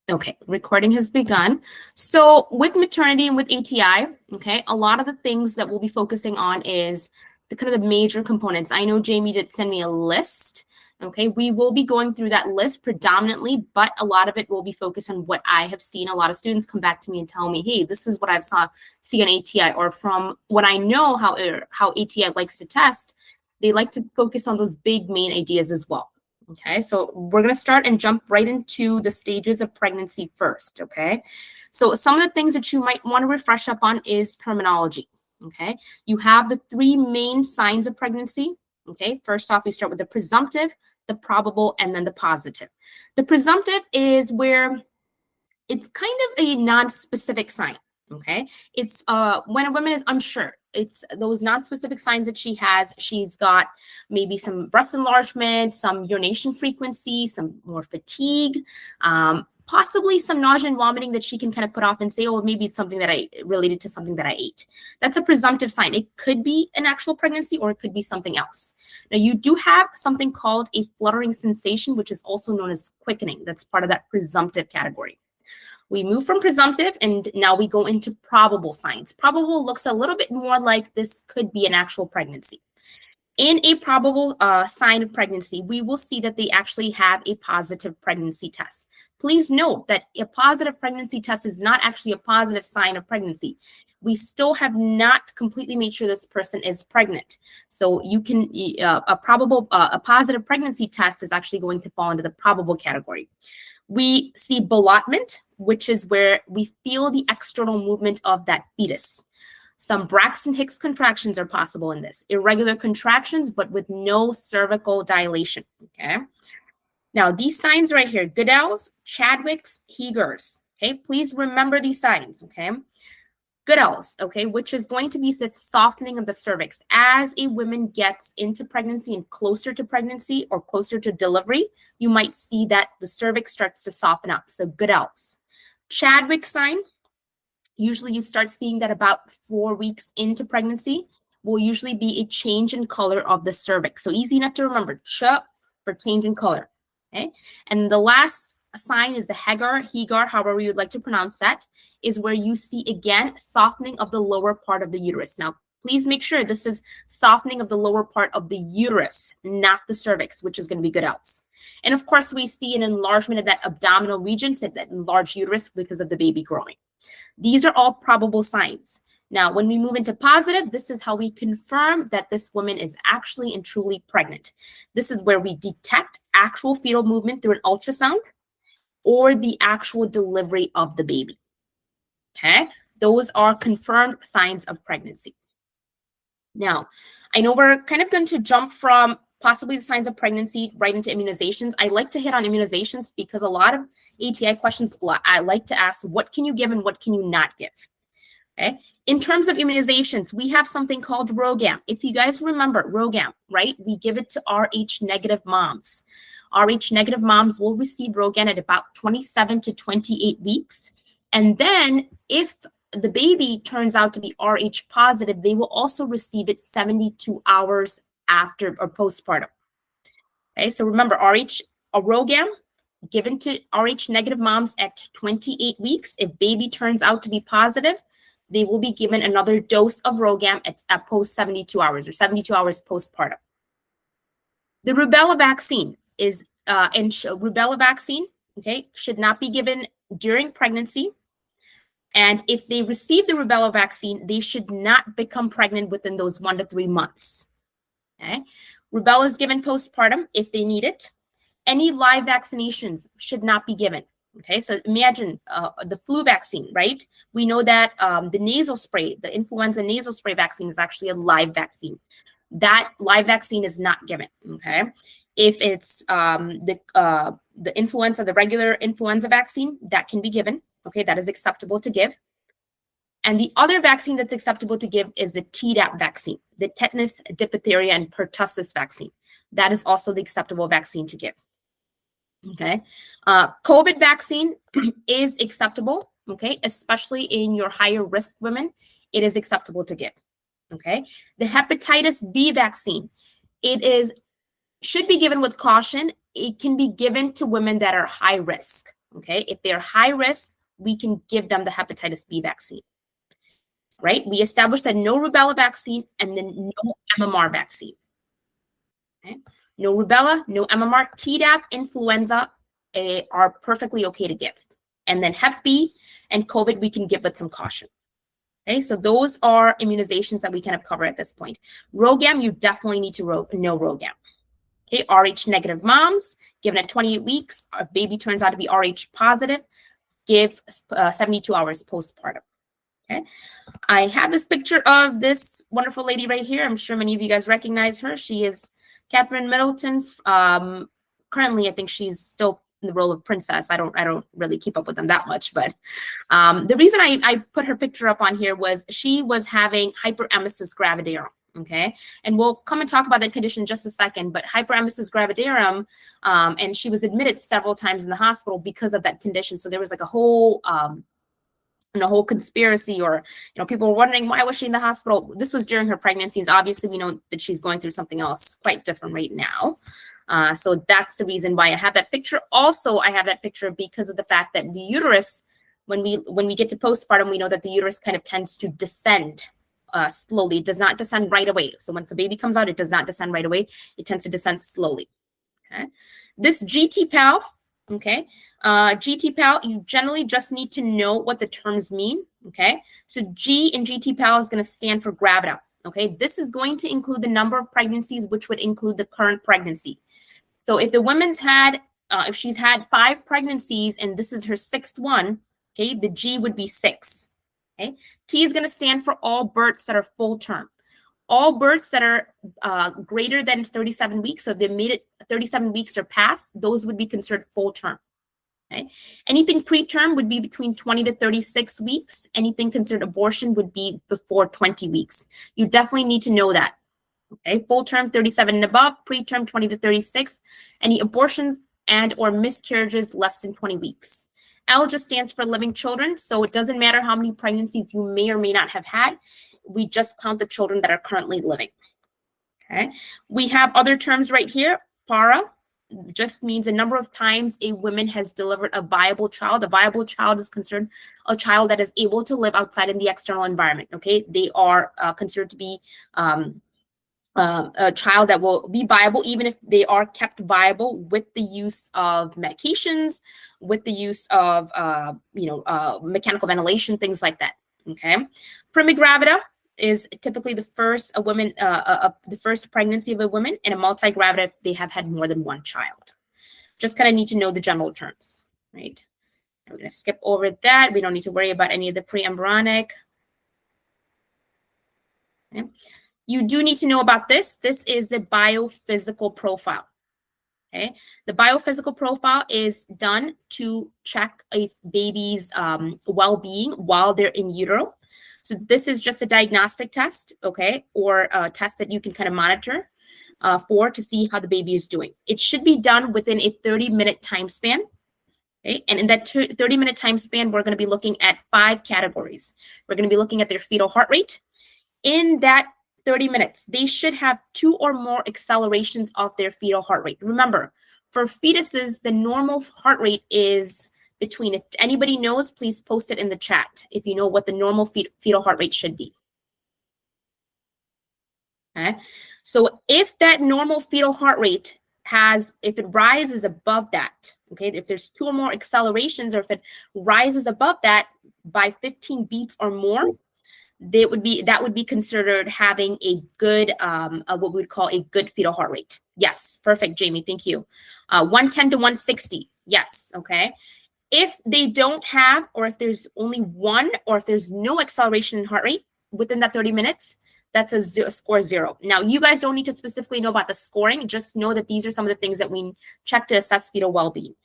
Okay, recording has begun. So with maternity and with ATI, okay, a lot of the things that we'll be focusing on is the kind of the major components. I know Jamie did send me a list. Okay, we will be going through that list predominantly, but a lot of it will be focused on what I have seen. A lot of students come back to me and tell me, hey, this is what I've see on ATI, or from what I know how ATI likes to test, they like to focus on those big main ideas as well. Okay, so we're going to start and jump right into the stages of pregnancy first, okay? So some of the things that you might want to refresh up on is terminology, okay? You have the three main signs of pregnancy, okay? First off, we start with the presumptive, the probable, and then the positive. The presumptive is where it's kind of a non-specific sign, okay? It's when a woman is unsure. It's those non-specific signs that she has. She's got maybe some breast enlargement, some urination frequency, some more fatigue, possibly some nausea and vomiting that she can kind of put off and say, oh, maybe it's something that I related to something that I ate. That's a presumptive sign. It could be an actual pregnancy or it could be something else. Now, you do have something called a fluttering sensation, which is also known as quickening. That's part of that presumptive category. We move from presumptive and now we go into probable signs. Probable looks a little bit more like this could be an actual pregnancy. In a probable sign of pregnancy, we will see that they actually have a positive pregnancy test. Please note that a positive pregnancy test is not actually a positive sign of pregnancy. We still have not completely made sure this person is pregnant. So you can, a positive pregnancy test is actually going to fall into the probable category. We see ballottement, which is where we feel the external movement of that fetus. Some Braxton Hicks contractions are possible in this. Irregular contractions, but with no cervical dilation, okay? Now, these signs right here, Goodell's, Chadwick's, Heger's, okay? Please remember these signs, okay? Goodell's, okay, which is going to be the softening of the cervix. As a woman gets into pregnancy and closer to pregnancy or closer to delivery, you might see that the cervix starts to soften up. So Goodell's. Chadwick sign, usually you start seeing that about 4 weeks into pregnancy, will usually be a change in color of the cervix. So easy enough to remember, ch for change in color, okay? And the last sign is the Hegar, however you would like to pronounce that, is where you see, again, softening of the lower part of the uterus. Now, please make sure this is softening of the lower part of the uterus, not the cervix, which is going to be Goodell's. And of course, we see an enlargement of that abdominal region, so that enlarged uterus because of the baby growing. These are all probable signs. Now, when we move into positive, this is how we confirm that this woman is actually and truly pregnant. This is where we detect actual fetal movement through an ultrasound or the actual delivery of the baby, okay? Those are confirmed signs of pregnancy. Now, I know we're kind of going to jump from possibly the signs of pregnancy right into immunizations. I like to hit on immunizations because a lot of ATI questions, I like to ask, what can you give and what can you not give? Okay. In terms of immunizations, we have something called RhoGAM. If you guys remember RhoGAM, right? We give it to Rh negative moms. Rh negative moms will receive RhoGAM at about 27 to 28 weeks. And then if the baby turns out to be Rh positive, they will also receive it 72 hours after or postpartum. Okay, so remember RhoGAM given to Rh negative moms at 28 weeks. If baby turns out to be positive, they will be given another dose of RhoGAM at post 72 hours or 72 hours postpartum. The rubella vaccine is, rubella vaccine, okay, should not be given during pregnancy. And if they receive the rubella vaccine, they should not become pregnant within those 1 to 3 months. Okay, rubella is given postpartum if they need it. Any live vaccinations should not be given. Okay, so imagine the flu vaccine, right? We know that the nasal spray, the influenza nasal spray vaccine is actually a live vaccine. That live vaccine is not given, okay? If it's the influenza, the regular influenza vaccine, that can be given, okay? That is acceptable to give. And the other vaccine that's acceptable to give is the Tdap vaccine, the tetanus, diphtheria, and pertussis vaccine. That is also the acceptable vaccine to give. Okay, COVID vaccine is acceptable, okay, especially in your higher risk women, it is acceptable to give, okay. The hepatitis B vaccine, should be given with caution. It can be given to women that are high risk, Okay, if they're high risk, we can give them the hepatitis B vaccine, right? We established that no rubella vaccine and then no MMR vaccine. Okay? No rubella, no MMR, Tdap, influenza are perfectly okay to give. And then Hep B and COVID, we can give with some caution. Okay, so those are immunizations that we kind of cover at this point. RhoGAM, you definitely need to know RhoGAM. Okay, Rh negative moms, given at 28 weeks, our baby turns out to be Rh positive, give 72 hours postpartum. Okay, I have this picture of this wonderful lady right here. I'm sure many of you guys recognize her. She is Catherine Middleton. Currently, I think she's still in the role of princess. I don't really keep up with them that much, but the reason I put her picture up on here was she was having hyperemesis gravidarum. Okay, and we'll come and talk about that condition in just a second, but hyperemesis gravidarum, and she was admitted several times in the hospital because of that condition. So there was like a whole conspiracy, or people were wondering, why was she in the hospital? This was during her pregnancy, and obviously we know that she's going through something else quite different right now. So that's the reason why I have that picture. Also, I have that picture because of the fact that the uterus, when we get to postpartum, we know that the uterus kind of tends to descend slowly. It does not descend right away. So once the baby comes out, it does not descend right away. It tends to descend slowly. Okay. This GT-PAL, okay, GT-PAL, you generally just need to know what the terms mean. Okay, so G in GT-PAL is going to stand for gravida. Okay, this is going to include the number of pregnancies, which would include the current pregnancy. So if the woman's had, if she's had 5 pregnancies and this is her 6th one, okay, the G would be 6. Okay, T is going to stand for all births that are full term. All births that are greater than 37 weeks, so if they made it 37 weeks or past, those would be considered full term. Okay, anything preterm would be between 20 to 36 weeks. Anything considered abortion would be before 20 weeks. You definitely need to know that. Okay, full term 37 and above, preterm 20 to 36. Any abortions and or miscarriages less than 20 weeks. L just stands for living children, so it doesn't matter how many pregnancies you may or may not have had. We just count the children that are currently living. Okay, we have other terms right here. Para just means the number of times a woman has delivered a viable child. A viable child is considered a child that is able to live outside in the external environment. Okay, they are considered to be a child that will be viable even if they are kept viable with the use of medications, with the use of mechanical ventilation, things like that. Okay, primigravida is typically the first the first pregnancy of a woman, and a multigravida if they have had more than one child. Just kind of need to know the general terms, right? I'm going to skip over that. We don't need to worry about any of the preembryonic. Okay. You do need to know about this. This is the biophysical profile. Okay, the biophysical profile is done to check a baby's well-being while they're in utero. So this is just a diagnostic test, okay, or a test that you can kind of monitor to see how the baby is doing. It should be done within a 30-minute time span. Okay, and in that 30-minute time span, we're going to be looking at 5 categories. We're going to be looking at their fetal heart rate. In that 30 minutes, they should have 2 or more accelerations of their fetal heart rate. Remember, for fetuses, the normal heart rate is between, if anybody knows, please post it in the chat if you know what the normal fetal heart rate should be. Okay, so if that normal fetal heart rate if it rises above that, okay, if there's 2 or more accelerations, or if it rises above that by 15 beats or more, that would be considered having a good what we would call a good fetal heart rate. Yes, perfect, Jamie, thank you. 110 to 160, yes, okay. If they don't have, or if there's only 1, or if there's no acceleration in heart rate within that 30 minutes, that's a score 0. Now, you guys don't need to specifically know about the scoring, just know that these are some of the things that we check to assess fetal well-being.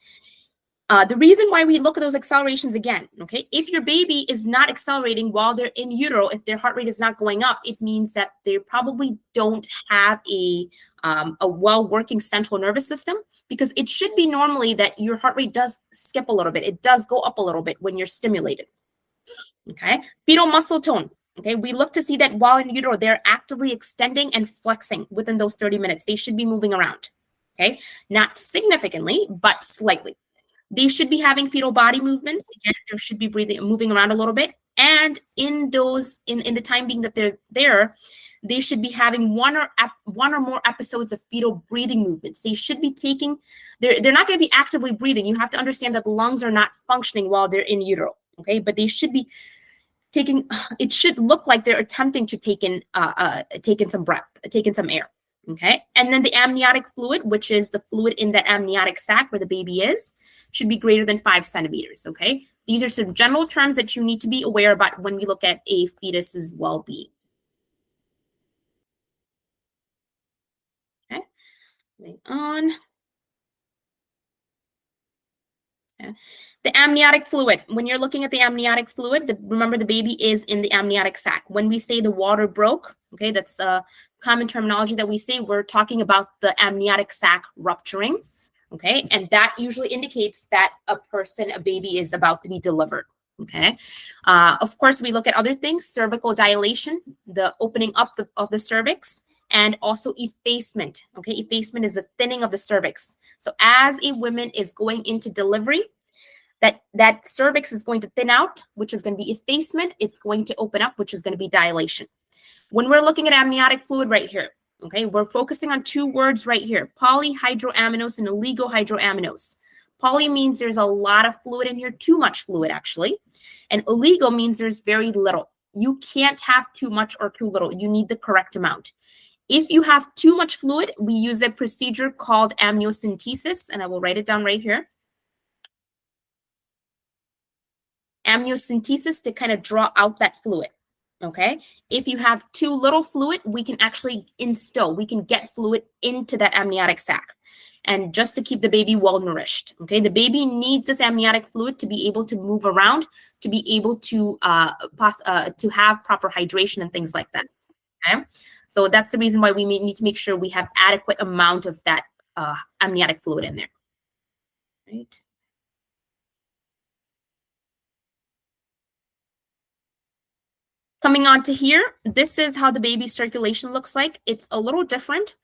The reason why we look at those accelerations again, okay, if your baby is not accelerating while they're in utero, if their heart rate is not going up, it means that they probably don't have a well-working central nervous system, because it should be normally that your heart rate does skip a little bit. It does go up a little bit when you're stimulated, okay? Fetal muscle tone, okay? We look to see that while in utero, they're actively extending and flexing within those 30 minutes. They should be moving around, okay? Not significantly, but slightly. They should be having fetal body movements. Again, there should be moving around a little bit. And in the time being that they're there, they should be having one or more episodes of fetal breathing movements. They should be taking, they're not going to be actively breathing. You have to understand that the lungs are not functioning while they're in utero, okay? But they should be taking, it should look like they're attempting to take in some breath, take in some air, okay? And then the amniotic fluid, which is the fluid in that amniotic sac where the baby is, should be greater than 5 centimeters, okay? These are some general terms that you need to be aware about when we look at a fetus's well-being. Okay, moving on. Okay. The amniotic fluid. When you're looking at the amniotic fluid, remember the baby is in the amniotic sac. When we say the water broke, okay, that's a common terminology that we say. We're talking about the amniotic sac rupturing, okay, and that usually indicates that a baby is about to be delivered. Okay. Of course, we look at other things: cervical dilation, the opening up of the cervix, and also effacement. Okay, effacement is the thinning of the cervix. So as a woman is going into delivery, that cervix is going to thin out, which is going to be effacement. It's going to open up, which is going to be dilation. When we're looking at amniotic fluid right here, okay, we're focusing on 2 words right here: polyhydramnios and oligohydramnios. Poly means there's a lot of fluid in here, too much fluid actually. And oligo means there's very little. You can't have too much or too little. You need the correct amount. If you have too much fluid, we use a procedure called amniocentesis, and I will write it down right here. Amniocentesis to kind of draw out that fluid, okay? If you have too little fluid, we can actually we can get fluid into that amniotic sac, and just to keep the baby well nourished, okay? The baby needs this amniotic fluid to be able to move around, to be able to have proper hydration and things like that, okay? So that's the reason why we need to make sure we have adequate amount of that amniotic fluid in there, right? Coming on to here, this is how the baby's circulation looks like. It's a little different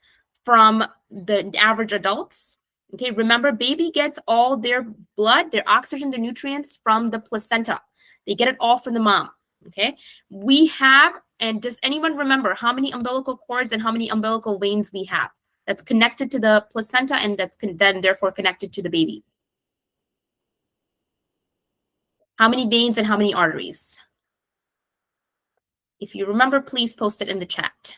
from the average adults. Okay, remember, baby gets all their blood, their oxygen, their nutrients from the placenta. They get it all from the mom. Okay, we have, and does anyone remember how many umbilical cords and how many umbilical veins we have that's connected to the placenta and that's then therefore connected to the baby? How many veins and how many arteries? If you remember, please post it in the chat.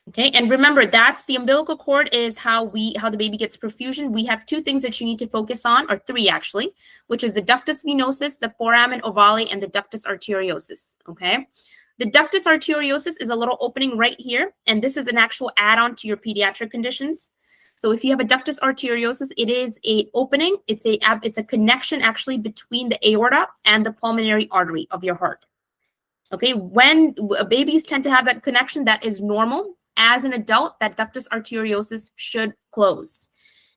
Okay, and remember, that's the umbilical cord is how the baby gets perfusion. We have 2 things that you need to focus on, or 3 actually, which is the ductus venosus, the foramen ovale, and the ductus arteriosus. Okay, the ductus arteriosus is a little opening right here, and this is an actual add-on to your pediatric conditions. So if you have a ductus arteriosus, it is a opening. It's a connection actually between the aorta and the pulmonary artery of your heart. Okay, when babies tend to have that connection, that is normal. As an adult, that ductus arteriosus should close.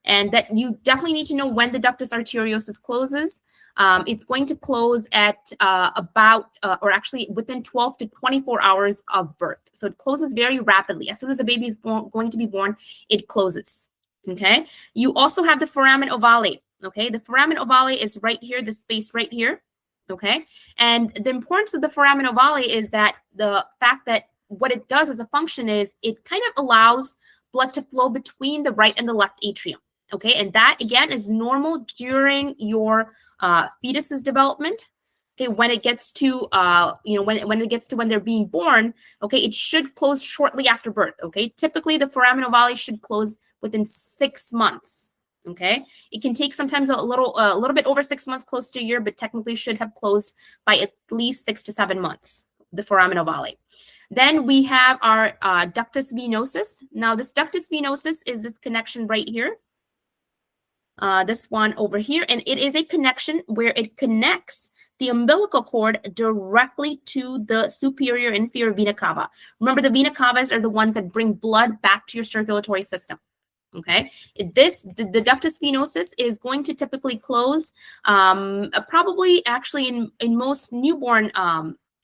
And that you definitely need to know when the ductus arteriosus closes. It's going to close at or actually within 12 to 24 hours of birth. So it closes very rapidly. As soon as the baby is going to be born, it closes. Okay, you also have the foramen ovale. Okay, the foramen ovale is right here, the space right here. Okay, and the importance of the foramen ovale is that the fact that what it does as a function is it kind of allows blood to flow between the right and the left atrium. Okay, and that again is normal during your fetus's development. Okay, when it gets to when they're being born, okay, it should close shortly after birth. Okay, typically the foramen ovale should close within 6 months. Okay, it can take sometimes a little bit over 6 months, close to a year, but technically should have closed by at least 6 to 7 months, the foramen ovale. Then we have our ductus venosus. Now this ductus venosus is this connection right here. This one over here, and it is a connection where it connects the umbilical cord directly to the superior inferior vena cava. Remember, the vena cavas are the ones that bring blood back to your circulatory system. Okay, the ductus venosus is going to typically close probably actually in most newborn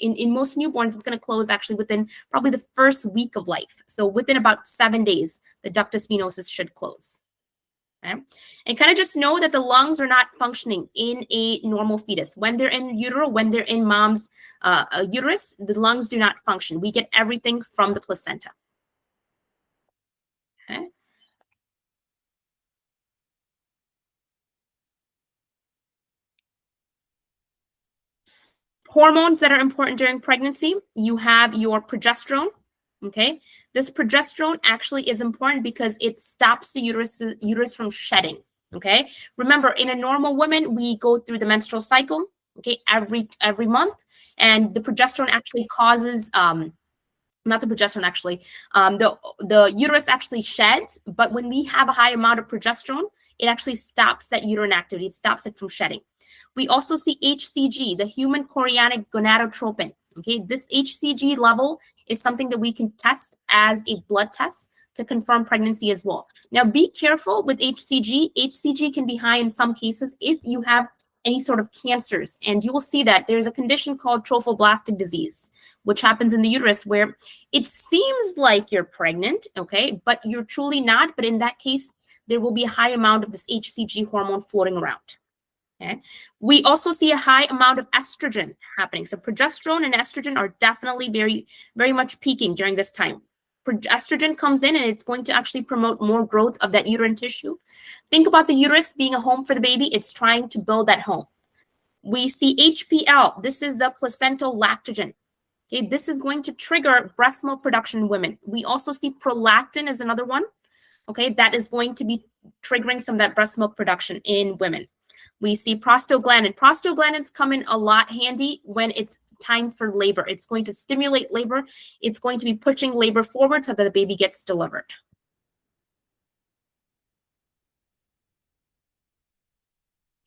in most newborns, it's going to close actually within probably the first week of life. So within about 7 days, the ductus venosus should close. Okay. And kind of just know that the lungs are not functioning in a normal fetus. When they're in utero, when they're in mom's uterus, the lungs do not function. We get everything from the placenta. Okay. Hormones that are important during pregnancy, you have your progesterone. Okay. This progesterone actually is important because it stops the uterus from shedding. Okay. Remember, in a normal woman, we go through the menstrual cycle, okay, every month. And the progesterone actually causes not the progesterone actually, the uterus actually sheds, but when we have a high amount of progesterone, it actually stops that uterine activity. It stops it from shedding. We also see HCG, the human chorionic gonadotropin. Okay, this HCG level is something that we can test as a blood test to confirm pregnancy as well. Now, be careful with HCG. HCG can be high in some cases if you have any sort of cancers, and you will see that there's a condition called trophoblastic disease, which happens in the uterus where it seems like you're pregnant, okay, but you're truly not. But in that case, there will be a high amount of this HCG hormone floating around. Okay. We also see a high amount of estrogen happening. So progesterone and estrogen are definitely very, very much peaking during this time. Estrogen comes in and it's going to actually promote more growth of that uterine tissue. Think about the uterus being a home for the baby. It's trying to build that home. We see HPL. This is the placental lactogen. Okay, this is going to trigger breast milk production in women. We also see prolactin is another one. Okay, that is going to be triggering some of that breast milk production in women. We see prostaglandin. Prostaglandins come in a lot handy when it's time for labor. It's going to stimulate labor. It's going to be pushing labor forward so that the baby gets delivered.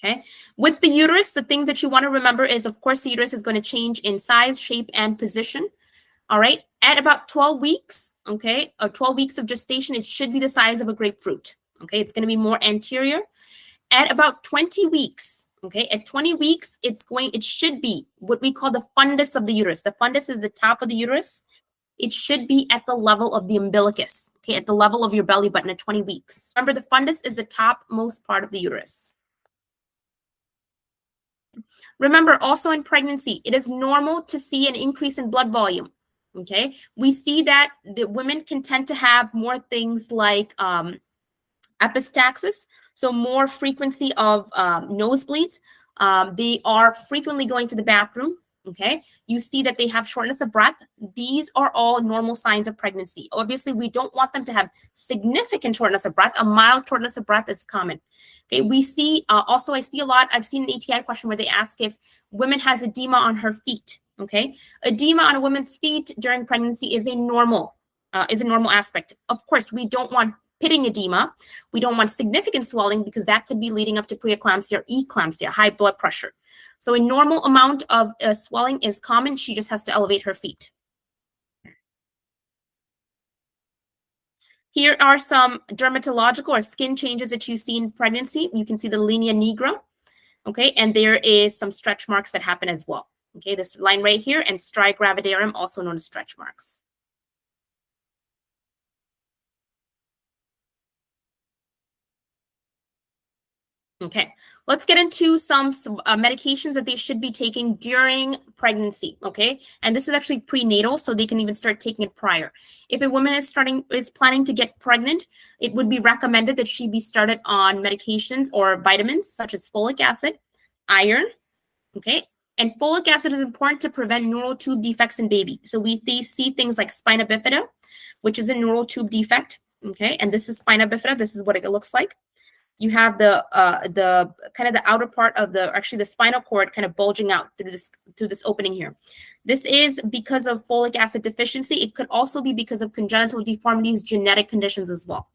Okay. With the uterus, the thing that you want to remember is, of course, the uterus is going to change in size, shape, and position. All right. At about 12 weeks, okay, or 12 weeks of gestation, it should be the size of a grapefruit. Okay. It's going to be more anterior. At about 20 weeks, okay, at 20 weeks, it should be what we call the fundus of the uterus. The fundus is the top of the uterus. It should be at the level of the umbilicus, okay, at the level of your belly button at 20 weeks. Remember, the fundus is the topmost part of the uterus. Remember, also in pregnancy, it is normal to see an increase in blood volume. Okay, we see that the women can tend to have more things like epistaxis, so more frequency of nosebleeds. They are frequently going to the bathroom. Okay, you see that they have shortness of breath. These are all normal signs of pregnancy. Obviously, we don't want them to have significant shortness of breath. A mild shortness of breath is common. Okay, we see also, I've seen an ATI question where they ask if women has edema on her feet. Okay, edema on a woman's feet during pregnancy is a normal aspect. Of course, we don't want pitting edema. We don't want significant swelling because that could be leading up to preeclampsia or eclampsia, high blood pressure. So a normal amount of swelling is common. She just has to elevate her feet. Here are some dermatological or skin changes that you see in pregnancy. You can see the linea nigra, okay, and there is some stretch marks that happen as well. Okay, this line right here and striae gravidarum, also known as stretch marks. Okay, let's get into some medications that they should be taking during pregnancy. Okay, and this is actually prenatal, so they can even start taking it prior. If a woman is planning to get pregnant, it would be recommended that she be started on medications or vitamins such as folic acid, iron. Okay, and folic acid is important to prevent neural tube defects in baby. So they see things like spina bifida, which is a neural tube defect. Okay, and this is spina bifida. This is what it looks like. You have the kind of the outer part of the spinal cord kind of bulging out through this opening here. This is because of folic acid deficiency. It could also be because of congenital deformities, genetic conditions as well.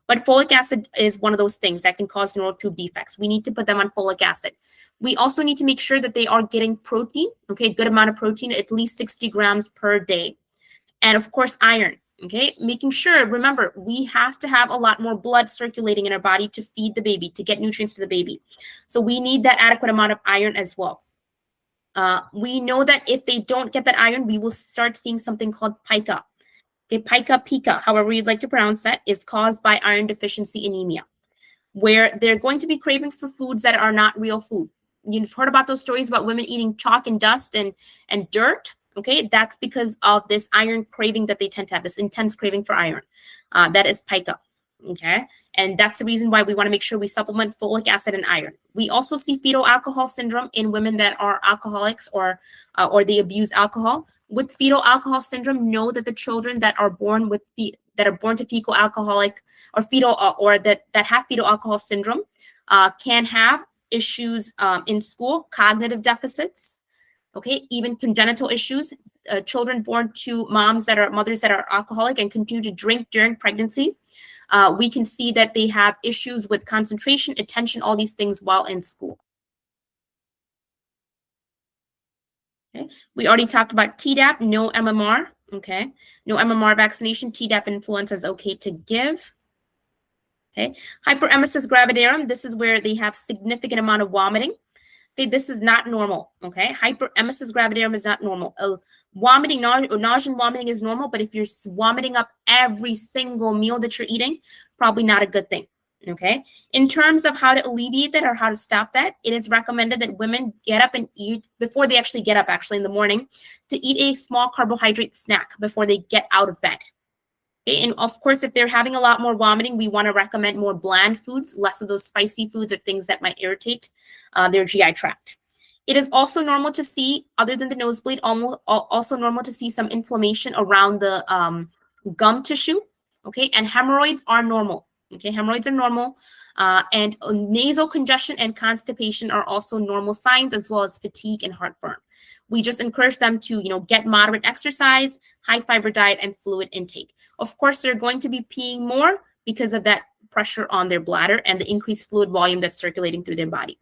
But folic acid is one of those things that can cause neural tube defects. We need to put them on folic acid. We also need to make sure that they are getting protein, okay, good amount of protein, at least 60 grams per day. And of course, iron. Okay, making sure, remember, we have to have a lot more blood circulating in our body to feed the baby, to get nutrients to the baby. So we need that adequate amount of iron as well. We know that if they don't get that iron, we will start seeing something called pica. Okay, pica, however you'd like to pronounce that, is caused by iron deficiency anemia. where they're going to be craving for foods that are not real food. You've heard about those stories about women eating chalk and dust and dirt. Okay, that's because of this iron craving that they tend to have, this intense craving for iron. That is pica. Okay, and that's the reason why we want to make sure we supplement folic acid and iron. We also see fetal alcohol syndrome in women that are alcoholics or they abuse alcohol. With fetal alcohol syndrome, know that the children that are born with that are born to fecal alcoholic or fetal or that have fetal alcohol syndrome can have issues in school, cognitive deficits, okay, even congenital issues. Children born to mothers that are alcoholic and continue to drink during pregnancy, we can see that they have issues with concentration, attention, all these things while in school. Okay, we already talked about Tdap, no MMR. Okay, no MMR vaccination. Tdap influenza is okay to give. Okay, hyperemesis gravidarum. This is where they have significant amount of vomiting. Okay, this is not normal. Okay, hyperemesis gravidarum is not normal. Vomiting, nausea and vomiting is normal, but if you're vomiting up every single meal that you're eating, probably not a good thing. Okay, in terms of how to alleviate that or how to stop that, it is recommended that women get up and eat before they actually get up, actually in the morning, to eat a small carbohydrate snack before they get out of bed. Okay, and of course, if they're having a lot more vomiting, we want to recommend more bland foods, less of those spicy foods or things that might irritate their GI tract. It is also normal to see, other than the nosebleed, also normal to see some inflammation around the gum tissue. Okay, and hemorrhoids are normal. Okay, hemorrhoids are normal, and nasal congestion and constipation are also normal signs, as well as fatigue and heartburn. We just encourage them to, get moderate exercise, high fiber diet, and fluid intake. Of course, they're going to be peeing more because of that pressure on their bladder and the increased fluid volume that's circulating through their body.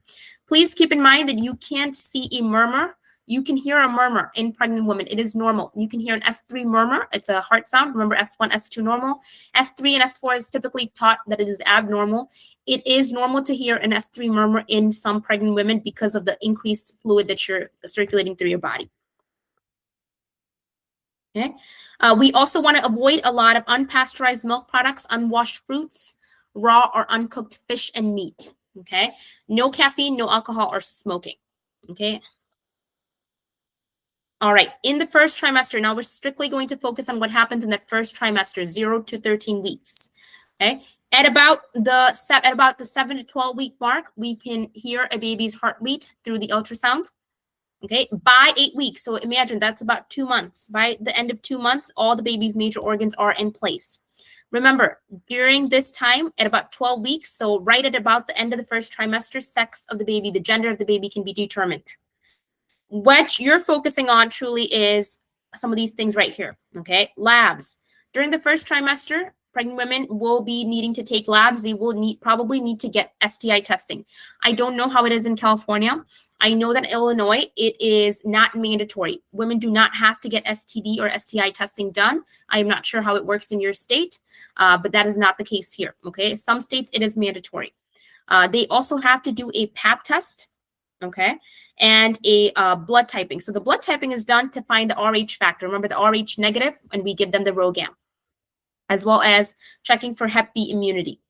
Please keep in mind that you can't see a murmur. You can hear a murmur in pregnant women. It is normal. You can hear an S3 murmur. It's a heart sound. Remember, S1, S2 normal. S3 and S4 is typically taught that it is abnormal. It is normal to hear an S3 murmur in some pregnant women because of the increased fluid that you're circulating through your body. Okay. We also want to avoid a lot of unpasteurized milk products, unwashed fruits, raw or uncooked fish and meat. Okay. No caffeine, no alcohol, or smoking. Okay. All right, in the first trimester, now we're strictly going to focus on what happens in that first trimester, 0 to 13 weeks. Okay, at about the 7 to 12 week mark, we can hear a baby's heartbeat through the ultrasound. Okay, by 8 weeks, so imagine that's about 2 months. By the end of 2 months, all the baby's major organs are in place. Remember, during this time, at about 12 weeks, so right at about the end of the first trimester, sex of the baby, the gender of the baby can be determined. What you're focusing on truly is some of these things right here, okay? Labs. During the first trimester, pregnant women will be needing to take labs. They will probably need to get STI testing. I don't know how it is in California. I know that in Illinois, it is not mandatory. Women do not have to get STD or STI testing done. I am not sure how it works in your state, but that is not the case here, okay? Some states, it is mandatory. They also have to do a pap test, okay, and a blood typing. So the blood typing is done to find the RH factor. Remember the RH negative, and we give them the RhoGAM, as well as checking for Hep B immunity.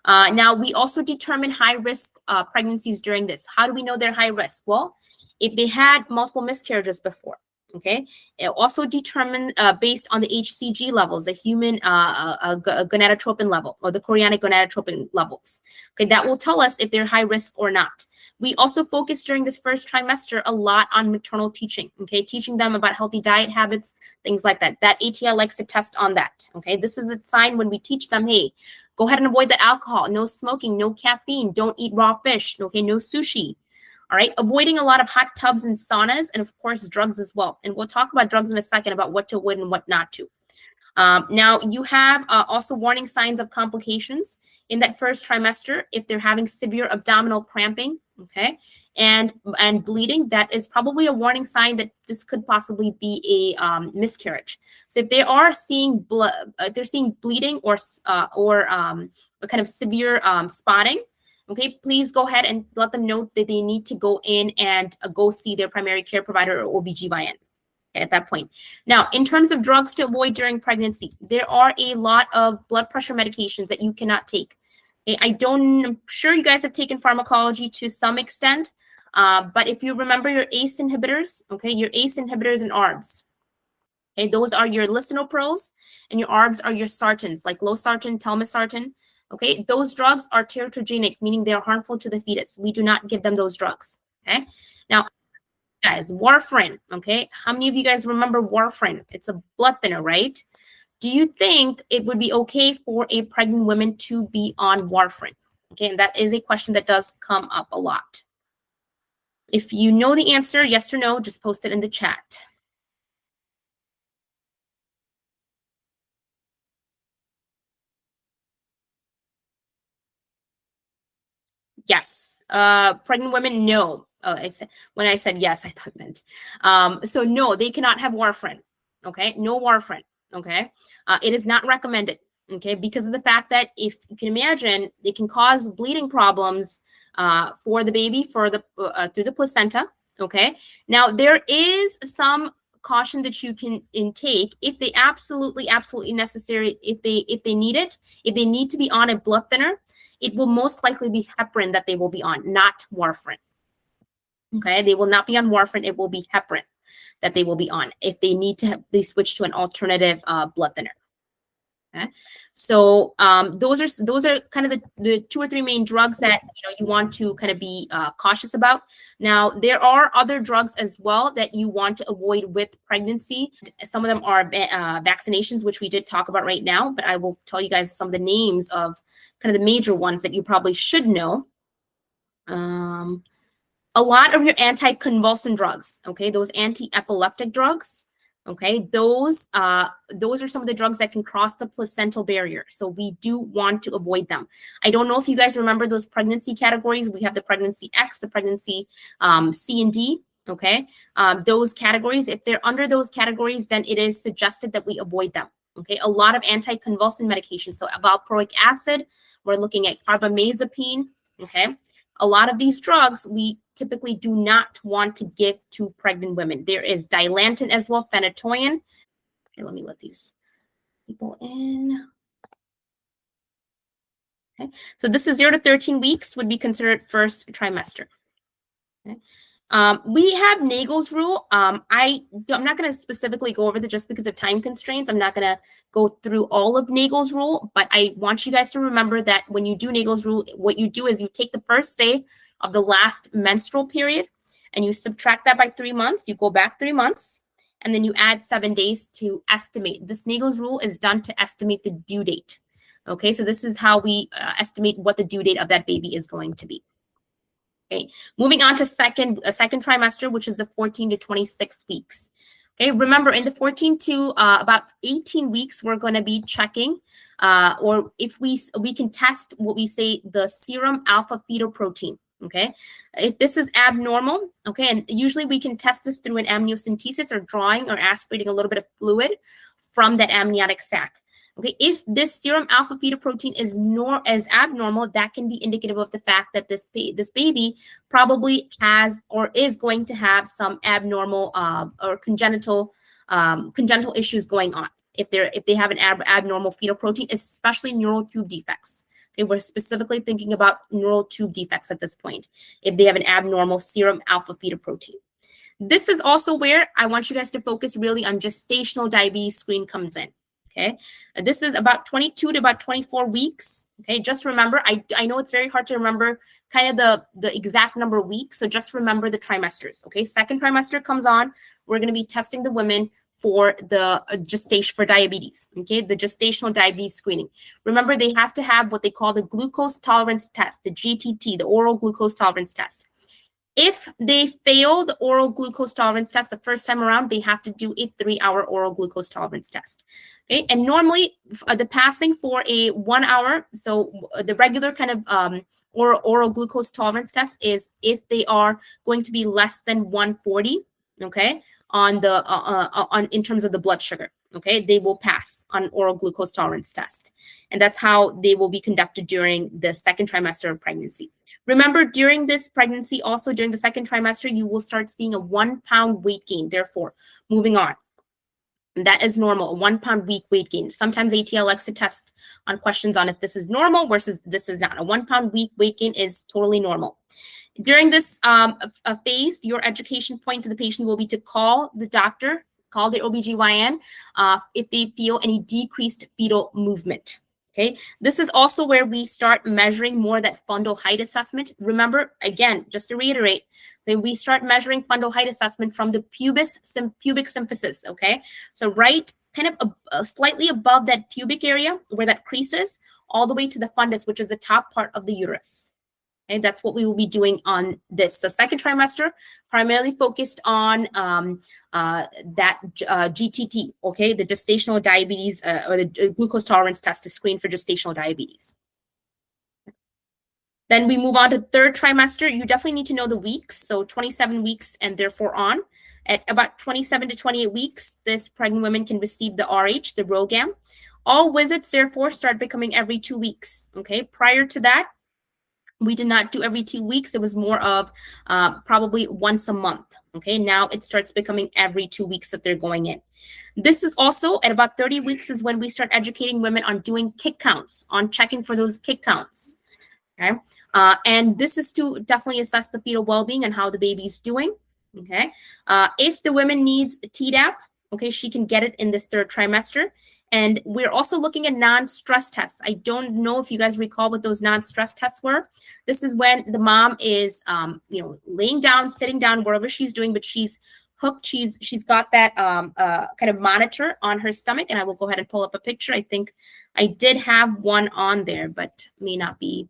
Now, we also determine high-risk pregnancies during this. How do we know they're high risk? Well, if they had multiple miscarriages before, okay? It also determined based on the HCG levels, the human gonadotropin level or the chorionic gonadotropin levels. Okay, that will tell us if they're high risk or not. We also focus during this first trimester a lot on maternal teaching, okay? Teaching them about healthy diet habits, things like that. That ATI likes to test on that, okay? This is a sign when we teach them, hey, go ahead and avoid the alcohol, no smoking, no caffeine, don't eat raw fish, okay? No sushi. All right, avoiding a lot of hot tubs and saunas, and of course, drugs as well. And we'll talk about drugs in a second about what to avoid and what not to. Now, you have also warning signs of complications in that first trimester. If they're having severe abdominal cramping, okay, and bleeding, that is probably a warning sign that this could possibly be a miscarriage. So if they are seeing blood, they're seeing bleeding or a kind of severe spotting, okay, please go ahead and let them know that they need to go in and go see their primary care provider or OBGYN at that point. Now, in terms of drugs to avoid during pregnancy, there are a lot of blood pressure medications that you cannot take. Okay, I'm sure you guys have taken pharmacology to some extent, but if you remember your ACE inhibitors, okay, your ACE inhibitors and ARBs, okay, those are your lisinoprols, and your ARBs are your sartans, like losartan, telmisartan. Okay, those drugs are teratogenic, meaning they are harmful to the fetus. We do not give them those drugs. Okay, now, guys, warfarin. Okay, how many of you guys remember warfarin? It's a blood thinner, right? Do you think it would be okay for a pregnant woman to be on warfarin? Okay, and that is a question that does come up a lot. If you know the answer, yes or no, just post it in the chat. Yes. Pregnant women, no. Oh, when I said yes, I thought it meant. So no, they cannot have warfarin. Okay, no warfarin. Okay, it is not recommended. Okay, because of the fact that if you can imagine, it can cause bleeding problems for the baby for the through the placenta. Okay, now there is some caution that you can intake if they absolutely necessary, if they need it, if they need to be on a blood thinner, it will most likely be heparin that they will be on, not warfarin. Okay, they will not be on warfarin. It will be heparin that they will be on if they need to be switched to an alternative blood thinner. Okay, so those are kind of the 2 or 3 main drugs that you want to kind of be cautious about. Now there are other drugs as well that you want to avoid with pregnancy. Some of them are vaccinations, which we did talk about right now, but I will tell you guys some of the names of kind of the major ones that you probably should know. A lot of your anticonvulsant drugs, okay, those anti-epileptic drugs, okay, those are some of the drugs that can cross the placental barrier. So we do want to avoid them. I don't know if you guys remember those pregnancy categories. We have the pregnancy X, the pregnancy C and D, okay, those categories. If they're under those categories, then it is suggested that we avoid them. Okay, a lot of anticonvulsant medications. So valproic acid, we're looking at carbamazepine, okay. A lot of these drugs we typically do not want to give to pregnant women. There is Dilantin as well, phenytoin. Okay, let me let these people in. Okay, so this is 0 to 13 weeks would be considered first trimester. Okay. We have Nagel's rule. I'm not going to specifically go over that just because of time constraints. I'm not going to go through all of Nagel's rule, but I want you guys to remember that when you do Nagel's rule, what you do is you take the first day of the last menstrual period and you subtract that by 3 months. You go back 3 months and then you add 7 days to estimate. This Nagel's rule is done to estimate the due date. Okay, so this is how we estimate what the due date of that baby is going to be. Okay, moving on to second trimester, which is the 14 to 26 weeks. Okay, remember in the 14 to about 18 weeks, we're going to be checking, or if we can test what we say the serum alpha fetoprotein. Okay, if this is abnormal, okay, and usually we can test this through an amniocentesis or drawing or aspirating a little bit of fluid from that amniotic sac. Okay, if this serum alpha fetoprotein is abnormal, that can be indicative of the fact that this baby probably has or is going to have some abnormal or congenital issues going on. If they have an abnormal fetoprotein, especially neural tube defects. Okay, we're specifically thinking about neural tube defects at this point. If they have an abnormal serum alpha fetoprotein. This is also where I want you guys to focus really on gestational diabetes screen comes in. Okay, this is about 22 to about 24 weeks. Okay, just remember, I know it's very hard to remember kind of the exact number of weeks, so just remember the trimesters. Okay, second trimester comes on, we're going to be testing the women for the gestation for diabetes. Okay, the gestational diabetes screening. Remember, they have to have what they call the glucose tolerance test, the GTT, the oral glucose tolerance test. If they fail the oral glucose tolerance test the first time around, they have to do a 3-hour oral glucose tolerance test. Okay, and normally the passing for a 1 hour, so the regular kind of oral glucose tolerance test is if they are going to be less than 140, okay, on the in terms of the blood sugar. Okay, they will pass on oral glucose tolerance test, and that's how they will be conducted during the second trimester of pregnancy. Remember, during this pregnancy, also during the second trimester, you will start seeing a 1 pound weight gain. Therefore, moving on. That is normal, a 1 pound week weight gain. Sometimes ATL likes to test on questions on if this is normal versus this is not. A 1 pound week weight gain is totally normal. During this phase, your education point to the patient will be to call the doctor, call the OBGYN if they feel any decreased fetal movement. Okay, this is also where we start measuring more that fundal height assessment. Remember, again, just to reiterate, that we start measuring fundal height assessment from the pubic symphysis. Okay, so right kind of slightly above that pubic area where that crease is, all the way to the fundus, which is the top part of the uterus. Okay, that's what we will be doing on this. So second trimester, primarily focused on that GTT, okay, the gestational diabetes or the glucose tolerance test to screen for gestational diabetes. Then we move on to third trimester. You definitely need to know the weeks, so 27 weeks and therefore on. At about 27 to 28 weeks, this pregnant woman can receive the RH, the ROGAM. All visits, therefore, start becoming every 2 weeks, okay? Prior to that, we did not do every 2 weeks. It was more of probably once a month. Okay, now it starts becoming every 2 weeks that they're going in. This is also at about 30 weeks is when we start educating women on doing kick counts, on checking for those kick counts. Okay, and this is to definitely assess the fetal well-being and how the baby's doing. Okay, if the woman needs a Tdap, okay, she can get it in this third trimester. And we're also looking at non-stress tests. I don't know if you guys recall what those non-stress tests were. This is when the mom is, laying down, sitting down, wherever she's doing, but she's hooked. She's got that kind of monitor on her stomach. And I will go ahead and pull up a picture. I think I did have one on there, but may not be.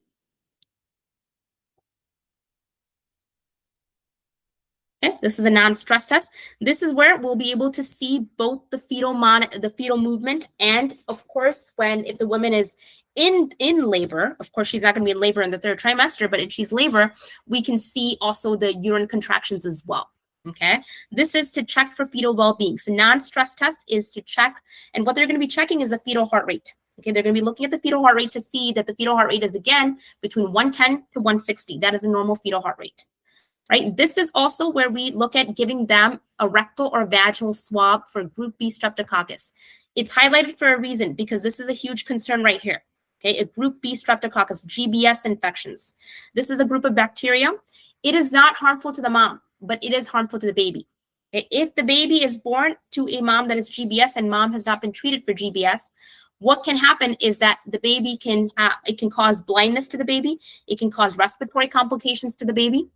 Okay, this is a non-stress test. This is where we'll be able to see both the fetal movement, and of course, if the woman is in labor, of course, she's not going to be in labor in the third trimester, but if she's labor, we can see also the uterine contractions as well. Okay, this is to check for fetal well-being. So non-stress test is to check, and what they're going to be checking is the fetal heart rate. Okay, they're going to be looking at the fetal heart rate to see that the fetal heart rate is again between 110 to 160. That is a normal fetal heart rate. Right. This is also where we look at giving them a rectal or vaginal swab for group B streptococcus. It's highlighted for a reason because this is a huge concern right here. Okay, a group B streptococcus, GBS infections. This is a group of bacteria. It is not harmful to the mom, but it is harmful to the baby. Okay? If the baby is born to a mom that is GBS and mom has not been treated for GBS, what can happen is that the baby can cause blindness to the baby. It can cause respiratory complications to the baby.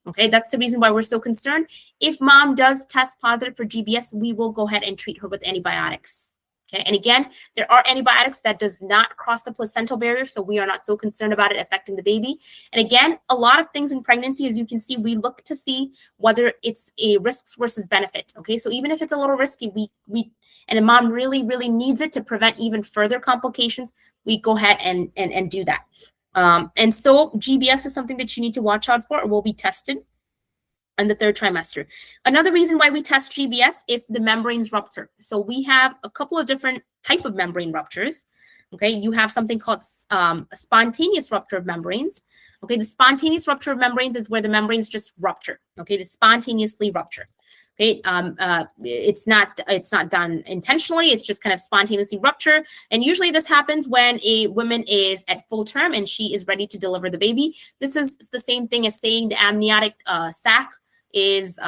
Okay, that's the reason why we're so concerned. If mom does test positive for GBS, we will go ahead and treat her with antibiotics. Okay, and again, there are antibiotics that does not cross the placental barrier, so we are not so concerned about it affecting the baby. And again, a lot of things in pregnancy, as you can see, we look to see whether it's a risks versus benefit. Okay, so even if it's a little risky, and the mom really, really needs it to prevent even further complications, we go ahead and do that. And so GBS is something that you need to watch out for. It will be tested in the third trimester. Another reason why we test GBS if the membranes rupture. So we have a couple of different type of membrane ruptures. Okay, you have something called spontaneous rupture of membranes. Okay, the spontaneous rupture of membranes is where the membranes just rupture. Okay, they spontaneously rupture. Okay, it's not done intentionally. It's just kind of spontaneously rupture. And usually this happens when a woman is at full term and she is ready to deliver the baby. This is the same thing as saying the amniotic sac is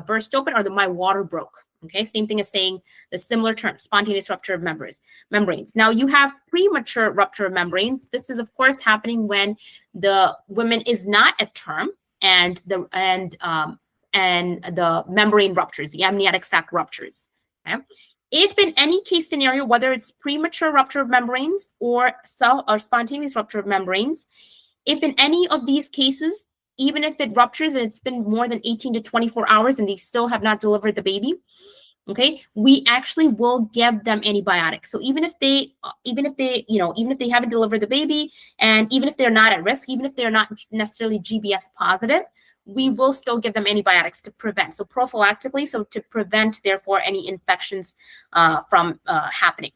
burst open or my water broke. Okay, same thing as saying the similar term, spontaneous rupture of membranes. Now you have premature rupture of membranes. This is of course happening when the woman is not at term and the membrane ruptures, the amniotic sac ruptures. Okay? If in any case scenario, whether it's premature rupture of membranes or spontaneous rupture of membranes, if in any of these cases, even if it ruptures and it's been more than 18 to 24 hours and they still have not delivered the baby, okay, we actually will give them antibiotics. So even if they haven't delivered the baby, and even if they're not at risk, even if they're not necessarily GBS positive, we will still give them antibiotics to prevent. So prophylactically, so to prevent, therefore, any infections from happening.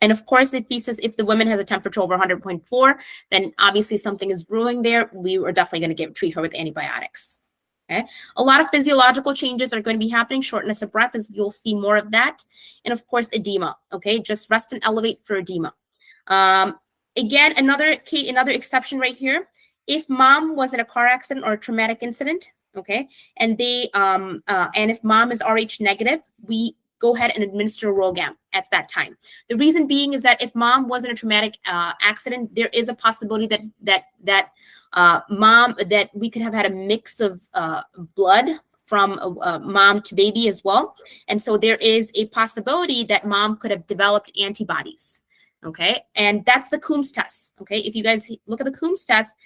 And of course, if the woman has a temperature over 100.4, then obviously something is brewing there. We are definitely going to treat her with antibiotics. Okay, a lot of physiological changes are going to be happening. Shortness of breath, as you'll see more of that, and of course edema. Okay, just rest and elevate for edema. Again, another exception right here. If mom was in a car accident or a traumatic incident, okay, and if mom is Rh negative, we go ahead and administer RhoGAM at that time. The reason being is that if mom was in a traumatic accident, there is a possibility that we could have had a mix of blood from mom to baby as well. And so there is a possibility that mom could have developed antibodies. Okay, and that's the Coombs test. Okay, if you guys look at the Coombs test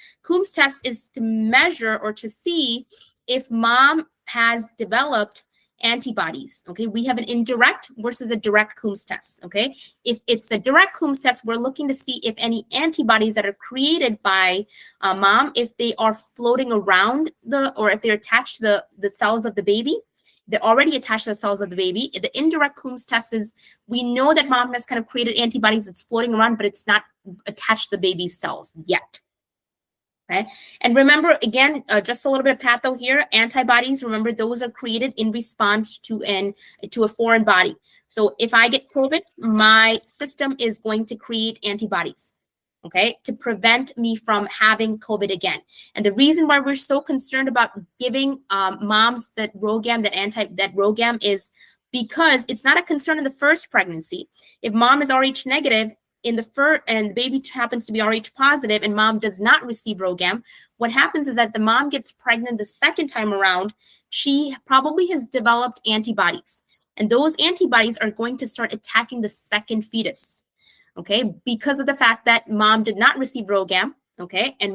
is to measure or to see if mom has developed antibodies. Okay, we have an indirect versus a direct Coombs test. Okay, if it's a direct Coombs test, we're looking to see if any antibodies that are created by mom, if they are floating around or if they're attached to the cells of the baby. They're already attached to the cells of the baby. The indirect Coombs test is we know that mom has kind of created antibodies that's floating around, but it's not attached to the baby's cells yet. Okay, and remember, again, just a little bit of patho here. Antibodies, remember, those are created in response to a foreign body. So if I get COVID, my system is going to create antibodies, okay, to prevent me from having COVID again. And the reason why we're so concerned about giving moms that RhoGAM is because it's not a concern in the first pregnancy. If mom is Rh negative, and the baby happens to be Rh positive and mom does not receive RhoGAM, what happens is that the mom gets pregnant the second time around, she probably has developed antibodies. And those antibodies are going to start attacking the second fetus, okay, because of the fact that mom did not receive RhoGAM, okay, and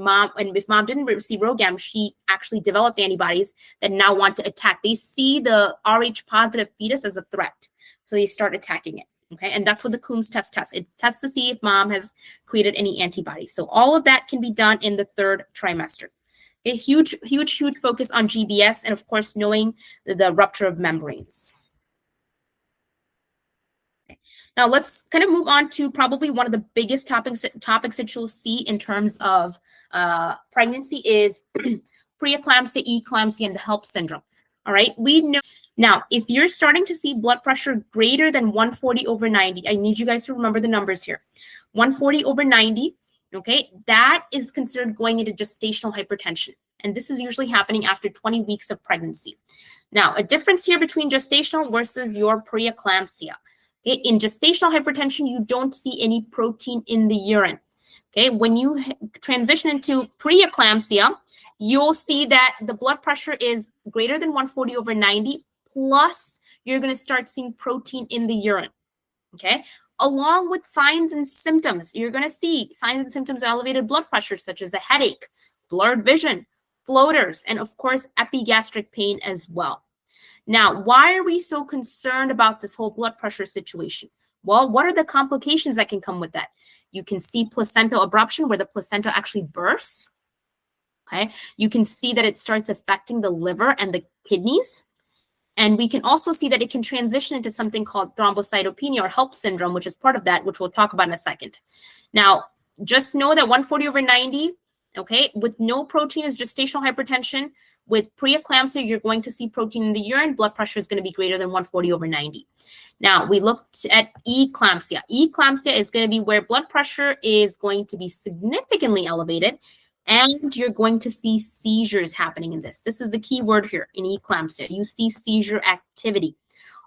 if mom didn't receive RhoGAM, she actually developed antibodies that now want to attack. They see the Rh positive fetus as a threat, so they start attacking it. Okay, and that's what the Coombs test tests. It tests to see if mom has created any antibodies. So all of that can be done in the third trimester. A huge focus on GBS and, of course, knowing the rupture of membranes. Okay. Now let's kind of move on to probably one of the biggest topics that you'll see in terms of pregnancy is preeclampsia, eclampsia, and the HELLP syndrome. All right, we know. Now, if you're starting to see blood pressure greater than 140/90, I need you guys to remember the numbers here. 140/90, okay, that is considered going into gestational hypertension. And this is usually happening after 20 weeks of pregnancy. Now, a difference here between gestational versus your preeclampsia. Okay, in gestational hypertension, you don't see any protein in the urine. Okay, when you transition into preeclampsia, you'll see that the blood pressure is greater than 140/90, plus you're going to start seeing protein in the urine, okay? Along with signs and symptoms, you're going to see signs and symptoms of elevated blood pressure, such as a headache, blurred vision, floaters, and of course, epigastric pain as well. Now, why are we so concerned about this whole blood pressure situation? Well, what are the complications that can come with that? You can see placental abruption, where the placenta actually bursts. Okay, you can see that it starts affecting the liver and the kidneys. And we can also see that it can transition into something called thrombocytopenia or HELLP syndrome, which is part of that, which we'll talk about in a second. Now, just know that 140/90, okay, with no protein is gestational hypertension. With preeclampsia, you're going to see protein in the urine. Blood pressure is going to be greater than 140/90. Now, we looked at eclampsia. Eclampsia is going to be where blood pressure is going to be significantly elevated, and you're going to see seizures happening in this. This is the key word here in eclampsia. You see seizure activity.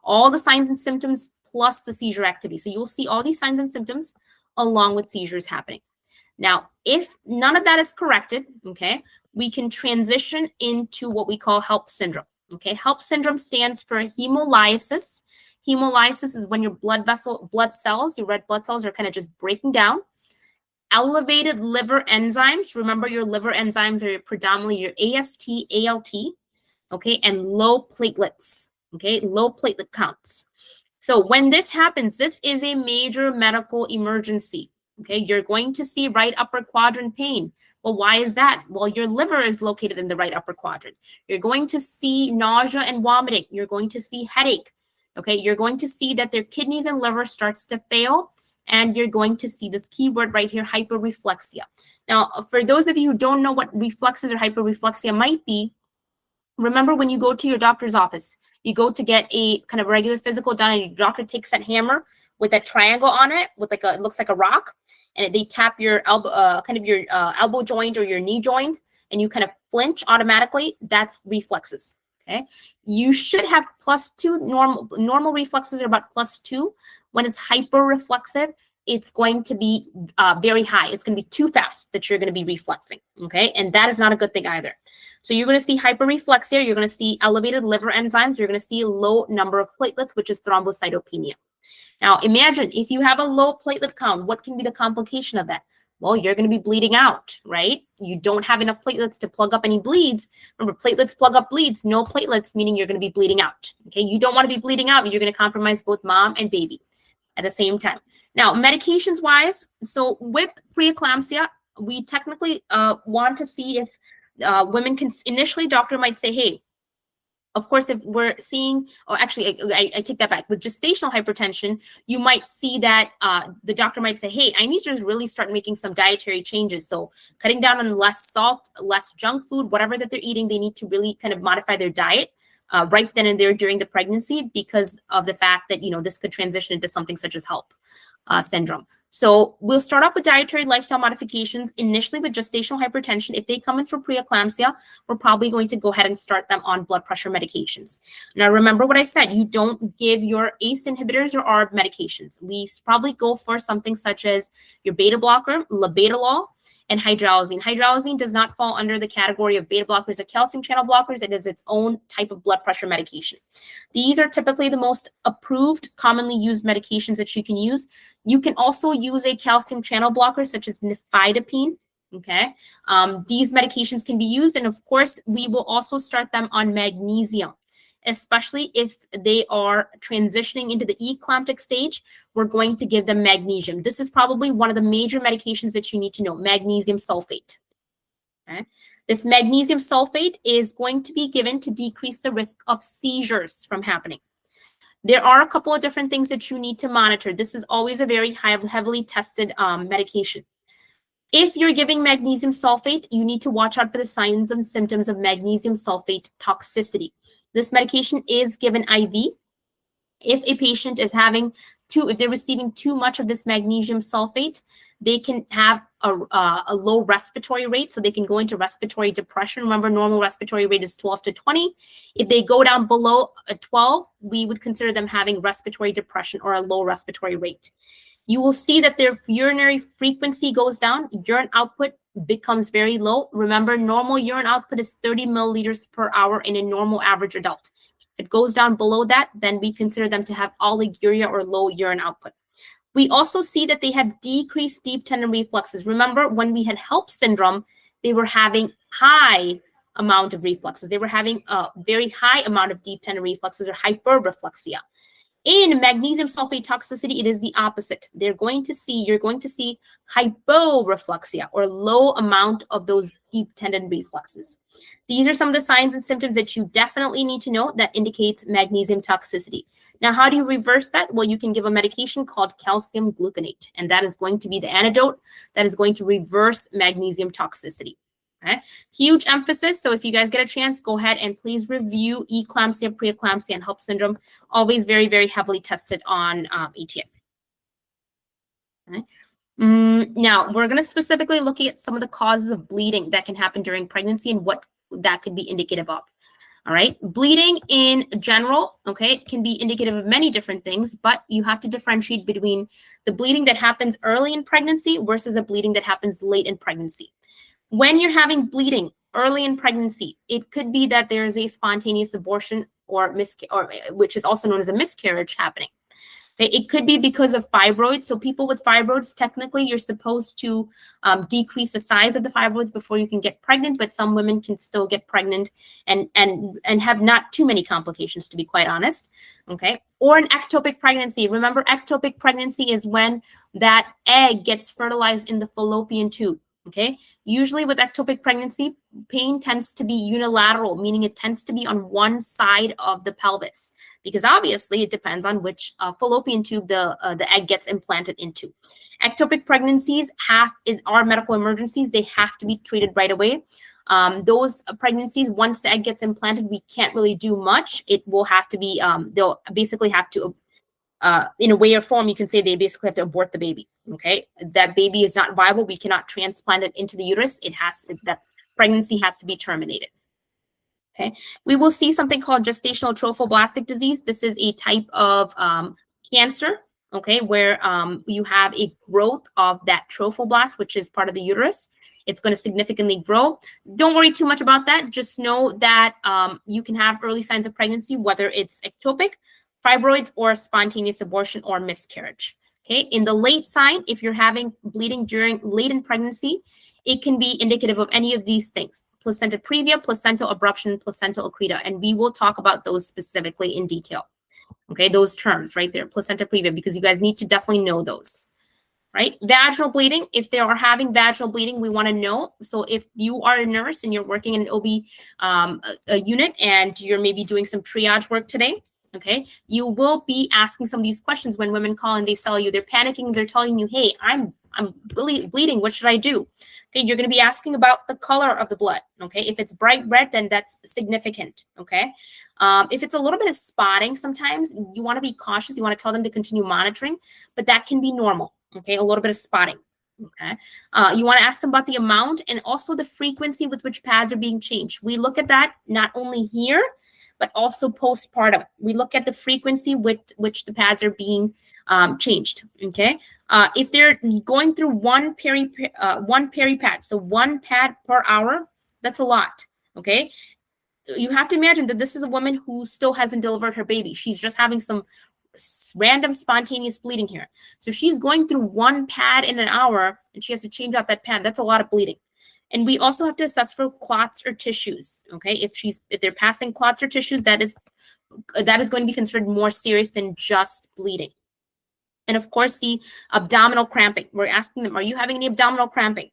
All the signs and symptoms plus the seizure activity. So you'll see all these signs and symptoms along with seizures happening. Now, if none of that is corrected, okay, we can transition into what we call HELLP syndrome. Okay, HELLP syndrome stands for hemolysis. Hemolysis is when your blood cells, your red blood cells are kind of just breaking down. Elevated liver enzymes. Remember, your liver enzymes are predominantly your AST, ALT, okay, and low platelets, okay, low platelet counts. So when this happens, this is a major medical emergency, okay? You're going to see right upper quadrant pain. Well, why is that? Well, your liver is located in the right upper quadrant. You're going to see nausea and vomiting. You're going to see headache, okay? You're going to see that their kidneys and liver starts to fail, and you're going to see this keyword right here, hyperreflexia. Now, for those of you who don't know what reflexes or hyperreflexia might be, Remember when you go to your doctor's office, you go to get a kind of regular physical done, and your doctor takes that hammer with that triangle on it, with like it looks like a rock, and they tap your elbow, kind of your elbow joint or your knee joint, and you kind of flinch automatically. That's reflexes. Okay, you should have +2. Normal reflexes are about +2. When it's hyper-reflexive, it's going to be very high. It's going to be too fast that you're going to be reflexing. Okay, and that is not a good thing either. So you're going to see hyperreflexia, you're going to see elevated liver enzymes, you're going to see a low number of platelets, which is thrombocytopenia. Now, imagine if you have a low platelet count, what can be the complication of that? Well, you're going to be bleeding out, right? You don't have enough platelets to plug up any bleeds. Remember, platelets plug up bleeds, no platelets, meaning you're going to be bleeding out. Okay, you don't want to be bleeding out. You're going to compromise both mom and baby at the same time. Now, medications wise, so with preeclampsia, we technically want to see if women can initially, doctor might say, hey, of course, if we're seeing, or actually, I take that back. With gestational hypertension, you might see that the doctor might say, hey, I need to really start making some dietary changes. So cutting down on less salt, less junk food, whatever that they're eating, they need to really kind of modify their diet right then and there during the pregnancy, because of the fact that, this could transition into something such as HELP syndrome. So we'll start off with dietary lifestyle modifications initially with gestational hypertension. If they come in for preeclampsia, we're probably going to go ahead and start them on blood pressure medications. Now, remember what I said, you don't give your ACE inhibitors or ARB medications. We probably go for something such as your beta blocker, labetalol, and hydralazine. Hydralazine does not fall under the category of beta blockers or calcium channel blockers. It is its own type of blood pressure medication. These are typically the most approved, commonly used medications that you can use. You can also use a calcium channel blocker such as nifedipine. Okay, these medications can be used, and of course, we will also start them on magnesium, especially if they are transitioning into the eclamptic stage. We're going to give them magnesium. This is probably one of the major medications that you need to know, magnesium sulfate. Okay. This magnesium sulfate is going to be given to decrease the risk of seizures from happening. There are a couple of different things that you need to monitor. This is always a very heavily tested medication. If you're giving magnesium sulfate, you need to watch out for the signs and symptoms of magnesium sulfate toxicity. This medication is given IV. If a patient is if they're receiving too much of this magnesium sulfate, they can have a low respiratory rate, so they can go into respiratory depression. Remember, normal respiratory rate is 12 to 20. If they go down below 12, we would consider them having respiratory depression or a low respiratory rate. You will see that their urinary frequency goes down. Urine output becomes very low. Remember, normal urine output is 30 milliliters per hour in a normal average adult. If it goes down below that, then we consider them to have oliguria or low urine output. We also see that they have decreased deep tendon reflexes. Remember, when we had HELP syndrome, they were having high amount of reflexes. They were having a very high amount of deep tendon reflexes or hyperreflexia. In magnesium sulfate toxicity, it is the opposite. You're going to see hyporeflexia or low amount of those deep tendon reflexes. These are some of the signs and symptoms that you definitely need to know that indicates magnesium toxicity. Now, how do you reverse that? Well, you can give a medication called calcium gluconate, and that is going to be the antidote that is going to reverse magnesium toxicity. Okay. Huge emphasis. So if you guys get a chance, go ahead and please review eclampsia, preeclampsia, and HELP syndrome. Always very, very heavily tested on ATI. Okay. Now, we're going to specifically look at some of the causes of bleeding that can happen during pregnancy and what that could be indicative of. All right. Bleeding in general, okay, can be indicative of many different things, but you have to differentiate between the bleeding that happens early in pregnancy versus the bleeding that happens late in pregnancy. When you're having bleeding early in pregnancy, it could be that there is a spontaneous abortion or which is also known as a miscarriage happening. Okay? It could be because of fibroids. So people with fibroids, technically, you're supposed to decrease the size of the fibroids before you can get pregnant, but some women can still get pregnant and have not too many complications, to be quite honest. Okay. Or an ectopic pregnancy. Remember, ectopic pregnancy is when that egg gets fertilized in the fallopian tube. Okay, usually with ectopic pregnancy, pain tends to be unilateral, meaning it tends to be on one side of the pelvis, because obviously it depends on which fallopian tube the egg gets implanted into. Ectopic pregnancies are medical emergencies. They have to be treated right away. Those pregnancies, once the egg gets implanted, we can't really do much. It will have to be, they'll basically have to in a way or form, you can say they basically have to abort the baby. Okay, that baby is not viable. We cannot transplant it into the uterus. That pregnancy has to be terminated. Okay, we will see something called gestational trophoblastic disease. This is a type of cancer. Okay, where you have a growth of that trophoblast, which is part of the uterus. It's going to significantly grow. Don't worry too much about that. Just know that you can have early signs of pregnancy, whether it's ectopic, fibroids, or spontaneous abortion or miscarriage. Okay, in the late sign, if you're having bleeding during late in pregnancy, it can be indicative of any of these things: placenta previa, placental abruption, placental accreta, and we will talk about those specifically in detail. Okay, those terms right there, placenta previa, because you guys need to definitely know those. Right? Vaginal bleeding, if they are having vaginal bleeding, we want to know. So if you are a nurse and you're working in an OB a unit and you're maybe doing some triage work today, okay, you will be asking some of these questions when women call and they tell you they're panicking, they're telling you, hey, I'm really bleeding, what should I do? Okay, you're going to be asking about the color of the blood. Okay, if it's bright red, then that's significant. Okay, if it's a little bit of spotting, sometimes you want to be cautious. You want to tell them to continue monitoring, but that can be normal. Okay, a little bit of spotting. Okay, you want to ask them about the amount and also the frequency with which pads are being changed. We look at that not only here, but also postpartum. We look at the frequency with which the pads are being changed. Okay, if they're going through one peri pad, so one pad per hour, that's a lot. Okay, you have to imagine that this is a woman who still hasn't delivered her baby. She's just having some random spontaneous bleeding here. So she's going through one pad in an hour and she has to change out that pad. That's a lot of bleeding. And we also have to assess for clots or tissues. Okay, if they're passing clots or tissues, that is going to be considered more serious than just bleeding. And of course, the abdominal cramping. We're asking them, are you having any abdominal cramping?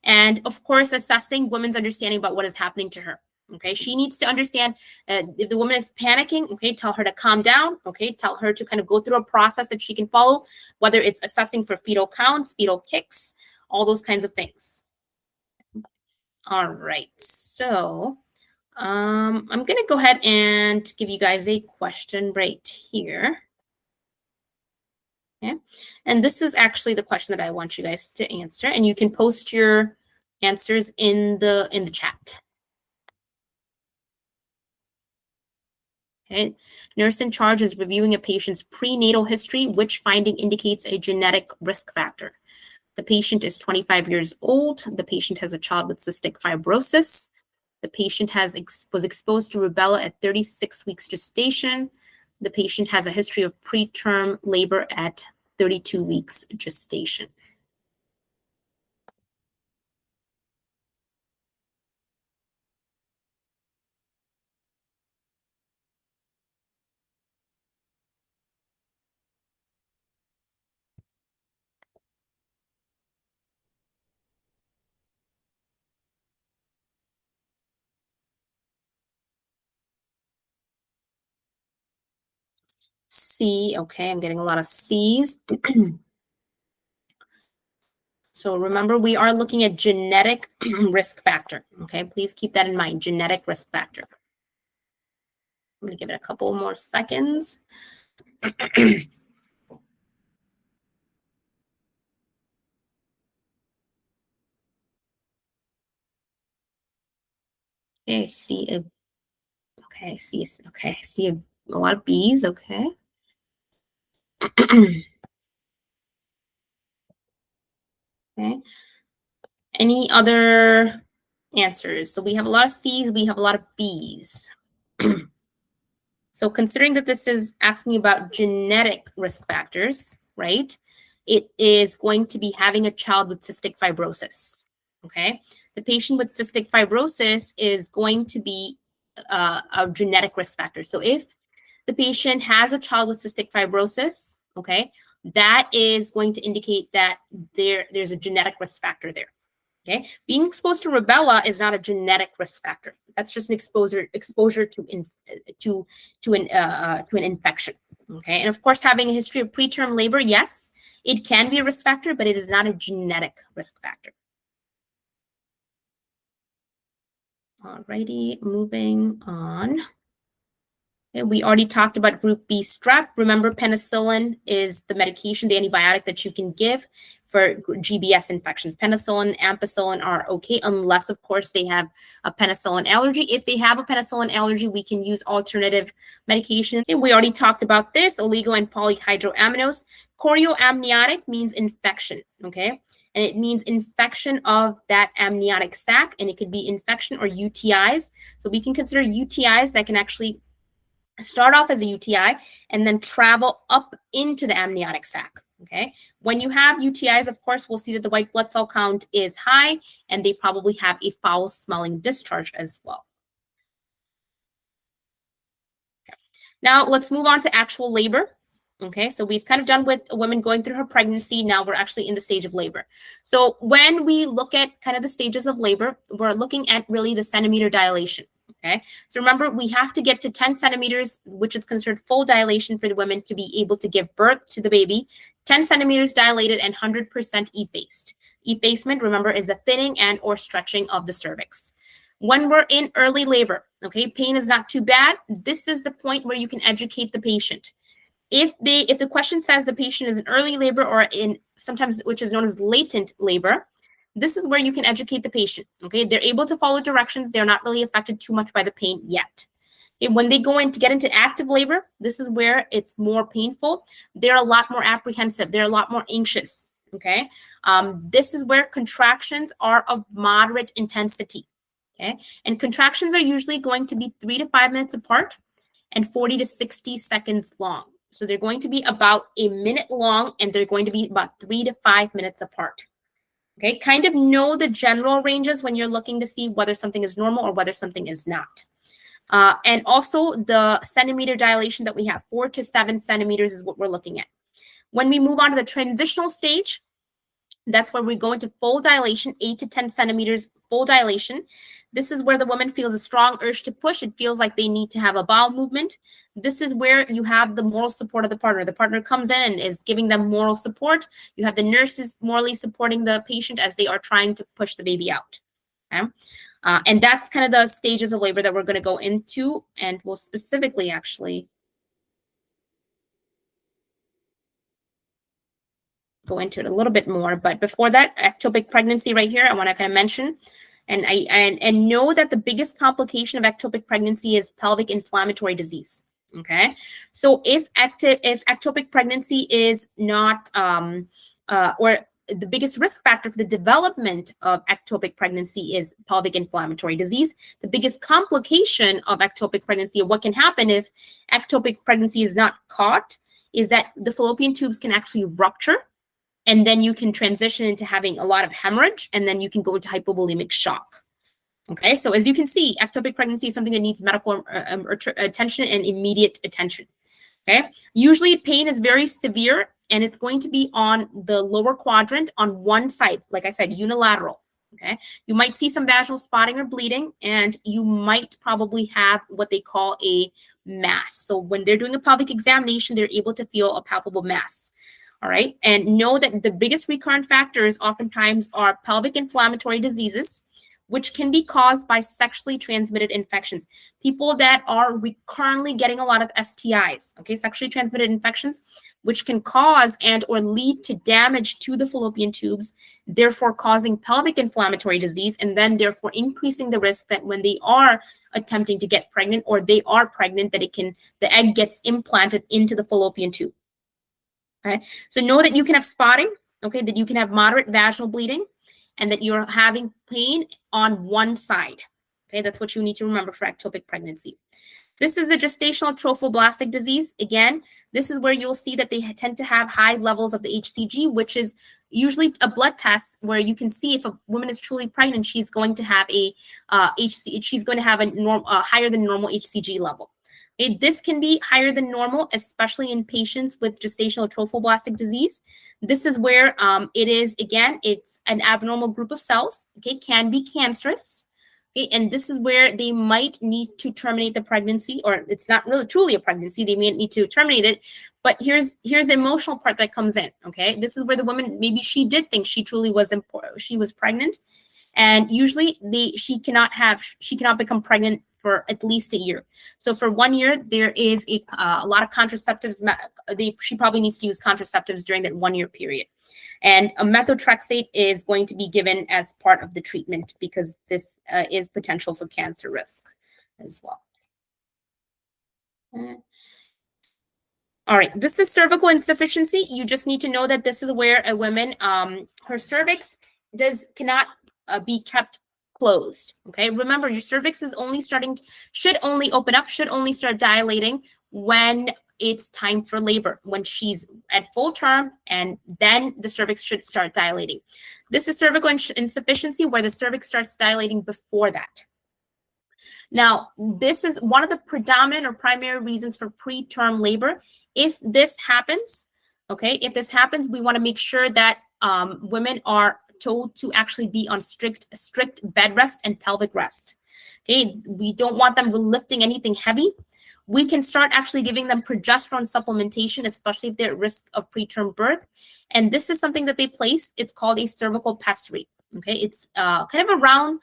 And of course, assessing women's understanding about what is happening to her. Okay, she needs to understand if the woman is panicking, okay, tell her to calm down. Okay, tell her to kind of go through a process that she can follow, whether it's assessing for fetal counts, fetal kicks, all those kinds of things. All right, so I'm going to go ahead and give you guys a question right here. Okay, and this is actually the question that I want you guys to answer, and you can post your answers in the chat. Okay. Nurse in charge is reviewing a patient's prenatal history. Which finding indicates a genetic risk factor? The patient is 25 years old. The patient has a child with cystic fibrosis. The patient was exposed to rubella at 36 weeks gestation. The patient has a history of preterm labor at 32 weeks gestation. C, okay, I'm getting a lot of C's. So remember, we are looking at genetic risk factor. Okay, please keep that in mind, genetic risk factor. I'm going to give it a couple more seconds. Okay, I see a, okay, I see a lot of B's, okay. Okay. Any other answers? So we have a lot of C's, we have a lot of B's. So considering that this is asking about genetic risk factors, right? It is going to be having a child with cystic fibrosis, okay? The patient with cystic fibrosis is going to be a genetic risk factor. So if the patient has a child with cystic fibrosis, okay, that is going to indicate that there's a genetic risk factor there. Okay, being exposed to rubella is not a genetic risk factor. That's just an exposure to an infection. Okay, and of course, having a history of preterm labor, yes, it can be a risk factor, but it is not a genetic risk factor. Alrighty, moving on. Okay, we already talked about group B strep. Remember, penicillin is the medication, the antibiotic that you can give for GBS infections. Penicillin, ampicillin are okay, unless, of course, they have a penicillin allergy. If they have a penicillin allergy, we can use alternative medication. And we already talked about this, oligo and polyhydroammonose. Chorioamniotic means infection, okay? And it means infection of that amniotic sac, and it could be infection or UTIs. So we can consider UTIs that can actually start off as a UTI and then travel up into the amniotic sac. Okay. When you have UTIs, of course, we'll see that the white blood cell count is high and they probably have a foul smelling discharge as well. Okay. Now let's move on to actual labor. Okay, so we've kind of done with a woman going through her pregnancy. Now we're actually in the stage of labor. So when we look at kind of the stages of labor, we're looking at really the centimeter dilation. Okay, so remember, we have to get to 10 centimeters, which is considered full dilation for the women to be able to give birth to the baby. 10 centimeters dilated and 100% effaced. Effacement, remember, is a thinning and or stretching of the cervix. When we're in early labor, okay, pain is not too bad. This is the point where you can educate the patient. If the question says the patient is in early labor or in sometimes which is known as latent labor, this is where you can educate the patient. Okay, they're able to follow directions. They're not really affected too much by the pain yet. Okay, when they go in to get into active labor, this is where it's more painful. They're a lot more apprehensive. They're a lot more anxious. Okay, this is where contractions are of moderate intensity. Okay, and contractions are usually going to be 3 to 5 minutes apart and 40 to 60 seconds long. So they're going to be about a minute long and they're going to be about 3 to 5 minutes apart. Okay, kind of know the general ranges when you're looking to see whether something is normal or whether something is not. And also the centimeter dilation that we have, 4 to 7 centimeters is what we're looking at. When we move on to the transitional stage, that's where we go into full dilation, 8 to 10 centimeters full dilation. This is where the woman feels a strong urge to push. It feels like they need to have a bowel movement. This is where you have the moral support of the partner. The partner comes in and is giving them moral support. You have the nurses morally supporting the patient as they are trying to push the baby out. Okay? And that's kind of the stages of labor that we're going to go into, and we'll specifically actually go into it a little bit more. But before that, ectopic pregnancy right here, I want to kind of mention and know that the biggest complication of ectopic pregnancy is pelvic inflammatory disease. Okay, so if ectopic pregnancy is not or the biggest risk factor for the development of ectopic pregnancy is pelvic inflammatory disease. The biggest complication of ectopic pregnancy, or what can happen if ectopic pregnancy is not caught, is that the fallopian tubes can actually rupture, and then you can transition into having a lot of hemorrhage, and then you can go into hypovolemic shock. Okay, so as you can see, ectopic pregnancy is something that needs medical attention and immediate attention. Okay, usually pain is very severe, and it's going to be on the lower quadrant on one side, like I said, unilateral. Okay, you might see some vaginal spotting or bleeding, and you might probably have what they call a mass. So when they're doing a pelvic examination, they're able to feel a palpable mass. All right, and know that the biggest recurrent factors oftentimes are pelvic inflammatory diseases, which can be caused by sexually transmitted infections. People that are recurrently getting a lot of STIs, okay, sexually transmitted infections, which can cause and or lead to damage to the fallopian tubes, therefore causing pelvic inflammatory disease, and then therefore increasing the risk that when they are attempting to get pregnant or they are pregnant, that the egg gets implanted into the fallopian tube. Okay, so know that you can have spotting, okay, that you can have moderate vaginal bleeding, and that you're having pain on one side. Okay, that's what you need to remember for ectopic pregnancy. This is the gestational trophoblastic disease. Again, this is where you'll see that they tend to have high levels of the HCG, which is usually a blood test where you can see if a woman is truly pregnant, she's going to have a higher than normal HCG level. Okay, this can be higher than normal, especially in patients with gestational trophoblastic disease. This is where it is, again, it's an abnormal group of cells, okay, can be cancerous. Okay, and this is where they might need to terminate the pregnancy, or it's not really truly a pregnancy. They may need to terminate it, but here's the emotional part that comes in. Okay, this is where the woman, maybe she did think she truly was she was pregnant, and usually she cannot become pregnant for at least a year. So for 1 year, there is a lot of contraceptives. She probably needs to use contraceptives during that 1 year period. And a methotrexate is going to be given as part of the treatment because this is potential for cancer risk as well. All right, this is cervical insufficiency. You just need to know that this is where a woman, her cervix cannot be kept closed. Okay, remember your cervix is should only open up, should only start dilating when it's time for labor, when she's at full term, and then the cervix should start dilating. This is cervical insufficiency where the cervix starts dilating before that. Now, this is one of the predominant or primary reasons for preterm labor. If this happens, okay, we want to make sure that women are told to actually be on strict bed rest and pelvic rest. Okay, we don't want them lifting anything heavy. We can start actually giving them progesterone supplementation, especially if they're at risk of preterm birth. And this is something that they place. It's called a cervical pessary. Okay, it's kind of a round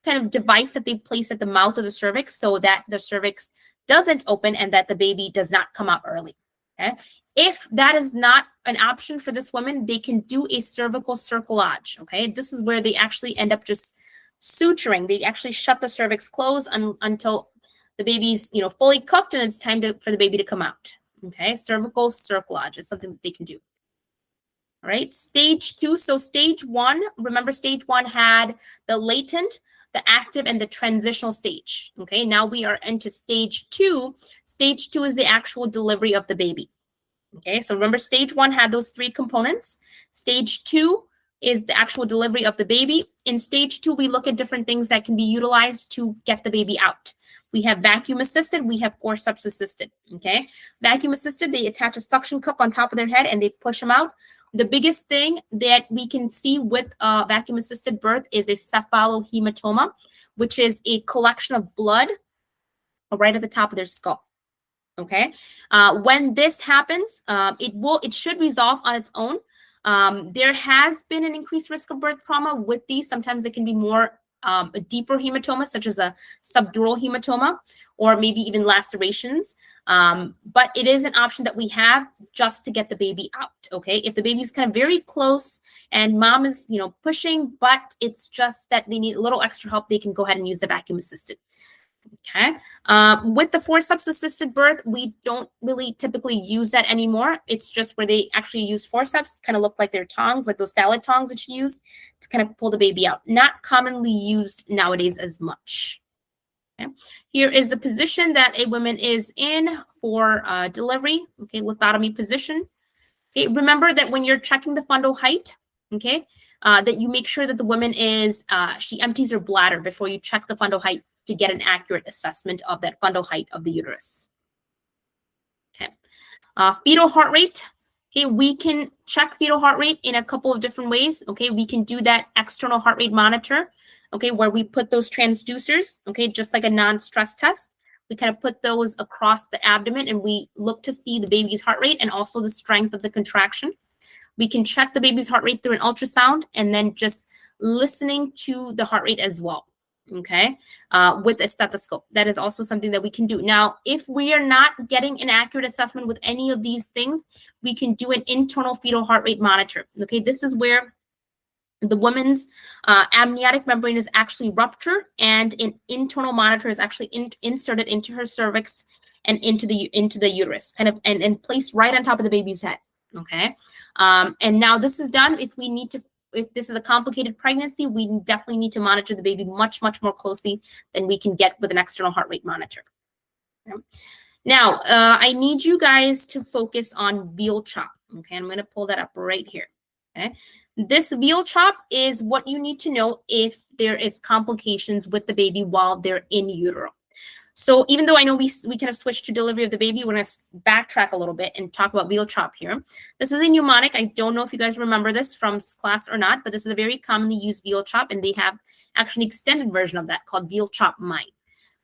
kind of device that they place at the mouth of the cervix so that the cervix doesn't open and that the baby does not come out early. Okay. If that is not an option for this woman, they can do a cervical cerclage. Okay. This is where they actually end up just suturing. They actually shut the cervix closed until the baby's, fully cooked and it's time for the baby to come out. Okay. Cervical cerclage is something that they can do. All right. Stage 2. So stage 1, remember stage 1 had the latent, the active, and the transitional stage. Okay, now we are into stage 2. Stage 2 is the actual delivery of the baby. Okay, so remember stage 1 had those 3 components. Stage 2 is the actual delivery of the baby. In stage 2, we look at different things that can be utilized to get the baby out. We have vacuum assisted, we have forceps assisted. Okay, vacuum assisted, they attach a suction cup on top of their head and they push them out. The biggest thing that we can see with vacuum assisted birth is a cephalohematoma, which is a collection of blood right at the top of their skull. Okay, when this happens, it should resolve on its own. There has been an increased risk of birth trauma with these. Sometimes they can be more a deeper hematoma, such as a subdural hematoma, or maybe even lacerations. But it is an option that we have just to get the baby out. Okay, if the baby's kind of very close and mom is, pushing, but it's just that they need a little extra help, they can go ahead and use the vacuum assisted. Okay. With the forceps assisted birth, we don't really typically use that anymore. It's just where they actually use forceps, kind of look like their tongs, like those salad tongs that you use to kind of pull the baby out. Not commonly used nowadays as much. Okay. Here is the position that a woman is in for delivery. Okay, lithotomy position. Okay, remember that when you're checking the fundal height, okay, that you make sure that the woman is, she empties her bladder before you check the fundal height to get an accurate assessment of that fundal height of the uterus. Okay, fetal heart rate. Okay, we can check fetal heart rate in a couple of different ways. Okay, we can do that external heart rate monitor. Okay, where we put those transducers. Okay, just like a non-stress test. We kind of put those across the abdomen and we look to see the baby's heart rate and also the strength of the contraction. We can check the baby's heart rate through an ultrasound and then just listening to the heart rate as well. Okay, with a stethoscope. That is also something that we can do. Now, if we are not getting an accurate assessment with any of these things, we can do an internal fetal heart rate monitor. Okay, this is where the woman's amniotic membrane is actually ruptured and an internal monitor is actually inserted into her cervix and into the uterus, kind of and placed right on top of the baby's head. Okay, and now this is done if this is a complicated pregnancy, we definitely need to monitor the baby much, much more closely than we can get with an external heart rate monitor. Okay. Now, I need you guys to focus on veal chop. Okay, I'm going to pull that up right here. Okay, this veal chop is what you need to know if there is complications with the baby while they're in utero. So even though I know we kind of switched to delivery of the baby, we're going to backtrack a little bit and talk about veal chop here. This is a mnemonic. I don't know if you guys remember this from class or not, but this is a very commonly used veal chop, and they have actually an extended version of that called veal chop mine.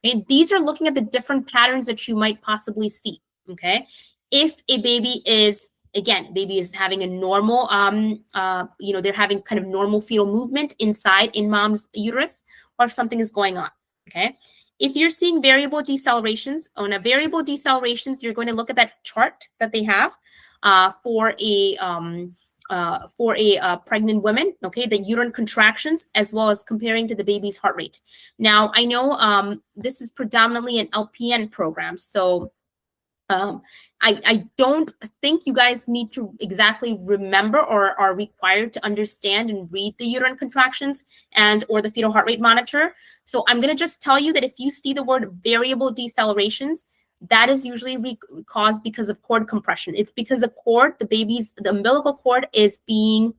Okay, these are looking at the different patterns that you might possibly see. Okay, if a baby is, again, baby is having a normal, they're having kind of normal fetal movement inside in mom's uterus, or if something is going on. Okay, if you're seeing variable decelerations, on a variable decelerations, you're going to look at that chart that they have for a pregnant woman, okay, the uterine contractions, as well as comparing to the baby's heart rate. Now, I know this is predominantly an LPN program, so I don't think you guys need to exactly remember or are required to understand and read the uterine contractions and or the fetal heart rate monitor. So I'm going to just tell you that if you see the word variable decelerations, that is usually caused because of cord compression. It's because the umbilical cord is being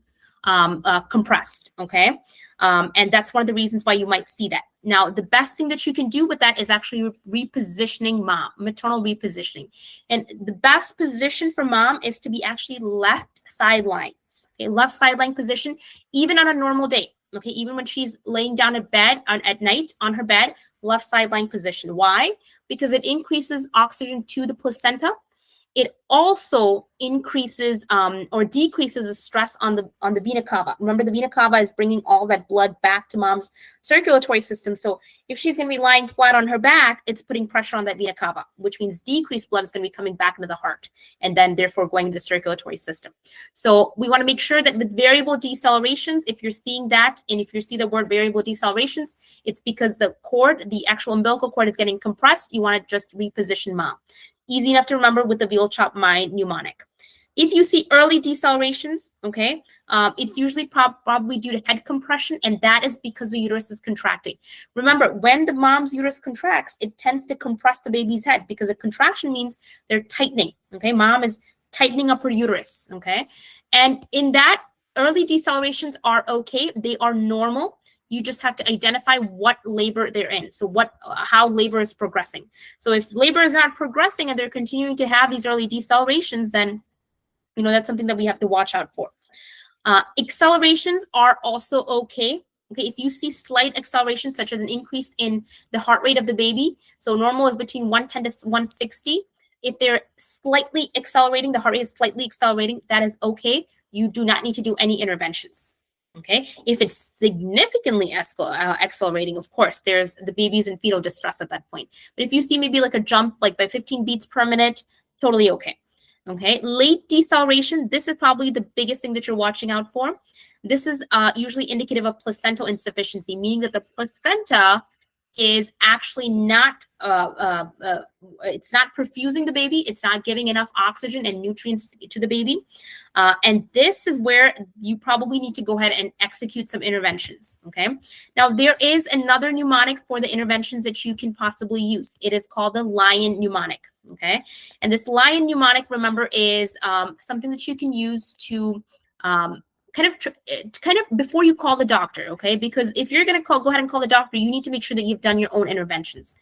compressed, okay? And that's one of the reasons why you might see that. Now, the best thing that you can do with that is actually repositioning mom, maternal repositioning. And the best position for mom is to be actually left sideline, okay, left sideline position, even on a normal day, okay, even when she's laying down at bed at night on her bed, left sideline position. Why? Because it increases oxygen to the placenta. It also increases or decreases the stress on the vena cava. Remember, the vena cava is bringing all that blood back to mom's circulatory system. So if she's going to be lying flat on her back, it's putting pressure on that vena cava, which means decreased blood is going to be coming back into the heart and then therefore going to the circulatory system. So we want to make sure that with variable decelerations, if you're seeing that, and if you see the word variable decelerations, it's because the actual umbilical cord is getting compressed. You want to just reposition mom. Easy enough to remember with the veal chop mine mnemonic. If you see early decelerations, okay, it's usually probably due to head compression, and that is because the uterus is contracting. Remember, when the mom's uterus contracts, it tends to compress the baby's head because a contraction means they're tightening, okay? Mom is tightening up her uterus, okay? And in that, early decelerations are okay. They are normal. You just have to identify what labor they're in. So how labor is progressing. So if labor is not progressing and they're continuing to have these early decelerations, then that's something that we have to watch out for. Accelerations are also okay. Okay, if you see slight accelerations, such as an increase in the heart rate of the baby, so normal is between 110 to 160. If they're slightly accelerating, the heart rate is slightly accelerating, that is okay. You do not need to do any interventions. Okay, if it's significantly accelerating, of course, there's the baby's in fetal distress at that point. But if you see maybe like a jump like by 15 beats per minute, totally okay. Okay, late deceleration, this is probably the biggest thing that you're watching out for. This is usually indicative of placental insufficiency, meaning that the placenta is actually not it's not perfusing the baby, it's not giving enough oxygen and nutrients to the baby, and this is where you probably need to go ahead and execute some interventions. Okay, now there is another mnemonic for the interventions that you can possibly use. It is called the lion mnemonic. Okay, and this lion mnemonic, remember, is something that you can use to kind of before you call the doctor, okay? Because if you're going to go ahead and call the doctor, you need to make sure that you've done your own interventions.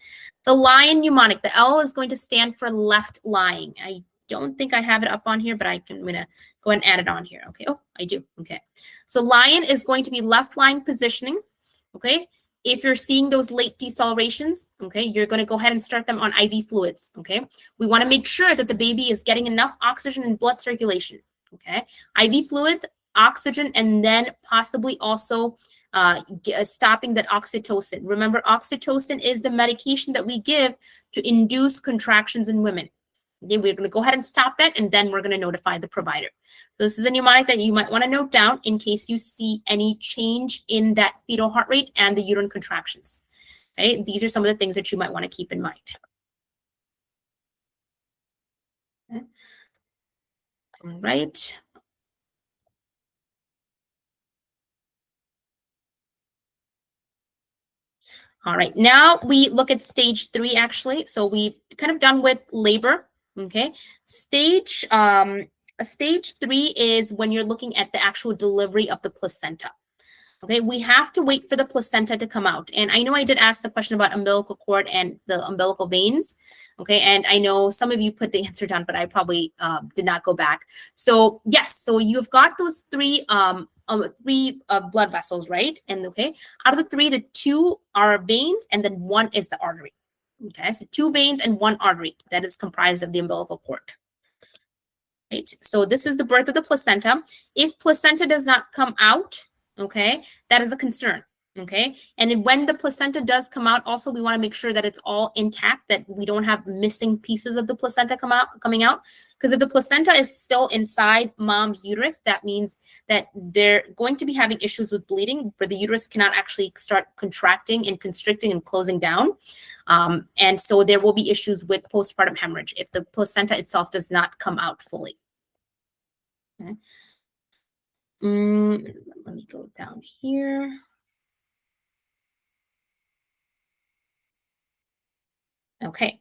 The lion mnemonic, the L is going to stand for left lying. I don't think I have it up on here, but I'm going to go ahead and add it on here. Okay. Oh, I do. Okay. So lion is going to be left lying positioning. Okay. If you're seeing those late decelerations, okay, you're going to go ahead and start them on IV fluids. Okay. We want to make sure that the baby is getting enough oxygen and blood circulation. Okay. IV fluids, oxygen, and then possibly also stopping that oxytocin. Remember, oxytocin is the medication that we give to induce contractions in women. Okay, we're going to go ahead and stop that, and then we're going to notify the provider. So this is a mnemonic that you might want to note down in case you see any change in that fetal heart rate and the uterine contractions. Okay, these are some of the things that you might want to keep in mind. Okay. All right. All right, now we look at stage 3, actually. So we've kind of done with labor, okay? Stage 3 is when you're looking at the actual delivery of the placenta. Okay, we have to wait for the placenta to come out. And I know I did ask the question about umbilical cord and the umbilical veins. Okay, and I know some of you put the answer down, but I probably did not go back. So yes, so you've got those three blood vessels, right? And okay, out of the three, the two are veins, and then one is the artery. Okay, so two veins and one artery that is comprised of the umbilical cord. Right. So this is the birth of the placenta. If placenta does not come out, okay, that is a concern. Okay. And when the placenta does come out, also we want to make sure that it's all intact, that we don't have missing pieces of the placenta coming out. Because if the placenta is still inside mom's uterus, that means that they're going to be having issues with bleeding, where the uterus cannot actually start contracting and constricting and closing down. And so there will be issues with postpartum hemorrhage if the placenta itself does not come out fully. Okay. Let me go down here. Okay.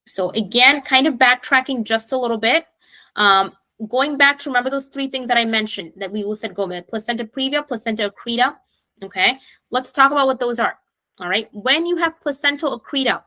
So again, kind of backtracking just a little bit. Going back to remember those three things that I mentioned that we said go with: placenta previa, placenta accreta. Okay. Let's talk about what those are. All right. When you have placental accreta,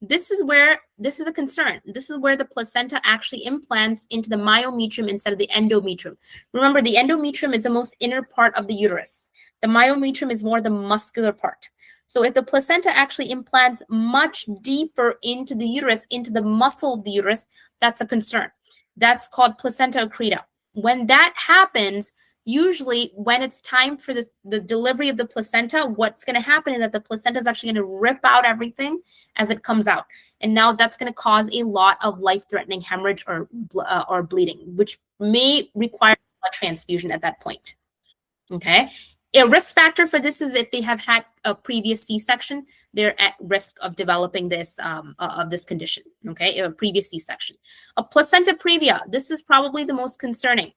this is a concern. This is where the placenta actually implants into the myometrium instead of the endometrium. Remember, the endometrium is the most inner part of the uterus. The myometrium is more the muscular part. So if the placenta actually implants much deeper into the uterus, into the muscle of the uterus, that's a concern. That's called placenta accreta. When that happens, usually when it's time for the delivery of the placenta, what's going to happen is that the placenta is actually going to rip out everything as it comes out. And now that's going to cause a lot of life-threatening hemorrhage or bleeding, which may require a transfusion at that point. Okay. A risk factor for this is if they have had a previous C-section, they're at risk of developing this of this condition. Okay, a previous C-section. A placenta previa, this is probably the most concerning.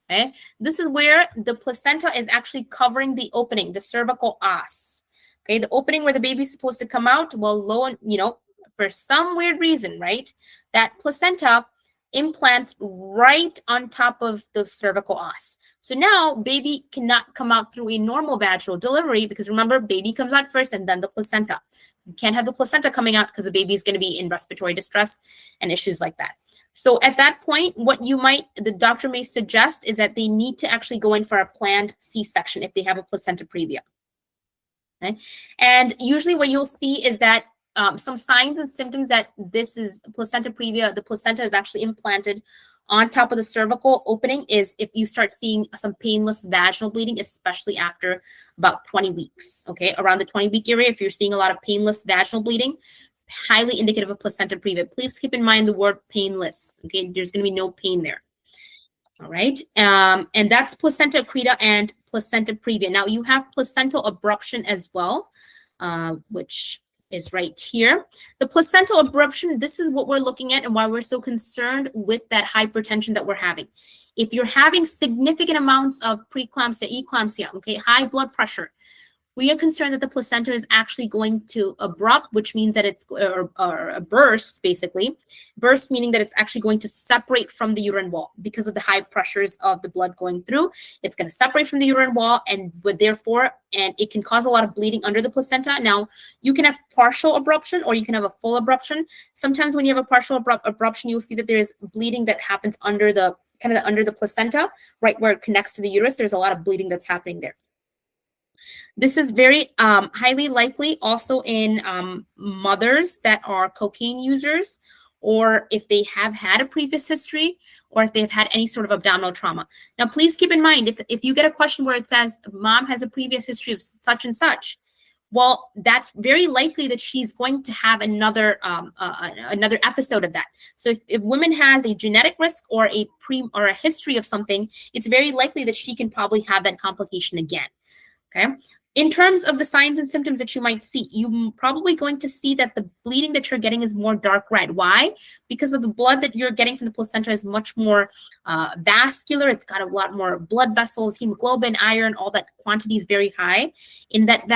Okay, this is where the placenta is actually covering the opening, the cervical os. Okay, the opening where the baby's supposed to come out. Well, for some weird reason, right, that placenta implants right on top of the cervical os. So now baby cannot come out through a normal vaginal delivery because remember, baby comes out first and then the placenta. You can't have the placenta coming out because the baby is going to be in respiratory distress and issues like that. So at that point, what the doctor may suggest is that they need to actually go in for a planned C-section if they have a placenta previa. Okay? And usually what you'll see is that some signs and symptoms that this is placenta previa, the placenta is actually implanted on top of the cervical opening is if you start seeing some painless vaginal bleeding, especially after about 20 weeks, okay? Around the 20-week area, if you're seeing a lot of painless vaginal bleeding, highly indicative of placenta previa. Please keep in mind the word painless, okay? There's going to be no pain there. All right, and that's placenta accreta and placenta previa. Now you have placental abruption as well, which is right here. The placental abruption, this is what we're looking at and why we're so concerned with that hypertension that we're having. If you're having significant amounts of preeclampsia, eclampsia, okay, high blood pressure, we are concerned that the placenta is actually going to abrupt, which means that it's or a burst, basically. Burst meaning that it's actually going to separate from the uterine wall because of the high pressures of the blood going through. It's going to separate from the uterine wall and it can cause a lot of bleeding under the placenta. Now, you can have partial abruption or you can have a full abruption. Sometimes when you have a partial abruption, you'll see that there's bleeding that happens under the placenta, right where it connects to the uterus. There's a lot of bleeding that's happening there. This is very highly likely also in mothers that are cocaine users, or if they have had a previous history, or if they've had any sort of abdominal trauma. Now, please keep in mind, if you get a question where it says, mom has a previous history of such and such, well, that's very likely that she's going to have another episode of that. So if women has a genetic risk or a history of something, it's very likely that she can probably have that complication again. Okay. In terms of the signs and symptoms that you might see, you're probably going to see that the bleeding that you're getting is more dark red. Why? Because of the blood that you're getting from the placenta is much more vascular. It's got a lot more blood vessels, hemoglobin, iron, all that quantity is very high in that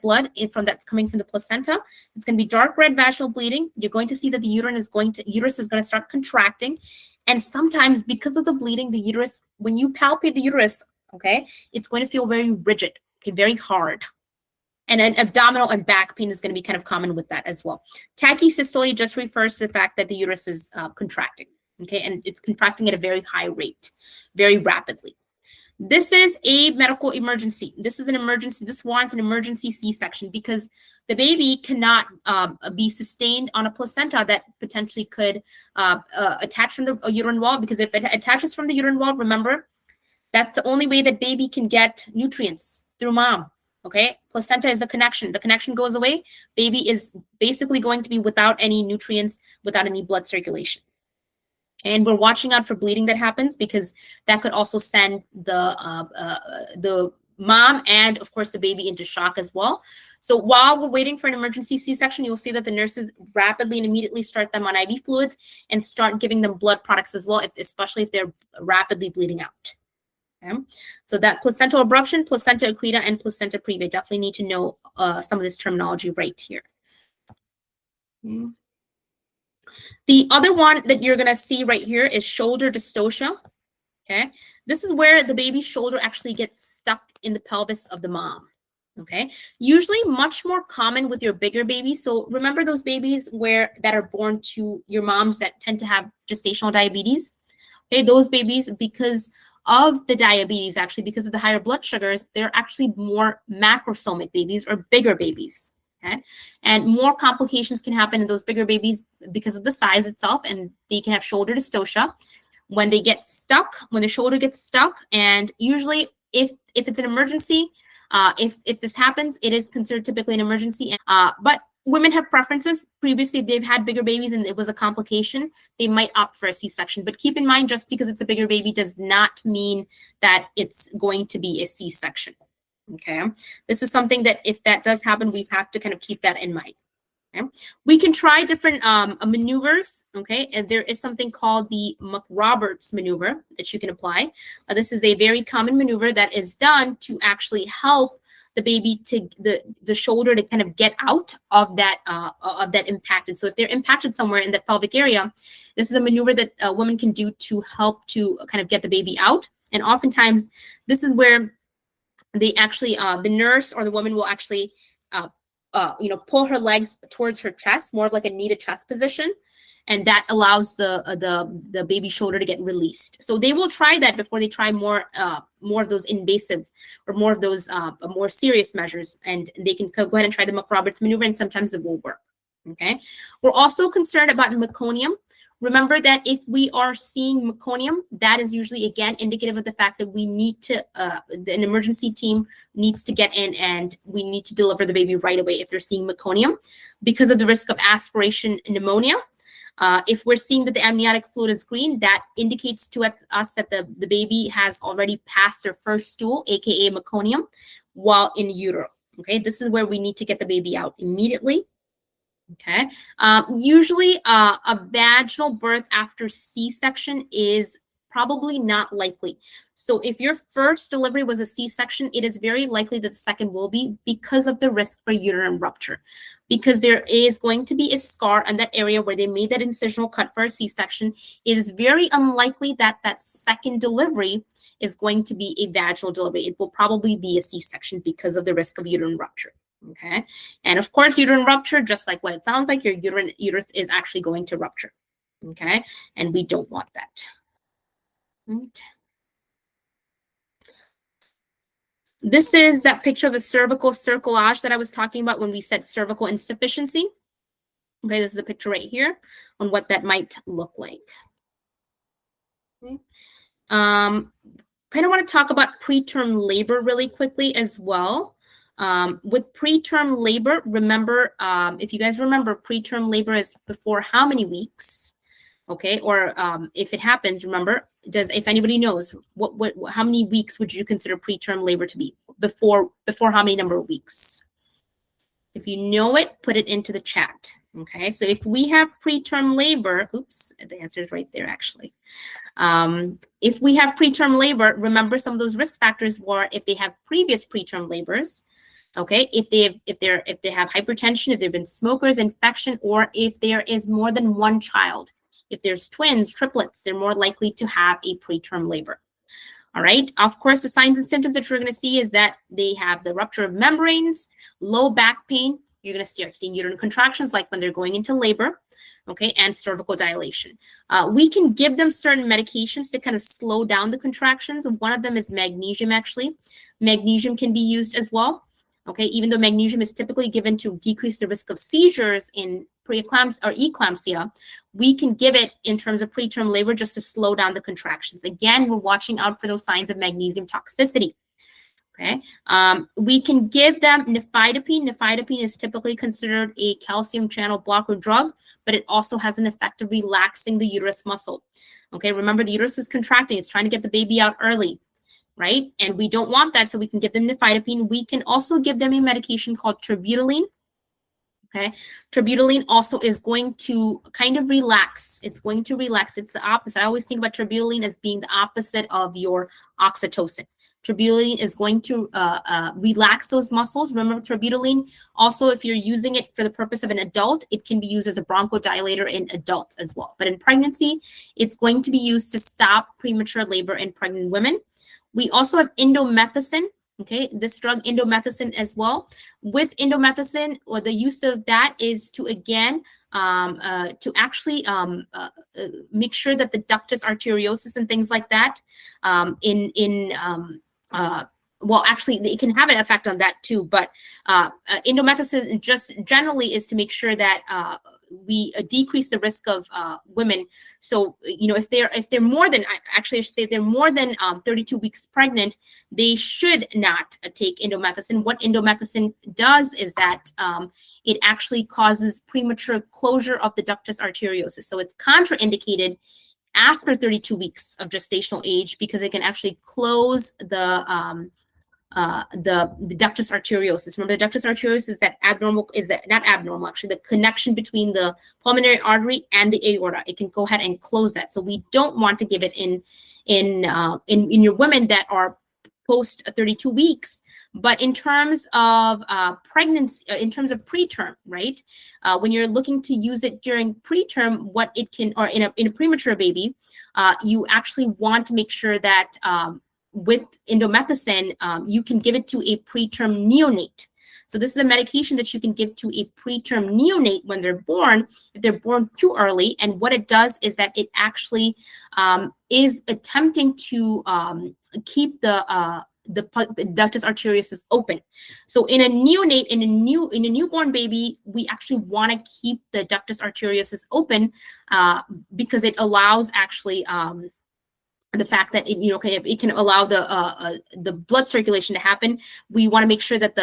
blood that's coming from the placenta. It's going to be dark red vaginal bleeding. You're going to see that the uterus is going to start contracting. And sometimes because of the bleeding, the uterus, when you palpate the uterus, okay, it's going to feel very rigid. Okay, very hard. And then abdominal and back pain is going to be kind of common with that as well. Tachysystole just refers to the fact that the uterus is contracting, okay, and it's contracting at a very high rate, very rapidly. This is a medical emergency. This is an emergency. This warrants an emergency C-section because the baby cannot be sustained on a placenta that potentially could attach from the uterine wall, because if it attaches from the uterine wall, remember, that's the only way that baby can get nutrients, through mom. Okay, placenta is a connection. The connection goes away, baby is basically going to be without any nutrients, without any blood circulation. And we're watching out for bleeding that happens, because that could also send the mom and, of course, the baby into shock as well. So while we're waiting for an emergency C-section, you'll see that the nurses rapidly and immediately start them on IV fluids and start giving them blood products as well, especially if they're rapidly bleeding out. Okay. So that placental abruption, placenta accreta, and placenta previa, definitely need to know some of this terminology right here. Okay. The other one that you're going to see right here is shoulder dystocia. Okay. This is where the baby's shoulder actually gets stuck in the pelvis of the mom. Okay. Usually much more common with your bigger babies. So remember those babies that are born to your moms that tend to have gestational diabetes. Okay. Those babies, because of the diabetes, actually, because of the higher blood sugars, they're actually more macrosomic babies, or bigger babies. Okay. And more complications can happen in those bigger babies because of the size itself, and they can have shoulder dystocia when they get stuck, when the shoulder gets stuck. And usually if it's an emergency, if this happens, it is considered typically an emergency. But women have preferences. Previously, if they've had bigger babies and it was a complication, they might opt for a C-section. But keep in mind, just because it's a bigger baby does not mean that it's going to be a C-section. Okay, this is something that if that does happen, we have to kind of keep that in mind. Okay, we can try different maneuvers. Okay, and there is something called the McRoberts maneuver that you can apply. This is a very common maneuver that is done to actually help the baby to the shoulder to kind of get out of that impacted. So if they're impacted somewhere in the pelvic area, this is a maneuver that women can do to help to kind of get the baby out. And oftentimes, this is where they actually the nurse or the woman will actually pull her legs towards her chest, more of like a kneaded chest position, and that allows the baby shoulder to get released. So they will try that before they try more of those invasive or more of those more serious measures, and they can go ahead and try the McRoberts maneuver, and sometimes it will work. Okay, we're also concerned about meconium. Remember that if we are seeing meconium, that is usually, again, indicative of the fact that we need to, an emergency team needs to get in and we need to deliver the baby right away if they're seeing meconium, because of the risk of aspiration pneumonia. If we're seeing that the amniotic fluid is green, that indicates to us that the baby has already passed their first stool, aka meconium, while in utero. Okay, this is where we need to get the baby out immediately. Okay, usually a vaginal birth after C-section is probably not likely. So if your first delivery was a C-section, it is very likely that the second will be, because of the risk for uterine rupture, because there is going to be a scar on that area where they made that incisional cut for a C-section. It is very unlikely that that second delivery is going to be a vaginal delivery. It will probably be a C-section because of the risk of uterine rupture. Okay, and of course, uterine rupture, just like what it sounds like, your uterus is actually going to rupture. Okay, and we don't want that. Right. This is that picture of the cervical cerclage that I was talking about when we said cervical insufficiency. Okay, this is a picture right here on what that might look like. Okay. Kind of want to talk about preterm labor really quickly as well. With preterm labor, remember, if you guys remember, preterm labor is before how many weeks? Okay, or if it happens, remember, if anybody knows, how many weeks would you consider preterm labor to be? Before how many number of weeks? If you know it, put it into the chat. Okay, so if we have preterm labor, oops, the answer is right there actually. If we have preterm labor, remember some of those risk factors were if they have previous preterm labors. Okay, if they have hypertension, if they've been smokers, infection, or if there is more than one child. If there's twins, triplets, they're more likely to have a preterm labor. All right. Of course, the signs and symptoms that you're going to see is that they have the rupture of membranes, low back pain. You're going to start seeing uterine contractions like when they're going into labor, okay, and cervical dilation. We can give them certain medications to kind of slow down the contractions. One of them is magnesium, actually. Magnesium can be used as well, okay, even though magnesium is typically given to decrease the risk of seizures in preeclampsia or eclampsia, we can give it in terms of preterm labor just to slow down the contractions. Again, we're watching out for those signs of magnesium toxicity. Okay, we can give them nifedipine. Nifedipine is typically considered a calcium channel blocker drug, but it also has an effect of relaxing the uterus muscle. Okay, remember the uterus is contracting. It's trying to get the baby out early, right? And we don't want that, so we can give them nifedipine. We can also give them a medication called terbutaline. Okay, terbutaline also is going to kind of relax. It's going to relax. It's the opposite. I always think about terbutaline as being the opposite of your oxytocin. Terbutaline is going to relax those muscles. Remember, terbutaline also, if you're using it for the purpose of an adult, it can be used as a bronchodilator in adults as well. But in pregnancy, it's going to be used to stop premature labor in pregnant women. We also have indomethacin. Okay, this drug indomethacin as well. With indomethacin, or the use of that is to again to actually make sure that the ductus arteriosus and things like that well, actually, it can have an effect on that too, but indomethacin just generally is to make sure that we decrease the risk of women. So, you know, if they're more than, actually I should say, if they're more than 32 weeks pregnant, they should not take indomethacin. What indomethacin does is that it actually causes premature closure of the ductus arteriosus. So it's contraindicated after 32 weeks of gestational age because it can actually close the ductus arteriosus. Remember, the ductus arteriosus is that not abnormal, actually, the connection between the pulmonary artery and the aorta. It can go ahead and close that. So we don't want to give it in your women that are post 32 weeks. But in terms of pregnancy, in terms of preterm, right? When you're looking to use it during preterm, what it can, or in a premature baby, you actually want to make sure that with indomethacin, you can give it to a preterm neonate. So this is a medication that you can give to a preterm neonate when they're born, if they're born too early. And what it does is that it actually is attempting to keep the ductus arteriosus open. So in a neonate, in a newborn baby, we actually want to keep the ductus arteriosus open because it allows actually the fact that it can allow the blood circulation to happen. We want to make sure that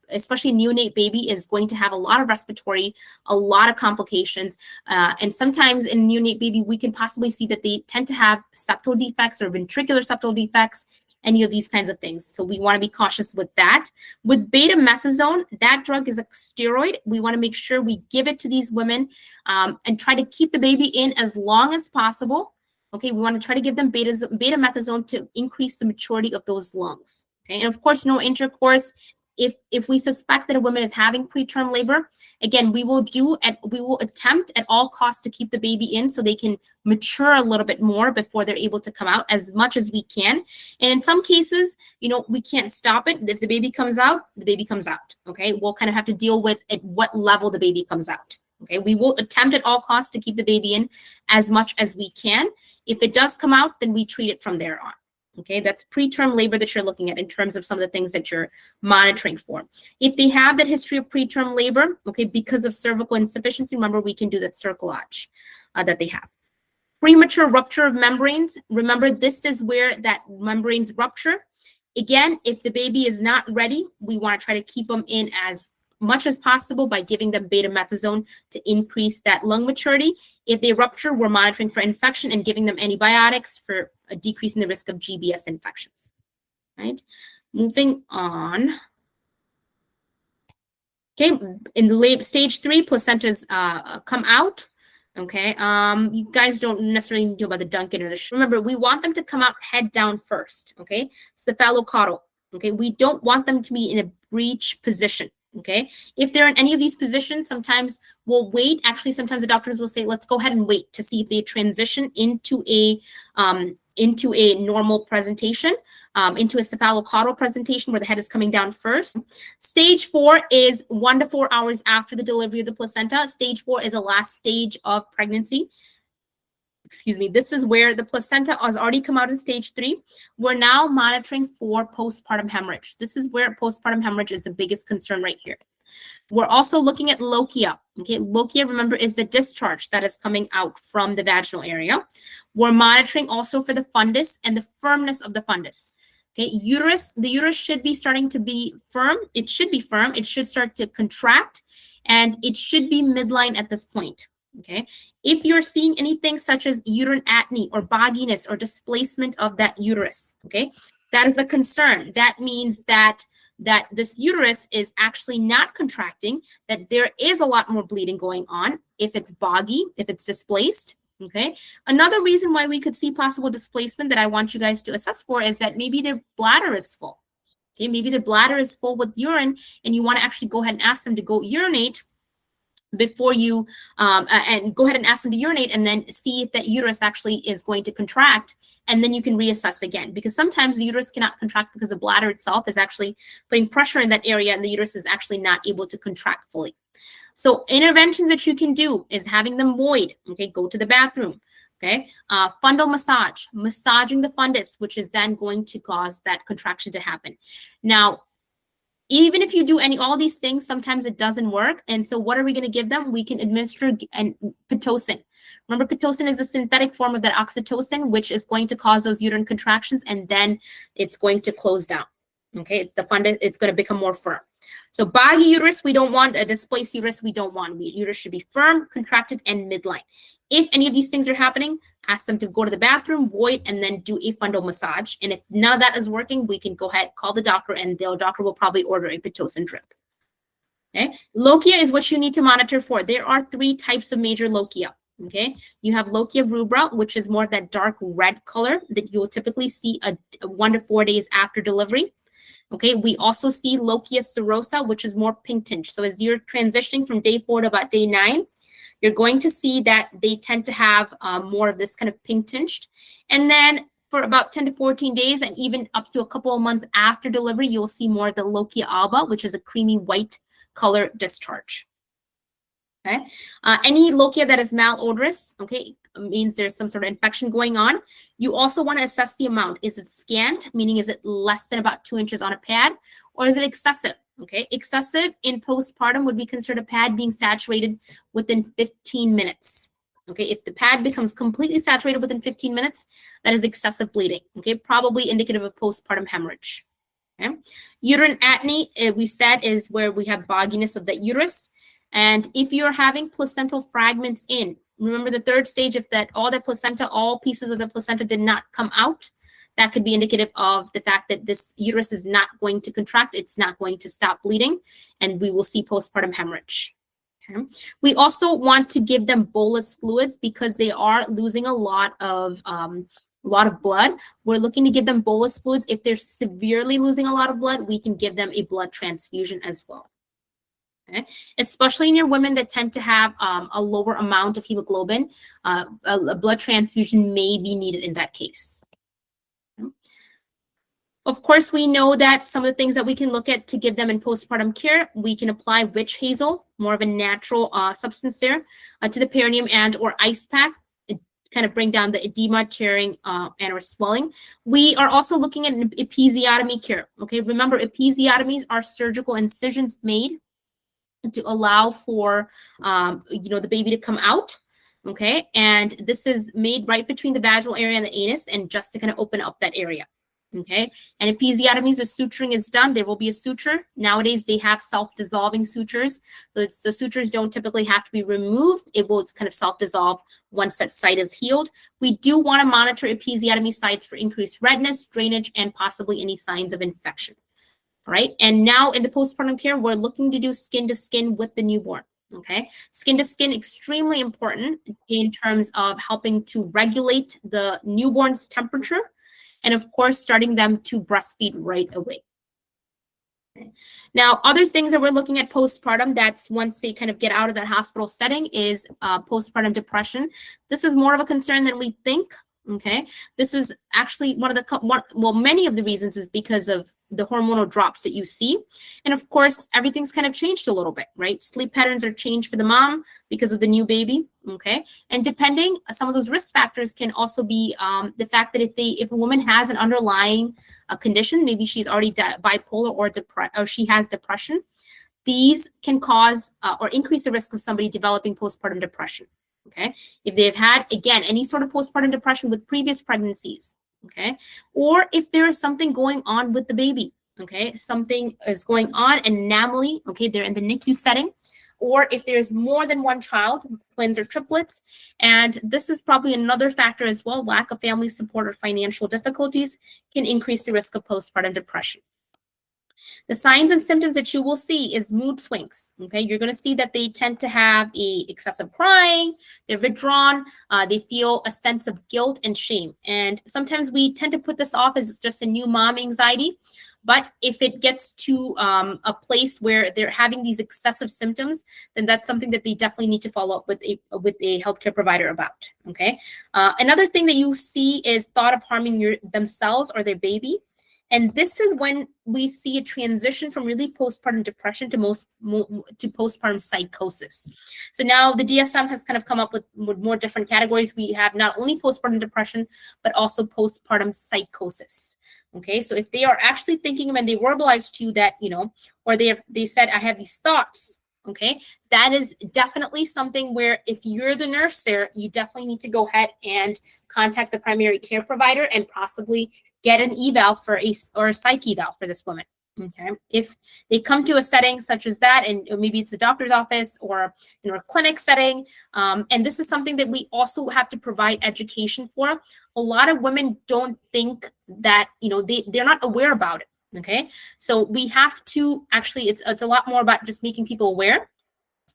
especially neonate baby is going to have a lot of respiratory, a lot of complications, and sometimes in neonate baby we can possibly see that they tend to have septal defects or ventricular septal defects, any of these kinds of things. So we want to be cautious with that. With betamethasone, that drug is a steroid. We want to make sure we give it to these women and try to keep the baby in as long as possible. Okay, we want to try to give them betamethasone to increase the maturity of those lungs. Okay, and of course, no intercourse. If we suspect that a woman is having preterm labor, again, we will attempt at all costs to keep the baby in so they can mature a little bit more before they're able to come out as much as we can. And in some cases, we can't stop it. If the baby comes out, the baby comes out. Okay, we'll kind of have to deal with at what level the baby comes out. Okay, we will attempt at all costs to keep the baby in as much as we can. If it does come out, then we treat it from there on. Okay, that's preterm labor that you're looking at in terms of some of the things that you're monitoring for. If they have that history of preterm labor, okay, because of cervical insufficiency, remember we can do that cerclage that they have. Premature rupture of membranes, remember this is where that membranes rupture. Again, if the baby is not ready, we want to try to keep them in as much as possible by giving them betamethasone to increase that lung maturity. If they rupture, we're monitoring for infection and giving them antibiotics for decreasing the risk of GBS infections. Right? Moving on. Okay, in the stage 3, placentas come out. Okay, you guys don't necessarily know about the Duncan or the. Remember, we want them to come out head down first. Okay, cephalocaudal. Okay, we don't want them to be in a breech position. Okay. If they're in any of these positions, sometimes we'll wait. Actually, sometimes the doctors will say, let's go ahead and wait to see if they transition into a normal presentation, into a cephalocaudal presentation where the head is coming down first. Stage 4 is 1 to 4 hours after the delivery of the placenta. Stage 4 is the last stage of pregnancy. Excuse me, this is where the placenta has already come out in stage 3. We're now monitoring for postpartum hemorrhage. This is where postpartum hemorrhage is the biggest concern right here. We're also looking at lochia. Okay, lochia, remember, is the discharge that is coming out from the vaginal area. We're monitoring also for the fundus and the firmness of the fundus. Okay, the uterus should be starting to be firm. It should be firm. It should start to contract, and it should be midline at this point. Okay, if you're seeing anything such as uterine atony or bogginess or displacement of that uterus, okay, that is a concern. That means that this uterus is actually not contracting, that there is a lot more bleeding going on if it's boggy, if it's displaced. Okay. Another reason why we could see possible displacement that I want you guys to assess for is that maybe their bladder is full. Okay, maybe their bladder is full with urine, and you want to actually go ahead and ask them to go urinate before you and go ahead and ask them to urinate, and then see if that uterus actually is going to contract, and then you can reassess again, because sometimes the uterus cannot contract because the bladder itself is actually putting pressure in that area, and the uterus is actually not able to contract fully. So interventions that you can do is having them void. Okay, go to the bathroom. Okay, fundal massage, massaging the fundus, which is then going to cause that contraction to happen. Now, even if you do all these things, sometimes it doesn't work. And so what are we going to give them? We can administer Pitocin. Remember, Pitocin is a synthetic form of that oxytocin, which is going to cause those uterine contractions, and then it's going to close down. Okay, it's the fundus, it's going to become more firm. So boggy uterus, we don't want. A displaced uterus, we don't want. Uterus should be firm, contracted, and midline. If any of these things are happening, ask them to go to the bathroom, void, and then do a fundal massage. And if none of that is working, we can go ahead, call the doctor, and the doctor will probably order a Pitocin drip. Okay, lochia is what you need to monitor for. There are 3 types of major lochia. Okay, you have lochia rubra, which is more that dark red color that you'll typically see 1 to 4 days after delivery. Okay, we also see lochia serosa, which is more pink tinge. So as you're transitioning from day 4 to about day 9, you're going to see that they tend to have more of this kind of pink tinged. And then for about 10 to 14 days, and even up to a couple of months after delivery, you'll see more of the lochia alba, which is a creamy white color discharge. Okay, any lochia that is malodorous, okay, means there's some sort of infection going on. You also want to assess the amount. Is it scant, meaning is it less than about 2 inches on a pad, or is it excessive? Okay, excessive in postpartum would be considered a pad being saturated within 15 minutes. Okay, if the pad becomes completely saturated within 15 minutes, that is excessive bleeding. Okay, probably indicative of postpartum hemorrhage. Okay, uterine atony, we said, is where we have bogginess of the uterus. And if you're having placental fragments in, remember the 3rd stage, if that all pieces of the placenta did not come out, that could be indicative of the fact that this uterus is not going to contract, it's not going to stop bleeding, and we will see postpartum hemorrhage. Okay. We also want to give them bolus fluids because they are losing a lot of blood. We're looking to give them bolus fluids. If they're severely losing a lot of blood, we can give them a blood transfusion as well. Okay. Especially in your women that tend to have a lower amount of hemoglobin, a blood transfusion may be needed in that case. Okay. Of course, we know that some of the things that we can look at to give them in postpartum care, we can apply witch hazel, more of a natural substance there, to the perineum, and or ice pack, to kind of bring down the edema, tearing, and or swelling. We are also looking at an episiotomy care. Okay, remember, episiotomies are surgical incisions made to allow for the baby to come out. Okay, and this is made right between the vaginal area and the anus, and just to kind of open up that area. Okay, and episiotomies, the suturing is done. There will be a suture. Nowadays, they have self-dissolving sutures. The sutures don't typically have to be removed. It will kind of self-dissolve once that site is healed. We do want to monitor episiotomy sites for increased redness, drainage, and possibly any signs of infection. All right, and now in the postpartum care, we're looking to do skin to skin with the newborn. Okay, skin to skin, extremely important in terms of helping to regulate the newborn's temperature, and of course, starting them to breastfeed right away. Now, other things that we're looking at postpartum, that's once they kind of get out of that hospital setting, is postpartum depression. This is more of a concern than we think. Okay, this is actually one of the many of the reasons is because of the hormonal drops that you see, and of course everything's kind of changed a little bit, right? Sleep patterns are changed for the mom because of the new baby. Okay, and depending, some of those risk factors can also be the fact that if a woman has an underlying condition, maybe she's already bipolar or she has depression, these can cause or increase the risk of somebody developing postpartum depression. Okay, if they've had, again, any sort of postpartum depression with previous pregnancies, okay, or if there is something going on with the baby, okay, something is going on, an anomaly, okay, they're in the NICU setting, or if there's more than one child, twins or triplets, and this is probably another factor as well, lack of family support or financial difficulties can increase the risk of postpartum depression. The signs and symptoms that you will see is mood swings. Okay, you're going to see that they tend to have excessive crying, they're withdrawn, they feel a sense of guilt and shame. And sometimes we tend to put this off as just a new mom anxiety. But if it gets to a place where they're having these excessive symptoms, then that's something that they definitely need to follow up with a healthcare provider about. Okay. Another thing that you see is thought of harming themselves or their baby. And this is when we see a transition from really postpartum depression to postpartum psychosis. So now the DSM has kind of come up with more different categories. We have not only postpartum depression, but also postpartum psychosis. Okay, so if they are actually thinking and they verbalize to you that, or they said, I have these thoughts, okay, that is definitely something where if you're the nurse there, you definitely need to go ahead and contact the primary care provider and possibly get an eval or a psych eval for this woman. Okay, if they come to a setting such as that, and maybe it's a doctor's office or a clinic setting, and this is something that we also have to provide education for. A lot of women don't think that they're not aware about it. Okay, so we have to actually, it's a lot more about just making people aware.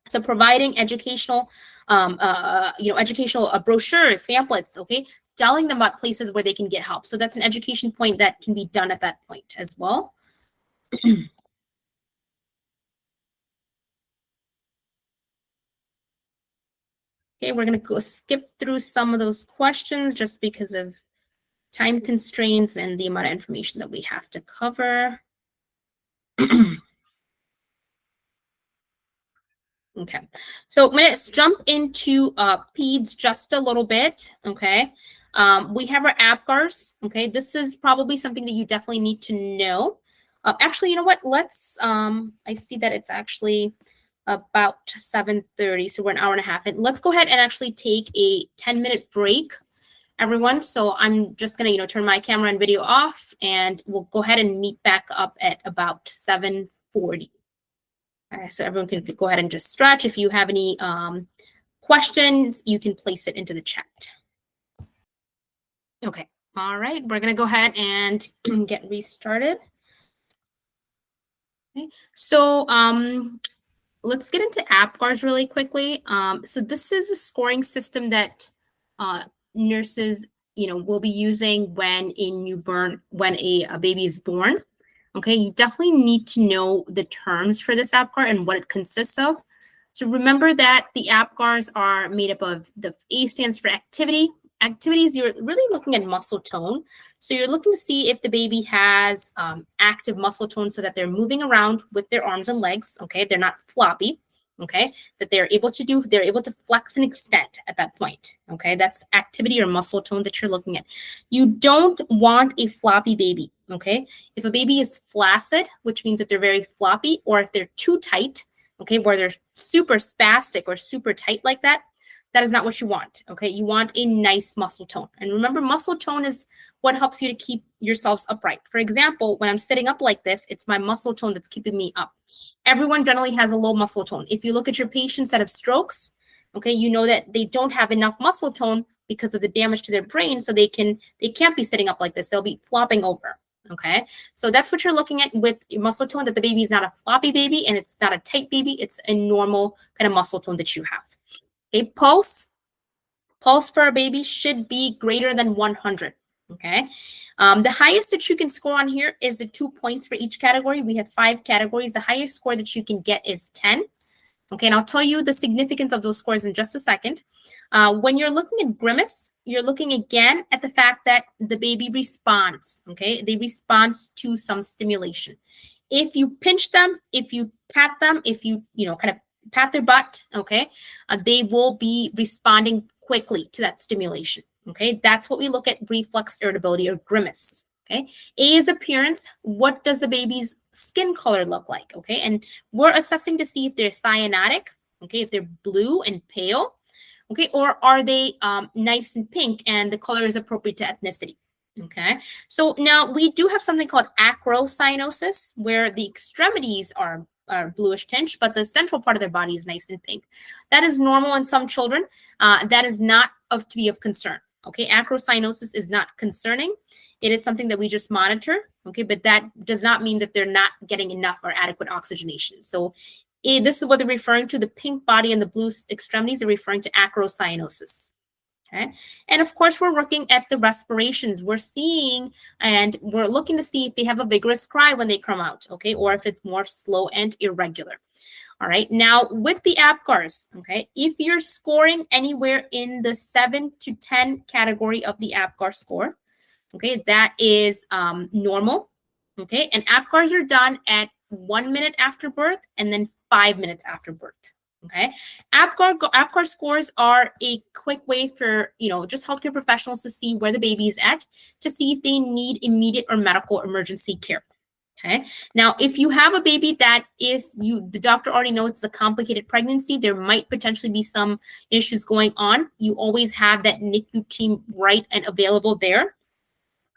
So providing educational, educational brochures, pamphlets, okay, telling them about places where they can get help. So that's an education point that can be done at that point as well. Okay, we're going to go skip through some of those questions just because of time constraints and the amount of information that we have to cover. Okay, so let's jump into PEDS just a little bit. Okay, we have our APGARs. Okay, this is probably something that you definitely need to know. Actually, you know what? Let's. I see that it's actually about 7:30, so we're an hour and a half. And let's go ahead and actually take a 10-minute break, everyone. So I'm just gonna, turn my camera and video off, and we'll go ahead and meet back up at about 7:40. So everyone can go ahead and just stretch. If you have any questions, you can place it into the chat. Okay. All right. We're going to go ahead and get restarted. Okay. So let's get into APGARs really quickly. So this is a scoring system that nurses, will be using when a baby is born. Okay, you definitely need to know the terms for this APGAR and what it consists of. So remember that the APGARs are made up of, the A stands for activity. Activities, you're really looking at muscle tone. So you're looking to see if the baby has active muscle tone so that they're moving around with their arms and legs. Okay, they're not floppy. Okay, that they're able to flex and extend at that point. Okay, that's activity or muscle tone that you're looking at. You don't want a floppy baby. Okay, if a baby is flaccid, which means that they're very floppy, or if they're too tight, okay, where they're super spastic or super tight like that, that is not what you want. Okay, you want a nice muscle tone. And remember, muscle tone is what helps you to keep yourselves upright. For example, when I'm sitting up like this, it's my muscle tone that's keeping me up. Everyone generally has a low muscle tone. If you look at your patients that have strokes, okay, you know that they don't have enough muscle tone because of the damage to their brain, so they can't be sitting up like this. They'll be flopping over. Okay, so that's what you're looking at with your muscle tone, that the baby is not a floppy baby and it's not a tight baby. It's a normal kind of muscle tone that you have. Okay, pulse for a baby should be greater than 100. Okay. The highest that you can score on here is the 2 points for each category. We have 5 categories. The highest score that you can get is 10. Okay, and I'll tell you the significance of those scores in just a second. When you're looking at grimace, you're looking again at the fact that the baby responds, okay? They respond to some stimulation. If you pinch them, if you pat them, if you kind of pat their butt, okay, they will be responding quickly to that stimulation, okay? That's what we look at reflex irritability or grimace, okay? A is appearance. What does the baby's skin color look like, okay? And we're assessing to see if they're cyanotic, okay, if they're blue and pale, okay, or are they nice and pink and the color is appropriate to ethnicity, okay? So now we do have something called acrocyanosis, where the extremities are bluish tinge, but the central part of their body is nice and pink. That is normal in some children. That is not to be of concern, okay? Acrocyanosis is not concerning. It is something that we just monitor, okay? But that does not mean that they're not getting enough or adequate oxygenation. So this is what they're referring to. The pink body and the blue extremities are referring to acrocyanosis. Okay. And of course, we're looking at the respirations. We're seeing and we're looking to see if they have a vigorous cry when they come out, okay, or if it's more slow and irregular. All right. Now, with the APGARs, okay, if you're scoring anywhere in the 7 to 10 category of the APGAR score, okay, that is normal. Okay. And APGARs are done at 1 minute after birth and then 5 minutes after birth. Okay. APGAR scores are a quick way for, just healthcare professionals to see where the baby is at, to see if they need immediate or medical emergency care. Okay. Now, if you have a baby that the doctor already knows it's a complicated pregnancy, there might potentially be some issues going on. You always have that NICU team right and available there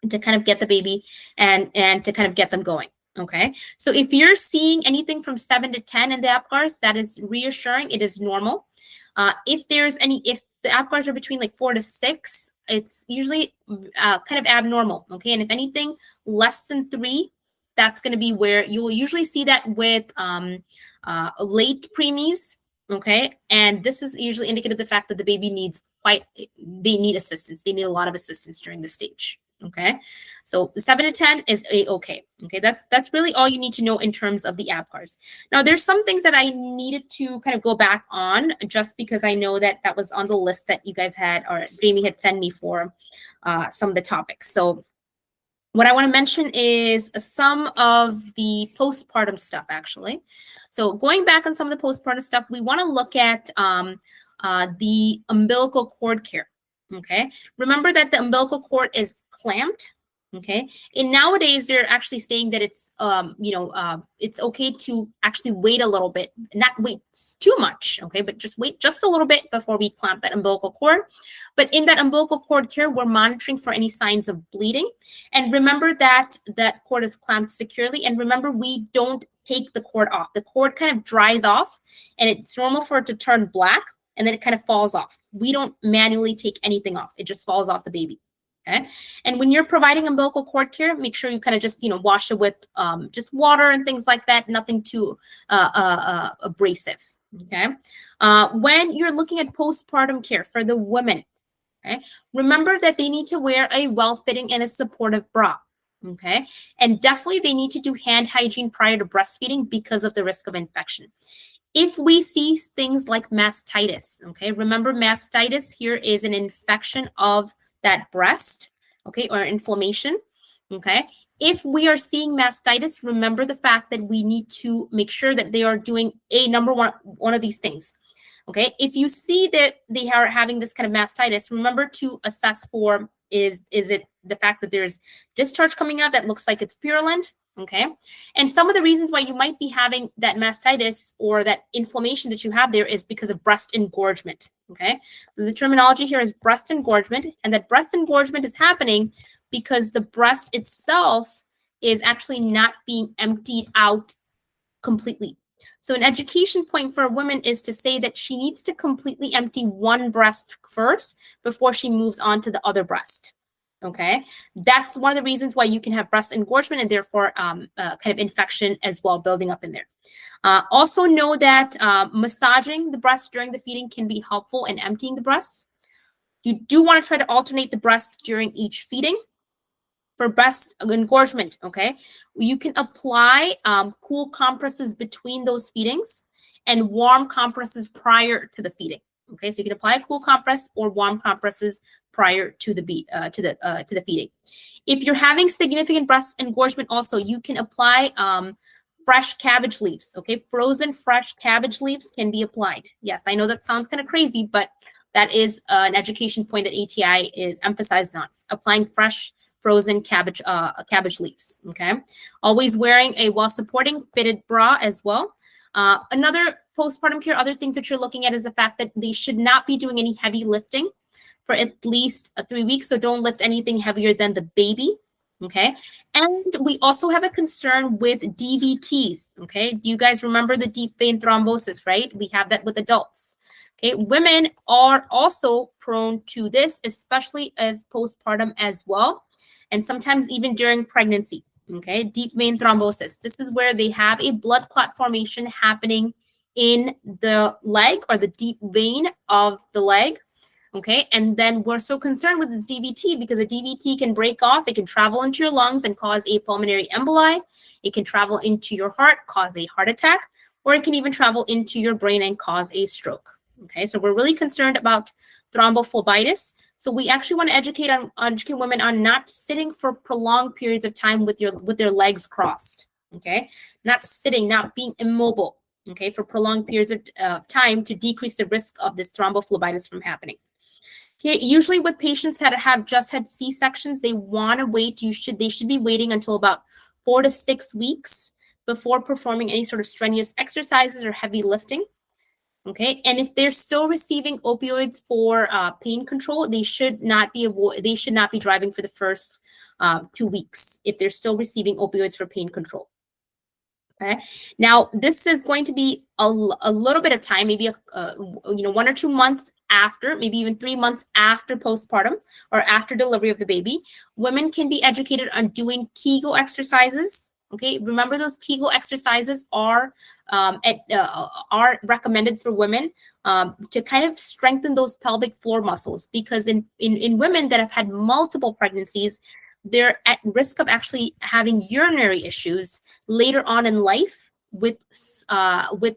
to kind of get the baby and to kind of get them going. Okay, so if you're seeing anything from 7 to 10 in the APGARs, that is reassuring. It is normal. If the APGARs are between like 4 to 6, it's usually kind of abnormal. Okay, and if anything less than 3, that's going to be where you'll usually see that with late preemies. Okay, and this is usually indicative of the fact that the baby they need assistance. They need a lot of assistance during this stage. Okay, so 7 to 10 is okay. Okay, that's really all you need to know in terms of the APGARs. Now, there's some things that I needed to kind of go back on, just because I know that was on the list that you guys had, or Jamie had sent me for some of the topics. So what I want to mention is some of the postpartum stuff, actually. So going back on some of the postpartum stuff, we want to look at the umbilical cord care. Okay, remember that the umbilical cord is clamped. Okay, and nowadays they're actually saying that it's it's okay to actually wait a little bit, not wait too much, okay, but just wait just a little bit before we clamp that umbilical cord. But in that umbilical cord care, we're monitoring for any signs of bleeding. And remember that that cord is clamped securely. And remember, we don't take the cord off. The cord kind of dries off, and it's normal for it to turn black, and then it kind of falls off. We don't manually take anything off. It just falls off the baby. Okay. And when you're providing umbilical cord care, make sure you kind of just, wash it with just water and things like that. Nothing too abrasive. Okay. When you're looking at postpartum care for the women, okay, remember that they need to wear a well-fitting and a supportive bra. Okay. And definitely they need to do hand hygiene prior to breastfeeding because of the risk of infection. If we see things like mastitis, okay, remember mastitis here is an infection of that breast, okay, or inflammation, okay. If we are seeing mastitis, remember the fact that we need to make sure that they are doing number one of these things, okay. If you see that they are having this kind of mastitis, remember to assess for is it the fact that there's discharge coming out that looks like it's purulent. Okay. And some of the reasons why you might be having that mastitis or that inflammation that you have there is because of breast engorgement. Okay. The terminology here is breast engorgement, and that breast engorgement is happening because the breast itself is actually not being emptied out completely. So an education point for a woman is to say that she needs to completely empty one breast first before she moves on to the other breast. Okay, that's one of the reasons why you can have breast engorgement and therefore kind of infection as well building up in there. Also know that massaging the breast during the feeding can be helpful in emptying the breast. You do want to try to alternate the breast during each feeding. For breast engorgement, okay, you can apply cool compresses between those feedings and warm compresses prior to the feeding. Okay, so you can apply a cool compress or warm compresses prior to the feeding. If you're having significant breast engorgement, also you can apply fresh cabbage leaves. Okay, frozen fresh cabbage leaves can be applied. Yes, I know that sounds kind of crazy, but that is an education point that ATI is emphasized on, applying fresh frozen cabbage leaves. Okay, always wearing a while supporting fitted bra as well. Another postpartum care, other things that you're looking at is the fact that they should not be doing any heavy lifting for at least 3 weeks. So don't lift anything heavier than the baby. Okay. And we also have a concern with DVTs. Okay. Do you guys remember the deep vein thrombosis, right? We have that with adults. Okay. Women are also prone to this, especially as postpartum as well. And sometimes even during pregnancy. Okay. Deep vein thrombosis. This is where they have a blood clot formation happening in the leg or the deep vein of the leg. Okay, and then we're so concerned with this DVT because a DVT can break off. It can travel into your lungs and cause a pulmonary emboli. It can travel into your heart, cause a heart attack, or it can even travel into your brain and cause a stroke. Okay, so we're really concerned about thrombophlebitis. So we actually want to educate women on not sitting for prolonged periods of time with their legs crossed. Okay, not sitting, not being immobile. Okay, for prolonged periods of time to decrease the risk of this thrombophlebitis from happening. Okay, usually with patients that have just had C-sections, they want to wait. They should be waiting until about 4 to 6 weeks before performing any sort of strenuous exercises or heavy lifting. Okay, and if they're still receiving opioids for pain control, they should not be driving for the first 2 weeks if they're still receiving opioids for pain control. Okay. Now, this is going to be a little bit of time, maybe 1 or 2 months after, maybe even 3 months after postpartum or after delivery of the baby. Women can be educated on doing Kegel exercises. Okay, remember those Kegel exercises are recommended for women to kind of strengthen those pelvic floor muscles, because in women that have had multiple pregnancies, they're at risk of actually having urinary issues later on in life with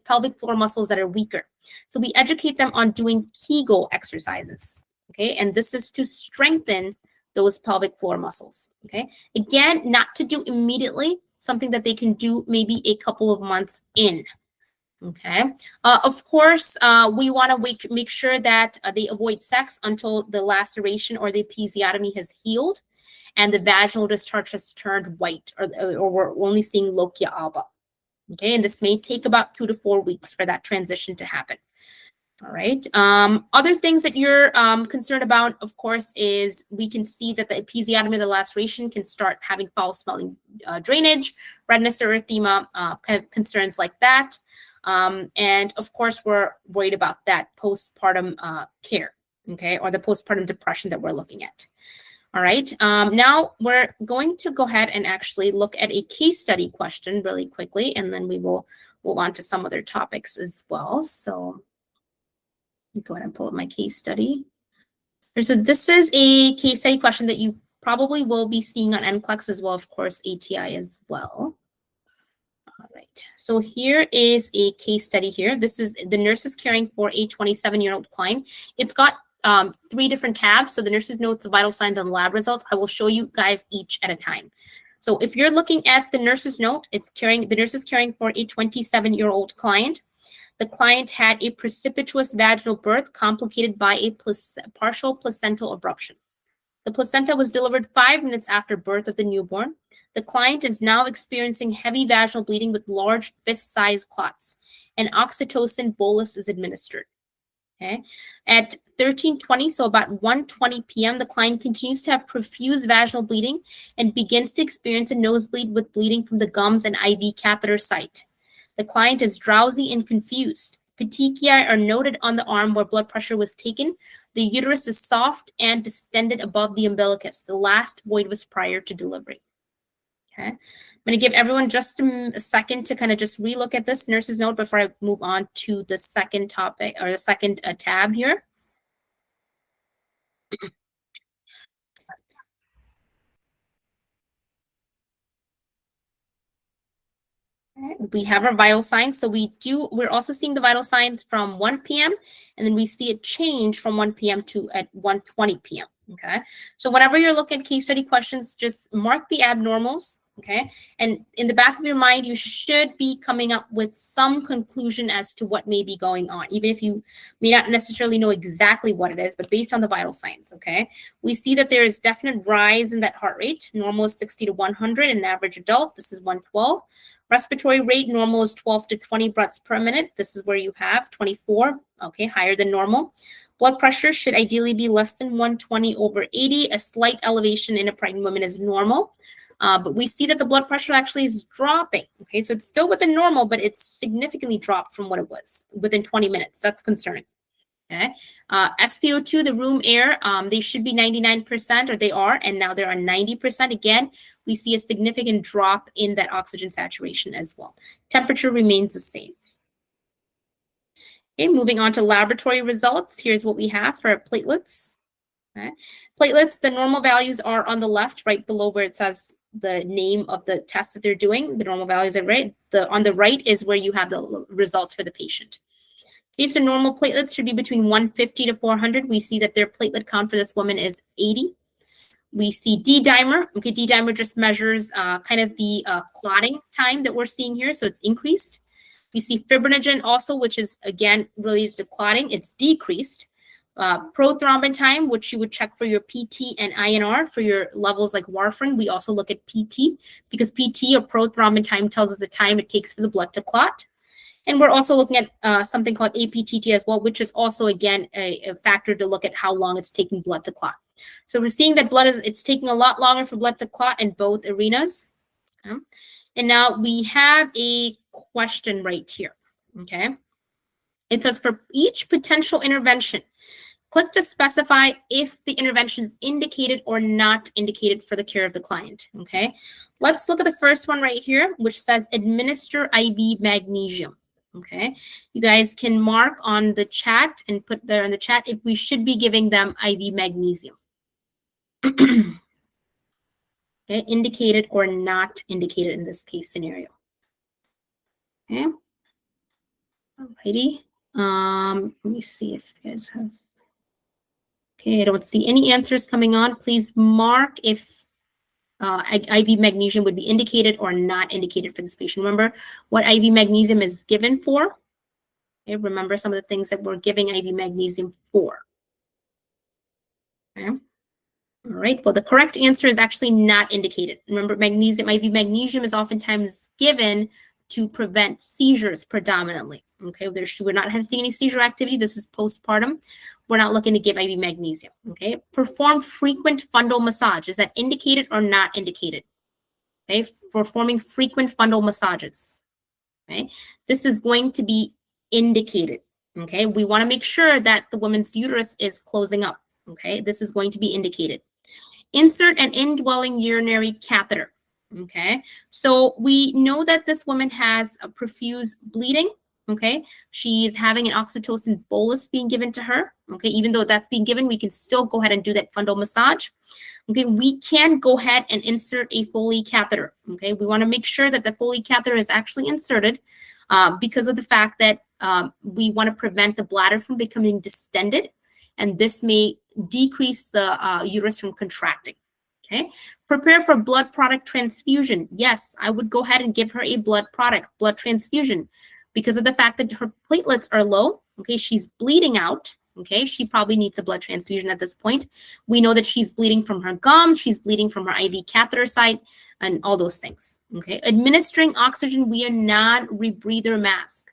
pelvic floor muscles that are weaker. So we educate them on doing Kegel exercises. Okay, and this is to strengthen those pelvic floor muscles. Okay, again, not to do immediately, something that they can do maybe a couple of months in. Okay. Of course, we want to make sure that they avoid sex until the laceration or the episiotomy has healed and the vaginal discharge has turned white, or we're only seeing lochia alba. Okay, and this may take about 2 to 4 weeks for that transition to happen. All right. Other things that you're concerned about, of course, is we can see that the episiotomy of the laceration can start having foul-smelling drainage, redness, erythema, kind of concerns like that. And of course, we're worried about that postpartum care, okay, or the postpartum depression that we're looking at. All right, now we're going to go ahead and actually look at a case study question really quickly, and then we will move on to some other topics as well. So let me go ahead and pull up my case study. So this is a case study question that you probably will be seeing on NCLEX as well, of course, ATI as well. All right, so here is a case study here. This is the nurse is caring for a 27-year-old client. It's got 3 different tabs. So the nurse's notes, the vital signs, and lab results. I will show you guys each at a time. So if you're looking at the nurse's note, the nurse is caring for a 27-year-old client. The client had a precipitous vaginal birth complicated by a partial placental abruption. The placenta was delivered 5 minutes after birth of the newborn. The client is now experiencing heavy vaginal bleeding with large fist-sized clots. An oxytocin bolus is administered. Okay. At 13:20, so about 1:20 p.m., the client continues to have profuse vaginal bleeding and begins to experience a nosebleed with bleeding from the gums and IV catheter site. The client is drowsy and confused. Petechiae are noted on the arm where blood pressure was taken. The uterus is soft and distended above the umbilicus. The last void was prior to delivery. Okay. I'm going to give everyone just a second to kind of just relook at this nurse's note before I move on to the second topic, or the second tab here. Okay, we have our vital signs. So we're also seeing the vital signs from 1 p.m. and then we see a change from 1 p.m. to at 1:20 p.m. Okay. So whenever you're looking at case study questions, just mark the abnormals. Okay. And in the back of your mind, you should be coming up with some conclusion as to what may be going on, even if you may not necessarily know exactly what it is, but based on the vital signs. Okay. We see that there is definite rise in that heart rate. Normal is 60 to 100 in an average adult. This is 112. Respiratory rate, normal is 12 to 20 breaths per minute. This is where you have 24, okay, higher than normal. Blood pressure should ideally be less than 120 over 80. A slight elevation in a pregnant woman is normal. But we see that the blood pressure actually is dropping. Okay, so it's still within normal, but it's significantly dropped from what it was within 20 minutes. That's concerning. Okay, SpO2, the room air, they should be 99%, or they are, and now they're on 90%. Again, we see a significant drop in that oxygen saturation as well. Temperature remains the same. Okay, moving on to laboratory results. Here's what we have for platelets. Okay. Platelets, the normal values are on the left, right below where it says the name of the test that they're doing. The normal values are right. On the right is where you have the results for the patient. Okay, so normal platelets should be between 150 to 400. We see that their platelet count for this woman is 80. We see D-dimer. Okay, D-dimer just measures kind of the clotting time that we're seeing here, so it's increased. We see fibrinogen also, which is, again, related to clotting. It's decreased. Prothrombin time, which you would check for your PT and INR for your levels like warfarin. We also look at PT because PT or prothrombin time tells us the time it takes for the blood to clot. And we're also looking at something called APTT as well, which is also, again, a factor to look at how long it's taking blood to clot. So we're seeing that it's taking a lot longer for blood to clot in both arenas. Okay. And now we have a question right here. Okay. It says for each potential intervention, click to specify if the intervention is indicated or not indicated for the care of the client. Okay. Let's look at the first one right here, which says administer IV magnesium. Okay, you guys can mark on the chat and put there in the chat if we should be giving them IV magnesium. Okay, indicated or not indicated in this case scenario. Okay, alrighty. Let me see if you guys have. Okay, I don't see any answers coming on. Please mark if IV magnesium would be indicated or not indicated for this patient. Remember what IV magnesium is given for. Okay, remember some of the things that we're giving IV magnesium for. Okay. All right. Well, the correct answer is actually not indicated. Remember, IV magnesium is oftentimes given to prevent seizures predominantly. Okay. We're not seeing any seizure activity. This is postpartum. We're not looking to give IV magnesium. Okay. Perform frequent fundal massage. Is that indicated or not indicated? Okay. Performing frequent fundal massages. Okay. This is going to be indicated. Okay. We want to make sure that the woman's uterus is closing up. Okay. This is going to be indicated. Insert an indwelling urinary catheter. Okay. So we know that this woman has a profuse bleeding. Okay. She's having an oxytocin bolus being given to her. Okay. Even though that's being given, we can still go ahead and do that fundal massage. Okay. We can go ahead and insert a Foley catheter. Okay. We want to make sure that the Foley catheter is actually inserted because of the fact that we want to prevent the bladder from becoming distended. And this may decrease the uterus from contracting. Okay. Prepare for blood product transfusion. Yes, I would go ahead and give her a blood transfusion because of the fact that her platelets are low. Okay. She's bleeding out. Okay. She probably needs a blood transfusion at this point. We know that she's bleeding from her gums. She's bleeding from her IV catheter site and all those things. Okay. Administering oxygen via non-rebreather mask.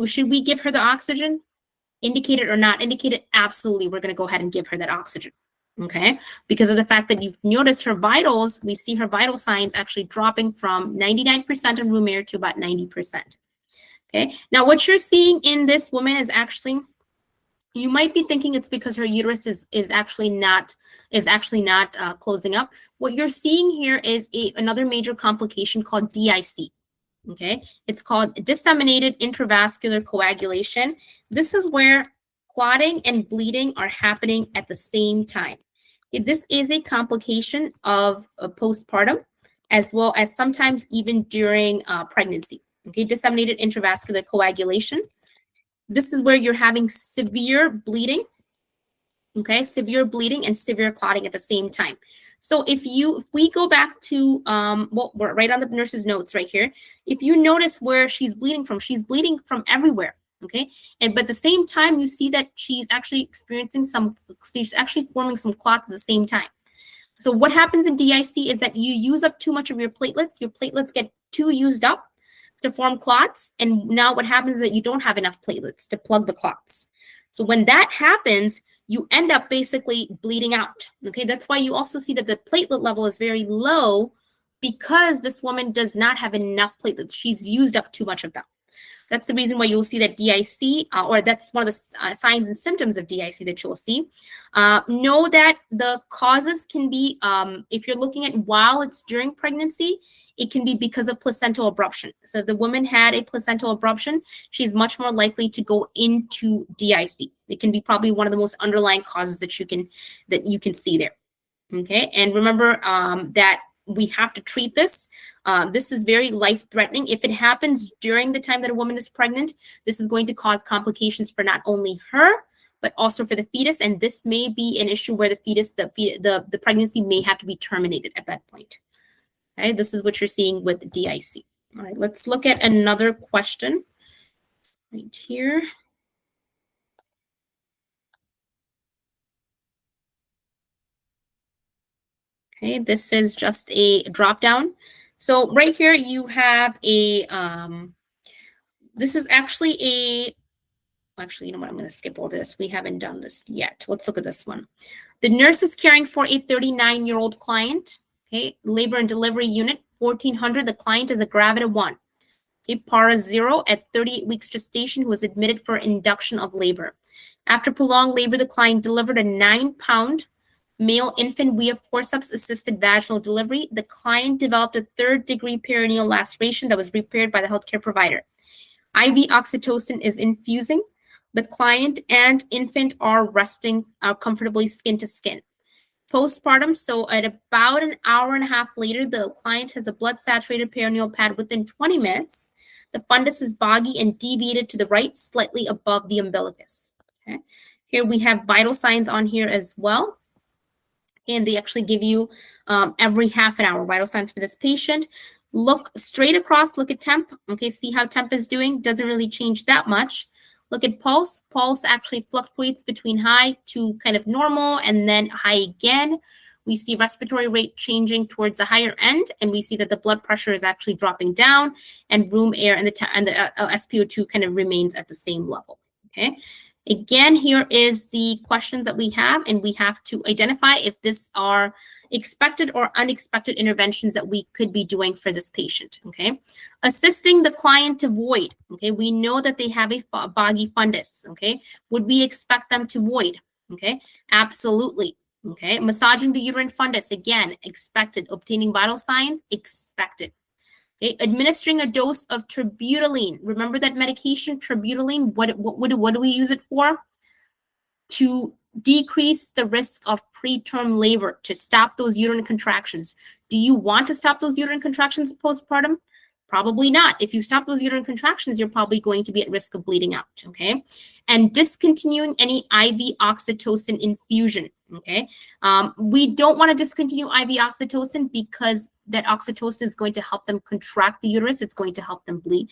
Should we give her the oxygen? Indicated or not indicated? Absolutely. We're going to go ahead and give her that oxygen. Okay. Because of the fact that you've noticed her vitals, we see her vital signs actually dropping from 99% in room air to about 90%. Okay. Now, what you're seeing in this woman is actually, you might be thinking it's because her uterus is actually not closing up. What you're seeing here is another major complication called DIC. Okay, it's called disseminated intravascular coagulation. This is where clotting and bleeding are happening at the same time. Okay, this is a complication of postpartum, as well as sometimes even during pregnancy. Okay, disseminated intravascular coagulation. This is where you're having severe bleeding, okay, severe bleeding and severe clotting at the same time. So if we go back to, well, we're right on the nurse's notes right here. If you notice where she's bleeding from everywhere, okay? But at the same time, you see that she's actually she's actually forming some clots at the same time. So what happens in DIC is that you use up too much of your platelets get too used up to form clots. And now what happens is that you don't have enough platelets to plug the clots. So when that happens, you end up basically bleeding out. Okay, that's why you also see that the platelet level is very low, because this woman does not have enough platelets. She's used up too much of them. That's the reason why you'll see that DIC, or that's one of the signs and symptoms of DIC that you'll see. Know that the causes can be, if you're looking at while it's during pregnancy, it can be because of placental abruption. So if the woman had a placental abruption, she's much more likely to go into DIC. It can be probably one of the most underlying causes that you can see there. Okay, and remember that we have to treat this. This is very life-threatening. If it happens during the time that a woman is pregnant, this is going to cause complications for not only her, but also for the fetus. And this may be an issue where the pregnancy may have to be terminated at that point. Okay, this is what you're seeing with DIC. All right, let's look at another question right here. Okay, this is just a drop down. So right here you have a, this is actually actually, you know what, I'm going to skip over this. We haven't done this yet. Let's look at this one. The nurse is caring for a 39-year-old client. Okay, labor and delivery unit, 1400. The client is a gravida 1. Okay, para 0 at 38 weeks gestation, who was admitted for induction of labor. After prolonged labor, the client delivered a 9-pound male infant via forceps-assisted vaginal delivery. The client developed a 3rd-degree perineal laceration that was repaired by the healthcare provider. IV oxytocin is infusing. The client and infant are resting comfortably skin to skin. Postpartum, so at about an hour and a half later, the client has a blood-saturated perineal pad within 20 minutes. The fundus is boggy and deviated to the right, slightly above the umbilicus. Okay. Here we have vital signs on here as well. And they actually give you every half an hour vital signs for this patient. Look straight across, look at temp. Okay, see how temp is doing. Doesn't really change that much. Look at pulse. Pulse actually fluctuates between high to kind of normal and then high again. We see respiratory rate changing towards the higher end, and we see that the blood pressure is actually dropping down, and room air and the SpO2 kind of remains at the same level. Okay. Again, here is the questions that we have, and we have to identify if this are expected or unexpected interventions that we could be doing for this patient, okay? Assisting the client to void, okay? We know that they have a boggy fundus, okay? Would we expect them to void, okay? Absolutely, okay? Massaging the uterine fundus, again, expected. Obtaining vital signs, expected. Okay, administering a dose of terbutaline. Remember that medication, terbutaline, what do we use it for? To decrease the risk of preterm labor, to stop those uterine contractions. Do you want to stop those uterine contractions postpartum? Probably not. If you stop those uterine contractions, you're probably going to be at risk of bleeding out, okay? And discontinuing any IV oxytocin infusion, okay? We don't want to discontinue IV oxytocin because that oxytocin is going to help them contract the uterus. It's going to help them bleed,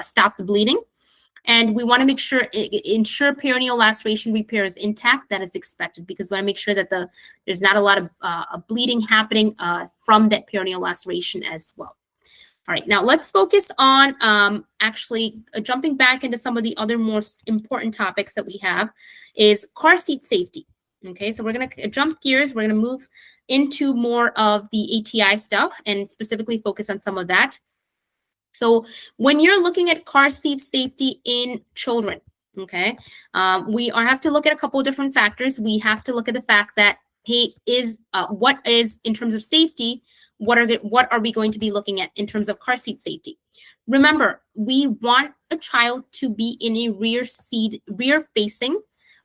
stop the bleeding. And we want to make sure, ensure perineal laceration repair is intact. That is expected because we want to make sure that there's not a lot of bleeding happening from that perineal laceration as well. All right, now let's focus on actually jumping back into some of the other most important topics that we have is car seat safety. Okay, so we're going to jump gears. We're going to move into more of the ATI stuff and specifically focus on some of that. So when you're looking at car seat safety in children, okay, we have to look at a couple of different factors. We have to look at the fact that, hey, what is in terms of safety, what are we going to be looking at in terms of car seat safety? Remember, we want a child to be in a rear facing,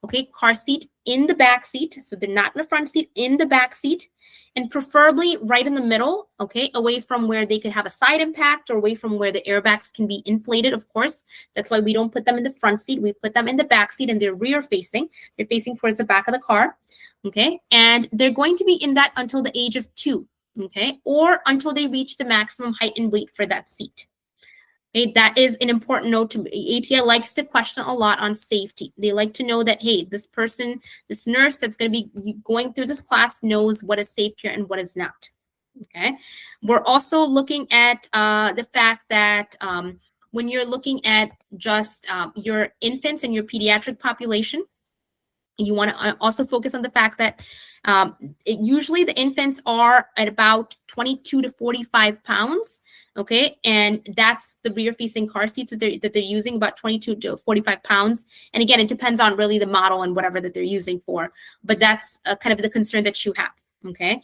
okay, car seat in the back seat. So they're not in the front seat, in the back seat, and preferably right in the middle, okay, away from where they could have a side impact or away from where the airbags can be inflated, of course. That's why we don't put them in the front seat. We put them in the back seat and they're rear facing. They're facing towards the back of the car, okay? And they're going to be in that until the age of 2, okay? Or until they reach the maximum height and weight for that seat. Okay, that is an important note to ATI likes to question a lot on safety. They like to know that, hey, this person, this nurse that's going to be going through this class knows what is safe here and what is not. Okay. We're also looking at the fact that when you're looking at just your infants and your pediatric population, you want to also focus on the fact that usually the infants are at about 22 to 45 pounds, okay? And that's the rear-facing car seats that they're using, about 22 to 45 pounds. And again, it depends on really the model and whatever that they're using for, but that's kind of the concern that you have, okay?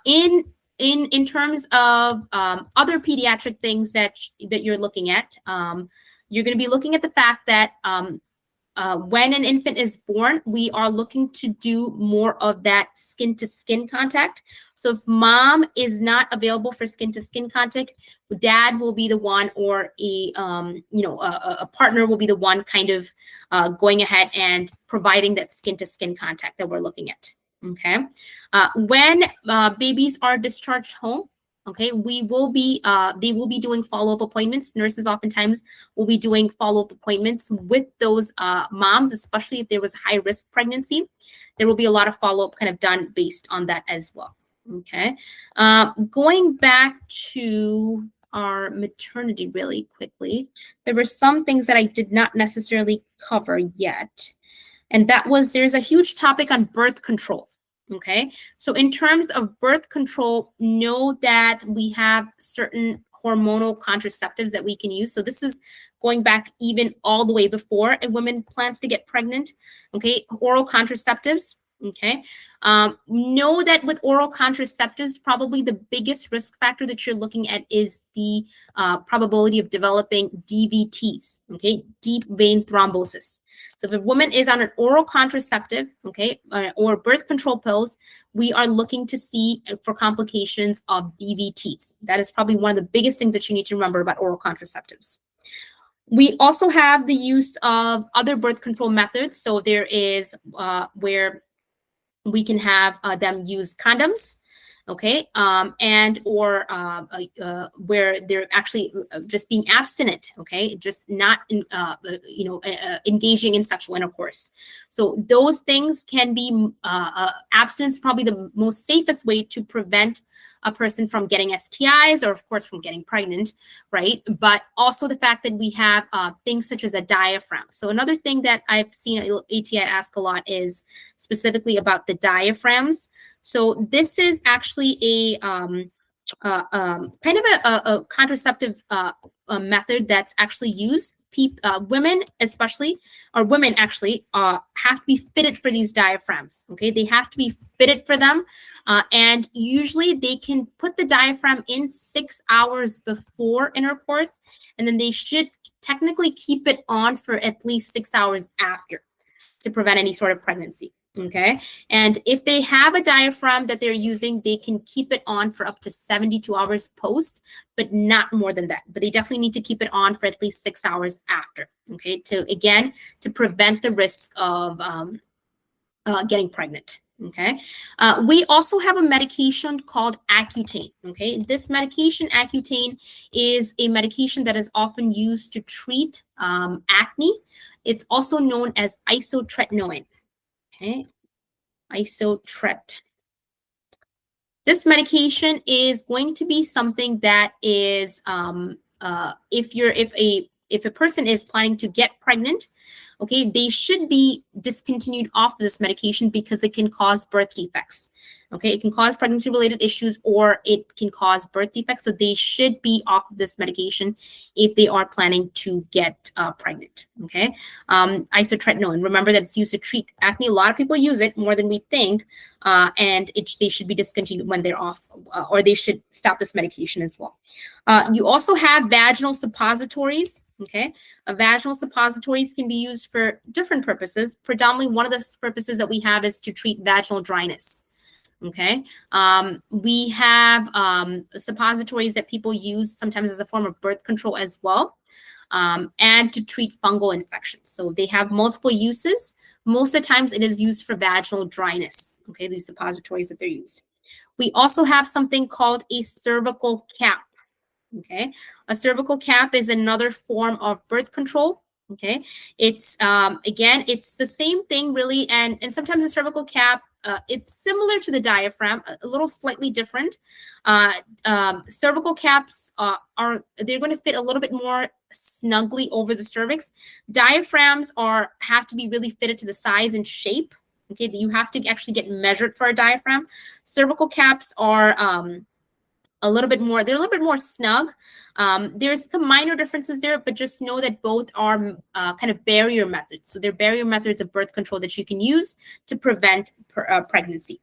In terms of other pediatric things that you're looking at, you're going to be looking at the fact that when an infant is born, we are looking to do more of that skin-to-skin contact. So if mom is not available for skin-to-skin contact, dad will be the one, or a partner will be the one kind of going ahead and providing that skin-to-skin contact that we're looking at. Okay. When babies are discharged home, okay, they will be doing follow-up appointments. Nurses oftentimes will be doing follow-up appointments with those moms, especially if there was a high-risk pregnancy. There will be a lot of follow-up kind of done based on that as well. Okay. Going back to our maternity really quickly, there were some things that I did not necessarily cover yet. And that was, there's a huge topic on birth control. Okay, so in terms of birth control, know that we have certain hormonal contraceptives that we can use. So this is going back even all the way before a woman plans to get pregnant. Okay, oral contraceptives. Okay, know that with oral contraceptives, probably the biggest risk factor that you're looking at is the probability of developing DVTs, okay, deep vein thrombosis. So if a woman is on an oral contraceptive, okay, or birth control pills, we are looking to see for complications of DVTs. That is probably one of the biggest things that you need to remember about oral contraceptives. We also have the use of other birth control methods. So there is where we can have them use condoms, okay, and or where they're actually just being abstinent, okay, just not engaging in sexual intercourse. So those things can be abstinence, probably the most safest way to prevent a person from getting STIs, or of course from getting pregnant, right? But also the fact that we have things such as a diaphragm. So another thing that I've seen ATI ask a lot is specifically about the diaphragms. So this is actually a kind of a contraceptive method that's actually used. Women especially, or women actually, have to be fitted for these diaphragms, okay? They have to be fitted for them, and usually they can put the diaphragm in 6 hours before intercourse, and then they should technically keep it on for at least 6 hours after to prevent any sort of pregnancy. Okay. And if they have a diaphragm that they're using, they can keep it on for up to 72 hours post, but not more than that. But they definitely need to keep it on for at least 6 hours after. Okay. To prevent the risk of getting pregnant. Okay. We also have a medication called Accutane. Okay. This medication, Accutane, is a medication that is often used to treat acne. It's also known as isotretinoin. Okay, isotret. This medication is going to be something that is, if a person is planning to get pregnant, okay, they should be discontinued off this medication because it can cause birth defects. Okay, it can cause pregnancy-related issues or it can cause birth defects. So they should be off of this medication if they are planning to get pregnant. Okay, isotretinoin. Remember that it's used to treat acne. A lot of people use it more than we think, and they should be discontinued when they're off, or they should stop this medication as well. You also have vaginal suppositories. Okay, vaginal suppositories can be used for different purposes. Predominantly, one of the purposes that we have is to treat vaginal dryness. Okay, we have suppositories that people use sometimes as a form of birth control as well, and to treat fungal infections. So they have multiple uses. Most of the times it is used for vaginal dryness. Okay, these suppositories that they're used. We also have something called a cervical cap. Okay, a cervical cap is another form of birth control. Okay, it's again, it's the same thing really, and sometimes the cervical cap, it's similar to the diaphragm, a little slightly different. Cervical caps they're going to fit a little bit more snugly over the cervix. Diaphragms have to be really fitted to the size and shape. Okay, you have to actually get measured for a diaphragm. Cervical caps are they're a little bit more snug. There's some minor differences there, but just know that both are kind of barrier methods. So they're barrier methods of birth control that you can use to prevent pregnancy.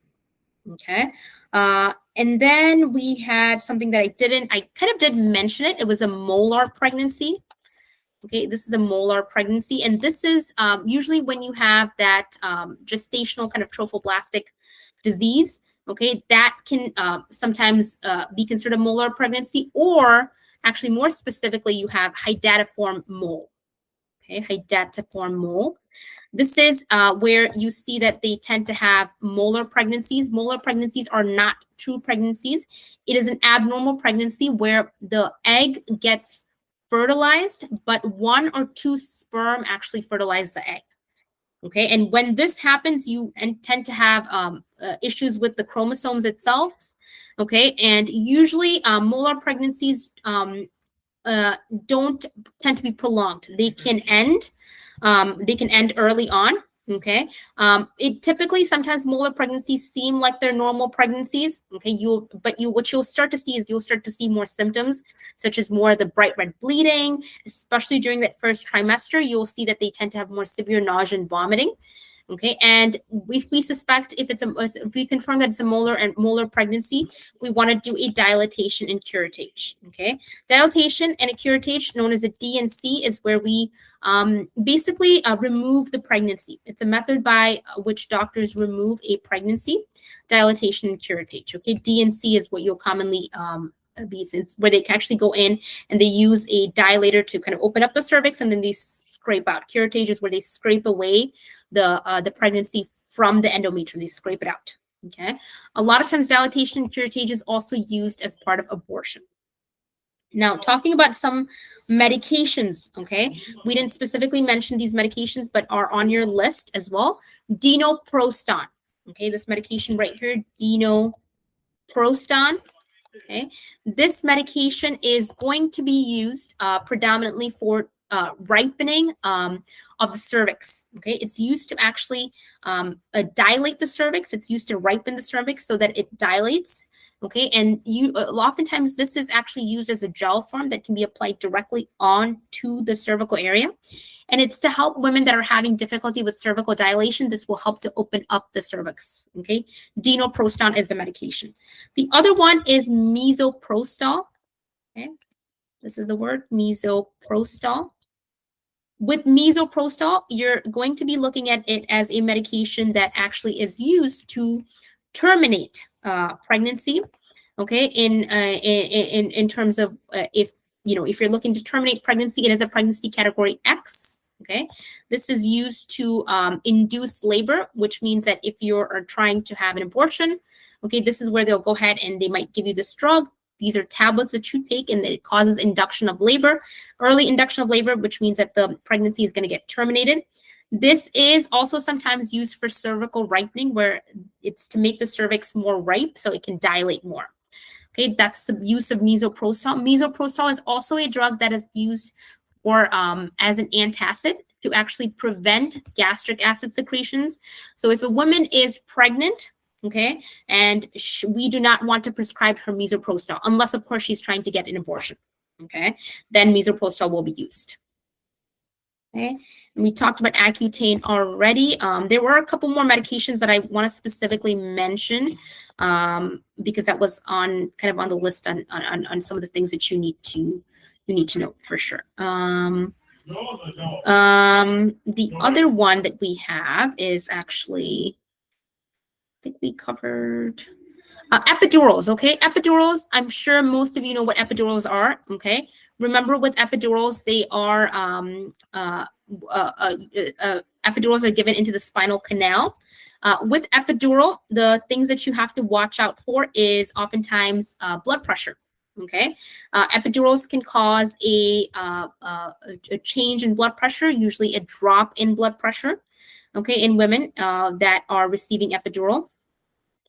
Okay. And then we had something that I kind of did mention it. It was a molar pregnancy. Okay, this is a molar pregnancy. And this is usually when you have that gestational kind of trophoblastic disease. Okay, that can sometimes be considered a molar pregnancy, or actually more specifically, you have hydatiform mole. Okay, hydatiform mole. This is where you see that they tend to have molar pregnancies. Molar pregnancies are not true pregnancies. It is an abnormal pregnancy where the egg gets fertilized, but one or two sperm actually fertilize the egg. Okay, and when this happens, you tend to have issues with the chromosomes itself. Okay, and usually molar pregnancies don't tend to be prolonged. They can end. They can end early on. Okay, it typically sometimes molar pregnancies seem like they're normal pregnancies. Okay, what you'll start to see is you'll start to see more symptoms, such as more of the bright red bleeding, especially during that first trimester. You'll see that they tend to have more severe nausea and vomiting. Okay, and if we suspect if we confirm that it's a molar pregnancy, we want to do a dilatation and curettage. Okay, dilatation and a curettage, known as a D&C, is where we basically remove the pregnancy. It's a method by which doctors remove a pregnancy. Dilatation and curettage. Okay, D&C is what you'll commonly be, since where they can actually go in and they use a dilator to kind of open up the cervix, and then they scrape out. Curettage is where they scrape away the pregnancy from the endometrium. They scrape it out. Okay. A lot of times dilatation and curettage is also used as part of abortion. Now, talking about some medications, okay? We didn't specifically mention these medications, but are on your list as well. Dinoproston, okay? This medication right here, dinoproston. Okay, this medication is going to be used predominantly for ripening of the cervix. Okay, it's used to actually dilate the cervix. It's used to ripen the cervix so that it dilates. Okay, and oftentimes this is actually used as a gel form that can be applied directly onto the cervical area. And it's to help women that are having difficulty with cervical dilation. This will help to open up the cervix. Okay, dinoproston is the medication. The other one is misoprostol. Okay, this is the word, misoprostol. With misoprostol, you're going to be looking at it as a medication that actually is used to terminate pregnancy. Okay, in terms of if you're looking to terminate pregnancy, it is a pregnancy category X. Okay, this is used to induce labor, which means that if you're trying to have an abortion, okay, this is where they'll go ahead and they might give you this drug. These are tablets that you take, and it causes induction of labor, early induction of labor, which means that the pregnancy is going to get terminated. This is also sometimes used for cervical ripening, where it's to make the cervix more ripe so it can dilate more. Okay, that's the use of misoprostol. Misoprostol is also a drug that is used for as an antacid to actually prevent gastric acid secretions. So if a woman is pregnant, okay? And we do not want to prescribe her misoprostol, unless, of course, she's trying to get an abortion, okay? Then misoprostol will be used. Okay, and we talked about Accutane already. There were a couple more medications that I want to specifically mention because that was on kind of on the list on some of the things that you need to know for sure. The other one that we have is actually, I think we covered epidurals. Okay, epidurals. I'm sure most of you know what epidurals are. Okay, remember with epidurals, they are epidurals are given into the spinal canal. With epidural, the things that you have to watch out for is oftentimes blood pressure. Okay, epidurals can cause a change in blood pressure, usually a drop in blood pressure. Okay, in women that are receiving epidural.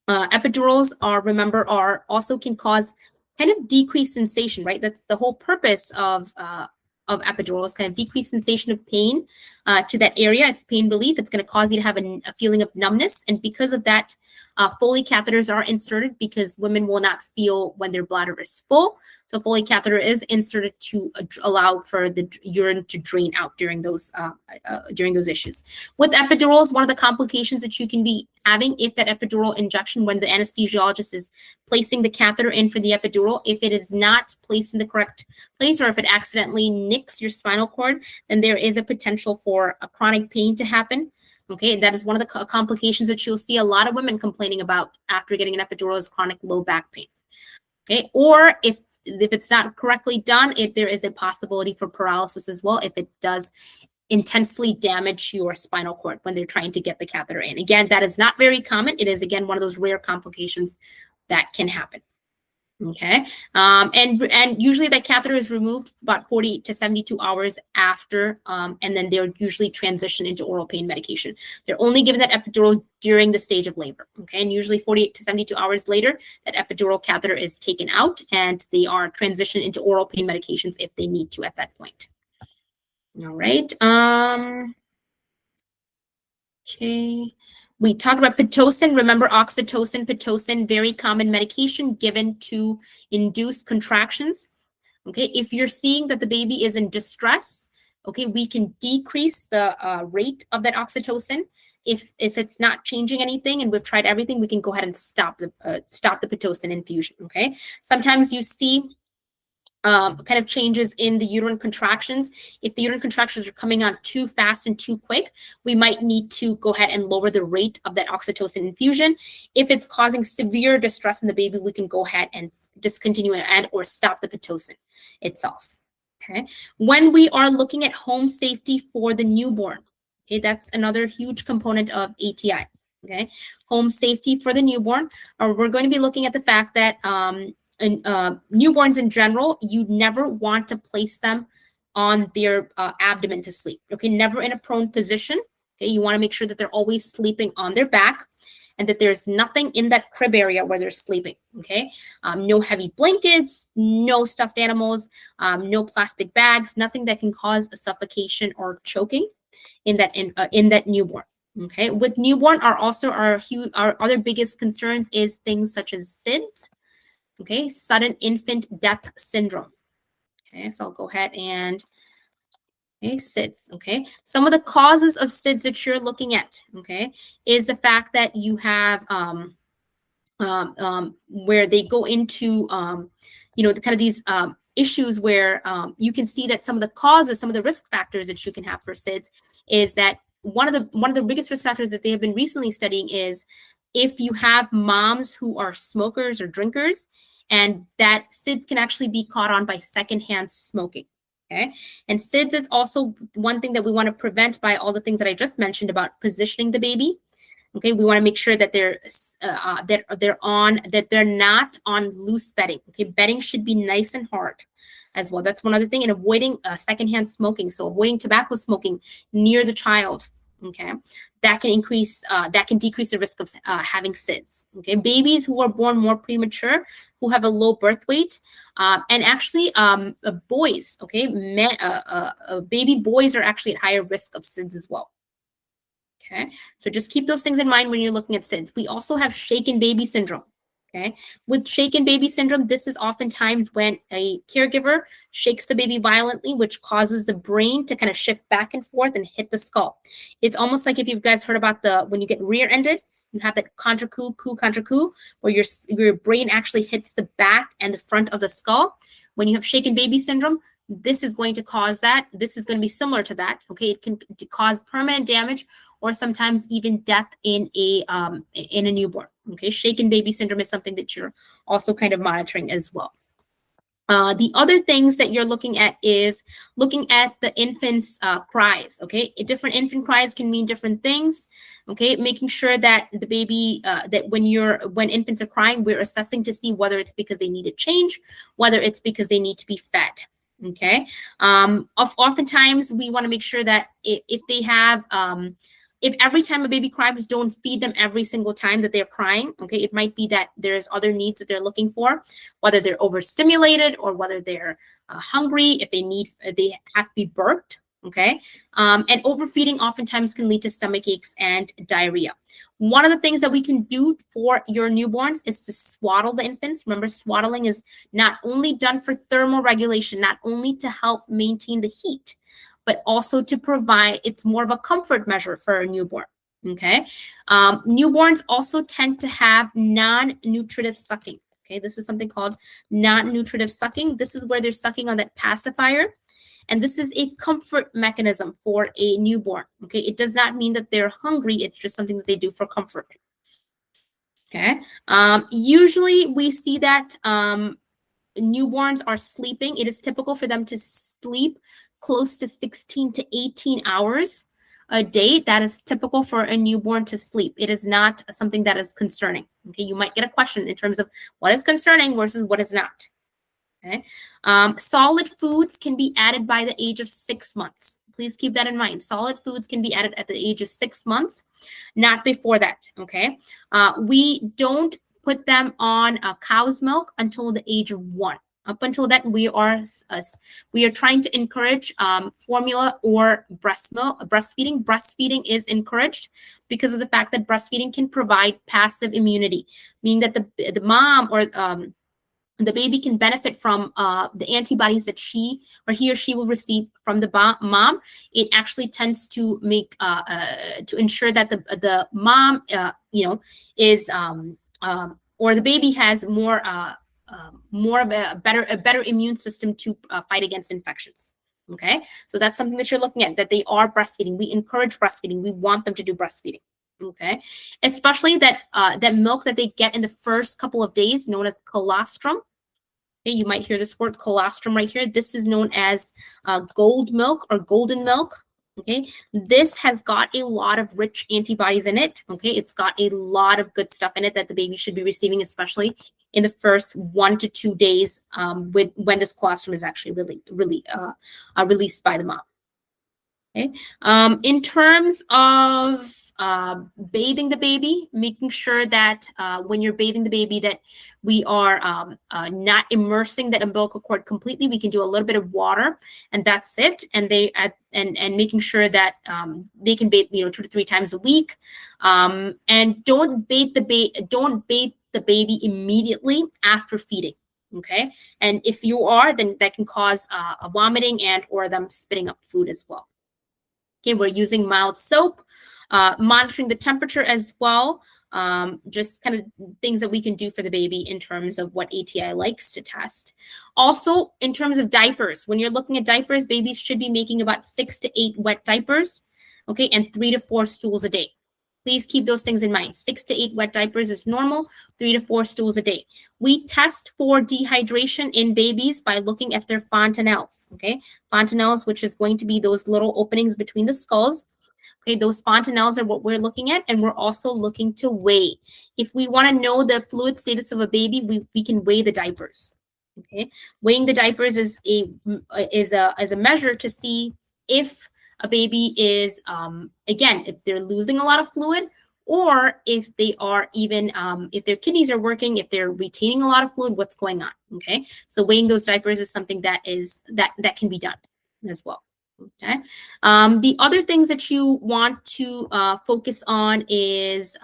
Epidurals are also can cause kind of decreased sensation, right? That's the whole purpose of epidurals, kind of decreased sensation of pain to that area. It's pain relief. It's going to cause you to have a feeling of numbness. And because of that, Foley catheters are inserted because women will not feel when their bladder is full. So Foley catheter is inserted to allow for the urine to drain out during those issues. With epidurals, one of the complications that you can be having if that epidural injection, when the anesthesiologist is placing the catheter in for the epidural, if it is not placed in the correct place or if it accidentally nicks your spinal cord, then there is a potential for a chronic pain to happen. Okay, that is one of the complications that you'll see a lot of women complaining about after getting an epidural is chronic low back pain. Okay, or if it's not correctly done, if there is a possibility for paralysis as well, if it does intensely damage your spinal cord when they're trying to get the catheter in. Again, that is not very common. It is, again, one of those rare complications that can happen. Okay, and usually that catheter is removed about 40 to 72 hours after, and then they're usually transitioned into oral pain medication. They're only given that epidural during the stage of labor. Okay, and usually 48 to 72 hours later, that epidural catheter is taken out and they are transitioned into oral pain medications if they need to at that point. All right. Okay. We talked about Pitocin. Remember oxytocin, Pitocin, very common medication given to induce contractions. Okay. If you're seeing that the baby is in distress, okay, we can decrease the rate of that oxytocin. If it's not changing anything and we've tried everything, we can go ahead and stop the Pitocin infusion. Okay. Sometimes you see kind of changes in the uterine contractions. If the uterine contractions are coming on too fast and too quick, we might need to go ahead and lower the rate of that oxytocin infusion. If it's causing severe distress in the baby, we can go ahead and discontinue and or stop the Pitocin itself. Okay. When we are looking at home safety for the newborn, okay, that's another huge component of ATI. Okay, home safety for the newborn. We're going to be looking at the fact that and newborns in general, you never want to place them on their abdomen to sleep. Okay, never in a prone position. Okay, you want to make sure that they're always sleeping on their back and that there's nothing in that crib area where they're sleeping. Okay, no heavy blankets, no stuffed animals, no plastic bags, nothing that can cause a suffocation or choking in that newborn. Okay, with newborn, our other biggest concerns is things such as SIDS. Okay, sudden infant death syndrome. Okay, so I'll go ahead and SIDS. Okay, some of the causes of SIDS that you're looking at, okay, is the fact that you have where they go into the kind of these issues where you can see that some of the causes, some of the risk factors that you can have for SIDS is that one of the biggest risk factors that they have been recently studying is if you have moms who are smokers or drinkers, and that SIDS can actually be caught on by secondhand smoking. Okay, and SIDS is also one thing that we want to prevent by all the things that I just mentioned about positioning the baby. Okay, we want to make sure that they're not on loose bedding. Okay, bedding should be nice and hard as well. That's one other thing, and avoiding secondhand smoking. So avoiding tobacco smoking near the child. Okay, that can decrease the risk of having SIDS. Okay, babies who are born more premature, who have a low birth weight, and actually boys. Okay, baby boys are actually at higher risk of SIDS as well. Okay, so just keep those things in mind when you're looking at SIDS. We also have shaken baby syndrome. Okay, with shaken baby syndrome, this is oftentimes when a caregiver shakes the baby violently, which causes the brain to kind of shift back and forth and hit the skull. It's almost like if you guys heard about when you get rear-ended, you have that contra coup, where your brain actually hits the back and the front of the skull. When you have shaken baby syndrome, this is going to cause that. This is going to be similar to that. Okay, it can cause permanent damage or sometimes even death in a newborn. Okay, shaken baby syndrome is something that you're also kind of monitoring as well. The other things that you're looking at is looking at the infant's cries. Okay, different infant cries can mean different things. Okay, making sure that the baby that when infants are crying, we're assessing to see whether it's because they need a change, whether it's because they need to be fed. Okay, oftentimes we want to make sure that if they have if every time a baby cries, don't feed them every single time that they're crying. Okay, it might be that there's other needs that they're looking for, whether they're overstimulated or whether they're hungry, if they have to be burped. Okay, and overfeeding oftentimes can lead to stomach aches and diarrhea. One of the things that we can do for your newborns is to swaddle the infants. Remember, swaddling is not only done for thermal regulation, not only to help maintain the heat, but also to provide, it's more of a comfort measure for a newborn. Okay, newborns also tend to have non-nutritive sucking. Okay, this is something called non-nutritive sucking. This is where they're sucking on that pacifier. And this is a comfort mechanism for a newborn. Okay, it does not mean that they're hungry. It's just something that they do for comfort. Okay, usually we see that newborns are sleeping. It is typical for them to sleep close to 16 to 18 hours a day. That is typical for a newborn to sleep. It is not something that is concerning. Okay, you might get a question in terms of what is concerning versus what is not. Okay, solid foods can be added by the age of 6 months. Please keep that in mind. Solid foods can be added at the age of 6 months, not before that. Okay, we don't put them on cow's milk until the age of 1. Up until that, we are trying to encourage formula or breast milk breastfeeding. Breastfeeding is encouraged because of the fact that breastfeeding can provide passive immunity, meaning that the mom or the baby can benefit from the antibodies that he or she will receive from the mom. It actually tends to make to ensure that the mom is or the baby has more of a better immune system to fight against infections. Okay, so that's something that you're looking at, that they are breastfeeding. We encourage breastfeeding. We want them to do breastfeeding. Okay, especially that milk that they get in the first couple of days, known as colostrum. Okay, you might hear this word colostrum right here. This is known as gold milk or golden milk. Okay, this has got a lot of rich antibodies in it. Okay, it's got a lot of good stuff in it that the baby should be receiving, especially in the first 1 to 2 days when this colostrum is actually released by the mom. Okay. In terms of bathing the baby, making sure that when you're bathing the baby that we are not immersing that umbilical cord completely. We can do a little bit of water and that's it. And and making sure that they can bathe 2 to 3 times a week. And don't bathe the baby immediately after feeding. Okay. And if you are, then that can cause a vomiting and or them spitting up food as well. Okay, we're using mild soap, monitoring the temperature as well, just kind of things that we can do for the baby in terms of what ATI likes to test. Also, in terms of diapers, when you're looking at diapers, babies should be making about 6 to 8 wet diapers, okay, and 3 to 4 stools a day. Please keep those things in mind. 6 to 8 wet diapers is normal, 3 to 4 stools a day. We test for dehydration in babies by looking at their fontanelles, okay? Fontanelles, which is going to be those little openings between the skulls. Okay, those fontanelles are what we're looking at, and we're also looking to weigh. If we want to know the fluid status of a baby, we can weigh the diapers. Okay, weighing the diapers is a measure to see if a baby is again, if they're losing a lot of fluid, or if they are even if their kidneys are working, if they're retaining a lot of fluid, what's going on. Okay, so weighing those diapers is something that can be done as well. Okay. The other things that you want to focus on is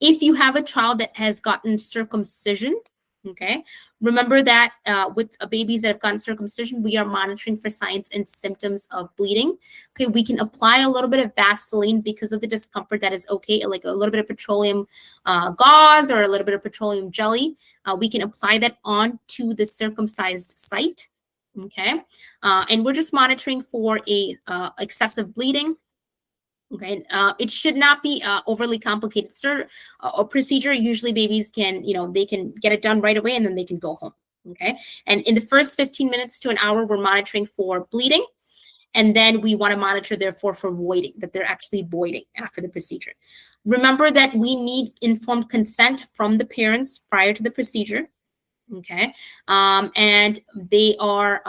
if you have a child that has gotten circumcision. Okay. Remember that with babies that have gotten circumcision, we are monitoring for signs and symptoms of bleeding. Okay. We can apply a little bit of Vaseline because of the discomfort. That is okay. Like a little bit of petroleum gauze or a little bit of petroleum jelly. We can apply that onto the circumcised site. Okay. And we're just monitoring for a excessive bleeding. Okay, it should not be overly complicated or procedure. Usually, babies can, they can get it done right away, and then they can go home. Okay, and in the first 15 minutes to an hour, we're monitoring for bleeding, and then we want to monitor, therefore, for voiding, that they're actually voiding after the procedure. Remember that we need informed consent from the parents prior to the procedure. Okay. And they are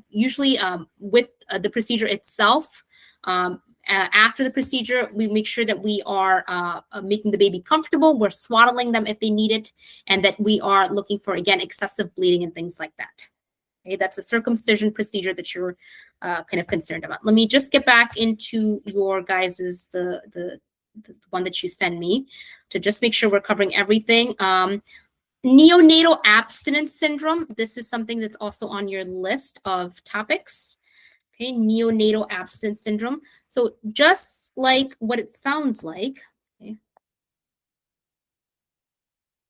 usually with the procedure itself. After the procedure, we make sure that we are making the baby comfortable. We're swaddling them if they need it, and that we are looking for, again, excessive bleeding and things like that. Okay, that's a circumcision procedure that you're kind of concerned about. Let me just get back into your guys's the one that you send me to just make sure we're covering everything. Neonatal abstinence syndrome. This is something that's also on your list of topics. Okay, neonatal abstinence syndrome. So just like what it sounds like, okay.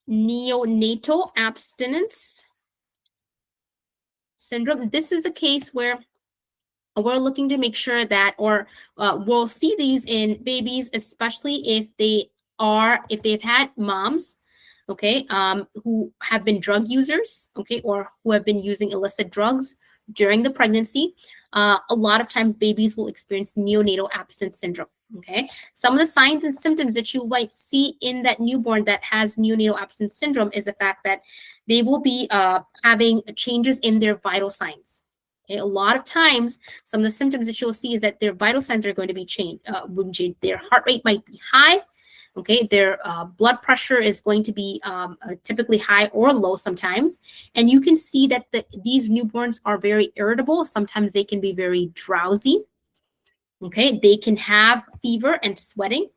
Neonatal abstinence syndrome. This is a case where we're looking to make sure that, or we'll see these in babies, especially if they've had moms, okay, who have been drug users, okay, or who have been using illicit drugs during the pregnancy. A lot of times babies will experience neonatal abstinence syndrome, okay? Some of the signs and symptoms that you might see in that newborn that has neonatal abstinence syndrome is the fact that they will be having changes in their vital signs. Okay? A lot of times, some of the symptoms that you'll see is that their vital signs are going to be changed. Their heart rate might be high. Okay, their blood pressure is going to be typically high or low sometimes. And you can see that these newborns are very irritable. Sometimes they can be very drowsy. Okay, they can have fever and sweating.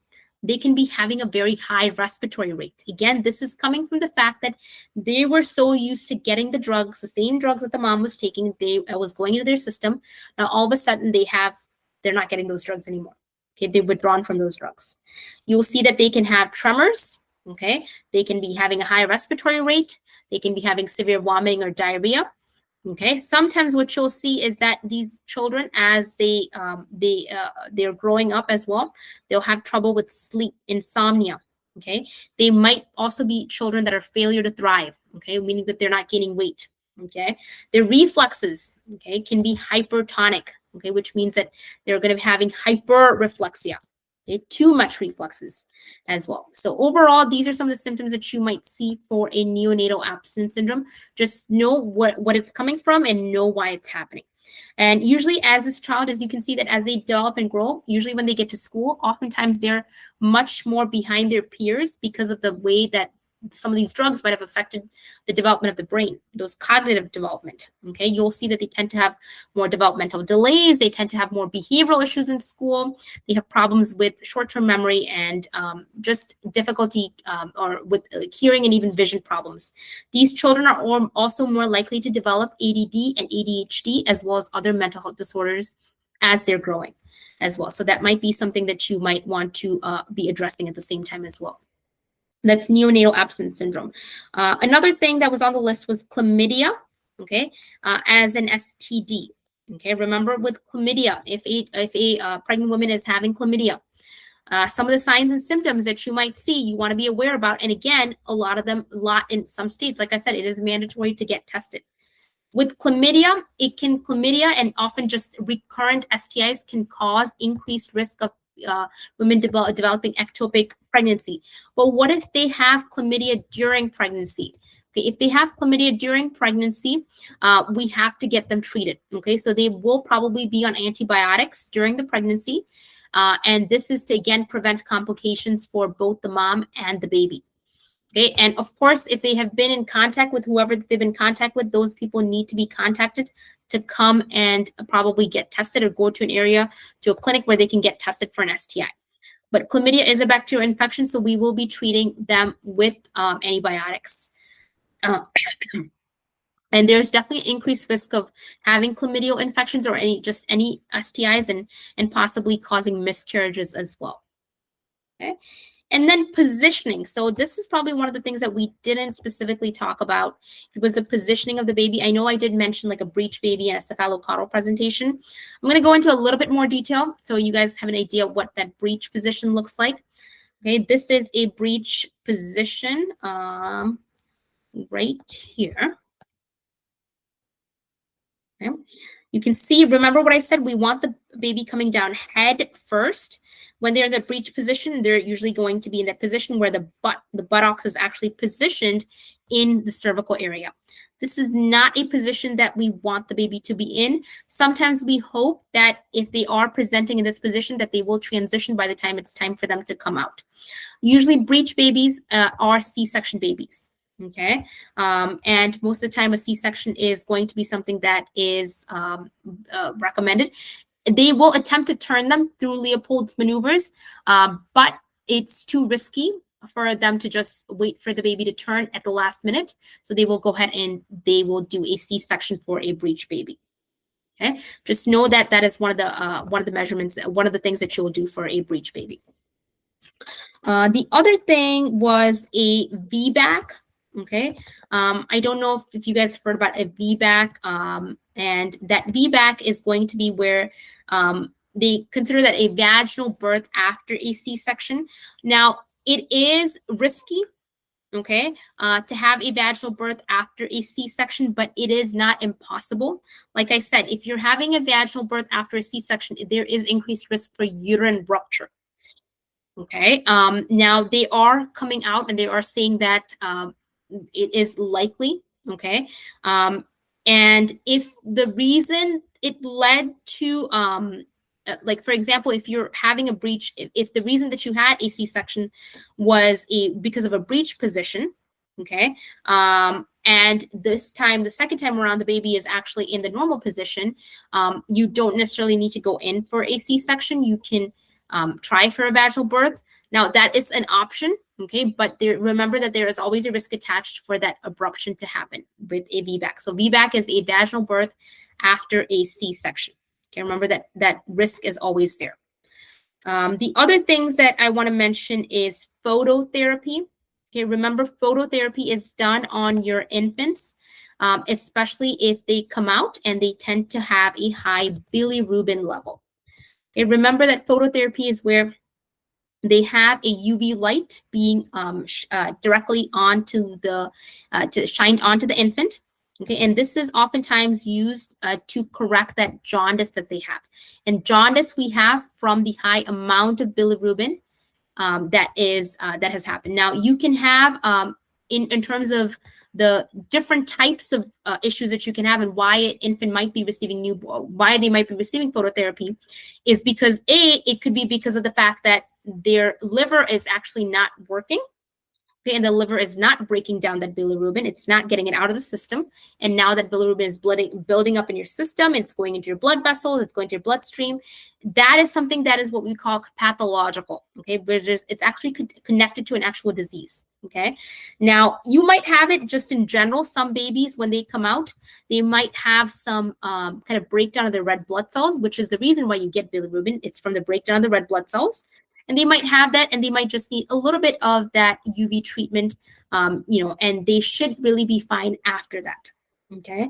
They can be having a very high respiratory rate. Again, this is coming from the fact that they were so used to getting the drugs, the same drugs that the mom was taking, was going into their system. Now, all of a sudden, they're not getting those drugs anymore. Okay, they've withdrawn from those drugs. You'll see that they can have tremors. Okay, they can be having a high respiratory rate. They can be having severe vomiting or diarrhea. Okay, sometimes what you'll see is that these children, as they're growing up as well, they'll have trouble with sleep, insomnia. Okay, they might also be children that are failure to thrive. Okay, meaning that they're not gaining weight. Okay, their reflexes, okay, can be hypertonic. Okay, which means that they're going to be having hyperreflexia. Okay, too much reflexes as well. So overall, these are some of the symptoms that you might see for a neonatal abstinence syndrome. Just know what it's coming from and know why it's happening. And usually as this child, as you can see that as they develop and grow, usually when they get to school, oftentimes they're much more behind their peers because of the way that some of these drugs might have affected the development of the brain, those cognitive development. Okay, you'll see that they tend to have more developmental delays. They tend to have more behavioral issues in school. They have problems with short-term memory and just difficulty or with hearing and even vision problems. These children are also more likely to develop ADD and ADHD, as well as other mental health disorders as they're growing as well. So that might be something that you might want to be addressing at the same time as well. That's neonatal abstinence syndrome. Another thing that was on the list was chlamydia, okay, as an STD. Okay, remember with chlamydia, if a pregnant woman is having chlamydia, some of the signs and symptoms that you might see, you want to be aware about. And again, a lot in some states, like I said, it is mandatory to get tested. With chlamydia, chlamydia and often just recurrent STIs can cause increased risk of women developing ectopic pregnancy. But what if they have chlamydia during pregnancy? Okay, if they have chlamydia during pregnancy, we have to get them treated. Okay, so they will probably be on antibiotics during the pregnancy. And this is to, again, prevent complications for both the mom and the baby. Okay, and of course, if they have been in contact with whoever they've been in contact with, those people need to be contacted to come and probably get tested or go to an area, to a clinic where they can get tested for an STI. But chlamydia is a bacterial infection, so we will be treating them with antibiotics. And there's definitely increased risk of having chlamydial infections or any STIs and possibly causing miscarriages as well. Okay. And then positioning. So this is probably one of the things that we didn't specifically talk about. It was the positioning of the baby. I know I did mention like a breech baby and a cephalocaudal presentation. I'm going to go into a little bit more detail so you guys have an idea of what that breech position looks like. Okay, this is a breech position right here. Okay. You can see, remember what I said, we want the baby coming down head first. When they're in the breech position, they're usually going to be in that position where the buttocks is actually positioned in the cervical area. This is not a position that we want the baby to be in. Sometimes we hope that if they are presenting in this position, that they will transition by the time it's time for them to come out. Usually breech babies are C-section babies. Okay, and most of the time a C-section is going to be something that is recommended. They will attempt to turn them through Leopold's maneuvers, but it's too risky for them to just wait for the baby to turn at the last minute. So they will go ahead and they will do a C-section for a breech baby. Okay, just know that that is one of the measurements, one of the things that you will do for a breech baby. The other thing was a VBAC. Okay, I don't know if you guys have heard about a VBAC, and that VBAC is going to be where they consider that a vaginal birth after a C-section. Now, it is risky, okay, to have a vaginal birth after a C-section, but it is not impossible. Like I said, if you're having a vaginal birth after a C-section, there is increased risk for uterine rupture. Okay, now they are coming out and they are saying that it is likely, okay? And if the reason it led to, like for example, if you're having a breech, if the reason that you had a C-section was because of a breech position, okay? And this time, the second time around, the baby is actually in the normal position, you don't necessarily need to go in for a C-section. You can try for a vaginal birth. Now, that is an option, okay? But remember that there is always a risk attached for that abruption to happen with a VBAC. So VBAC is a vaginal birth after a C-section. Okay, remember that risk is always there. The other things that I want to mention is phototherapy. Okay, remember phototherapy is done on your infants, especially if they come out and they tend to have a high bilirubin level. Okay, remember that phototherapy is where they have a UV light being directly onto shined onto the infant. Okay, and this is oftentimes used to correct that jaundice that they have. And jaundice we have from the high amount of bilirubin that has happened. Now you can have in terms of the different types of issues that you can have and why an infant might be receiving why they might be receiving phototherapy is because it could be because of the fact that their liver is actually not working. Okay, and the liver is not breaking down that bilirubin. It's not getting it out of the system. And now that bilirubin is building up in your system, it's going into your blood vessels, it's going to your bloodstream. That is something that is what we call pathological, okay? It's actually connected to an actual disease, okay? Now, you might have it just in general. Some babies, when they come out, they might have some kind of breakdown of their red blood cells, which is the reason why you get bilirubin. It's from the breakdown of the red blood cells. And they might have that, and they might just need a little bit of that UV treatment, and they should really be fine after that. Okay.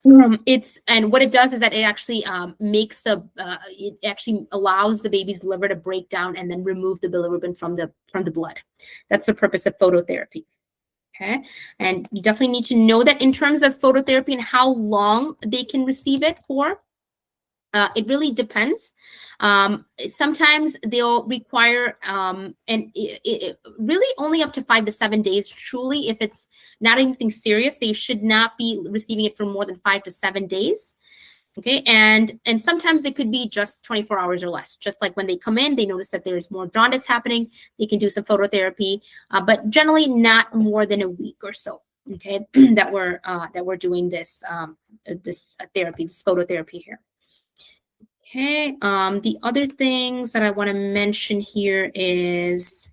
And what it does is that it actually it actually allows the baby's liver to break down and then remove the bilirubin from the blood. That's the purpose of phototherapy. Okay, and you definitely need to know that in terms of phototherapy and how long they can receive it for. It really depends. Sometimes they'll require, it really only up to 5 to 7 days. Truly, if it's not anything serious, they should not be receiving it for more than 5 to 7 days. Okay, and sometimes it could be just 24 hours or less. Just like when they come in, they notice that there's more jaundice happening, they can do some phototherapy, but generally not more than a week or so. okay, that we're doing this therapy, this phototherapy here. Okay, the other things that I want to mention here is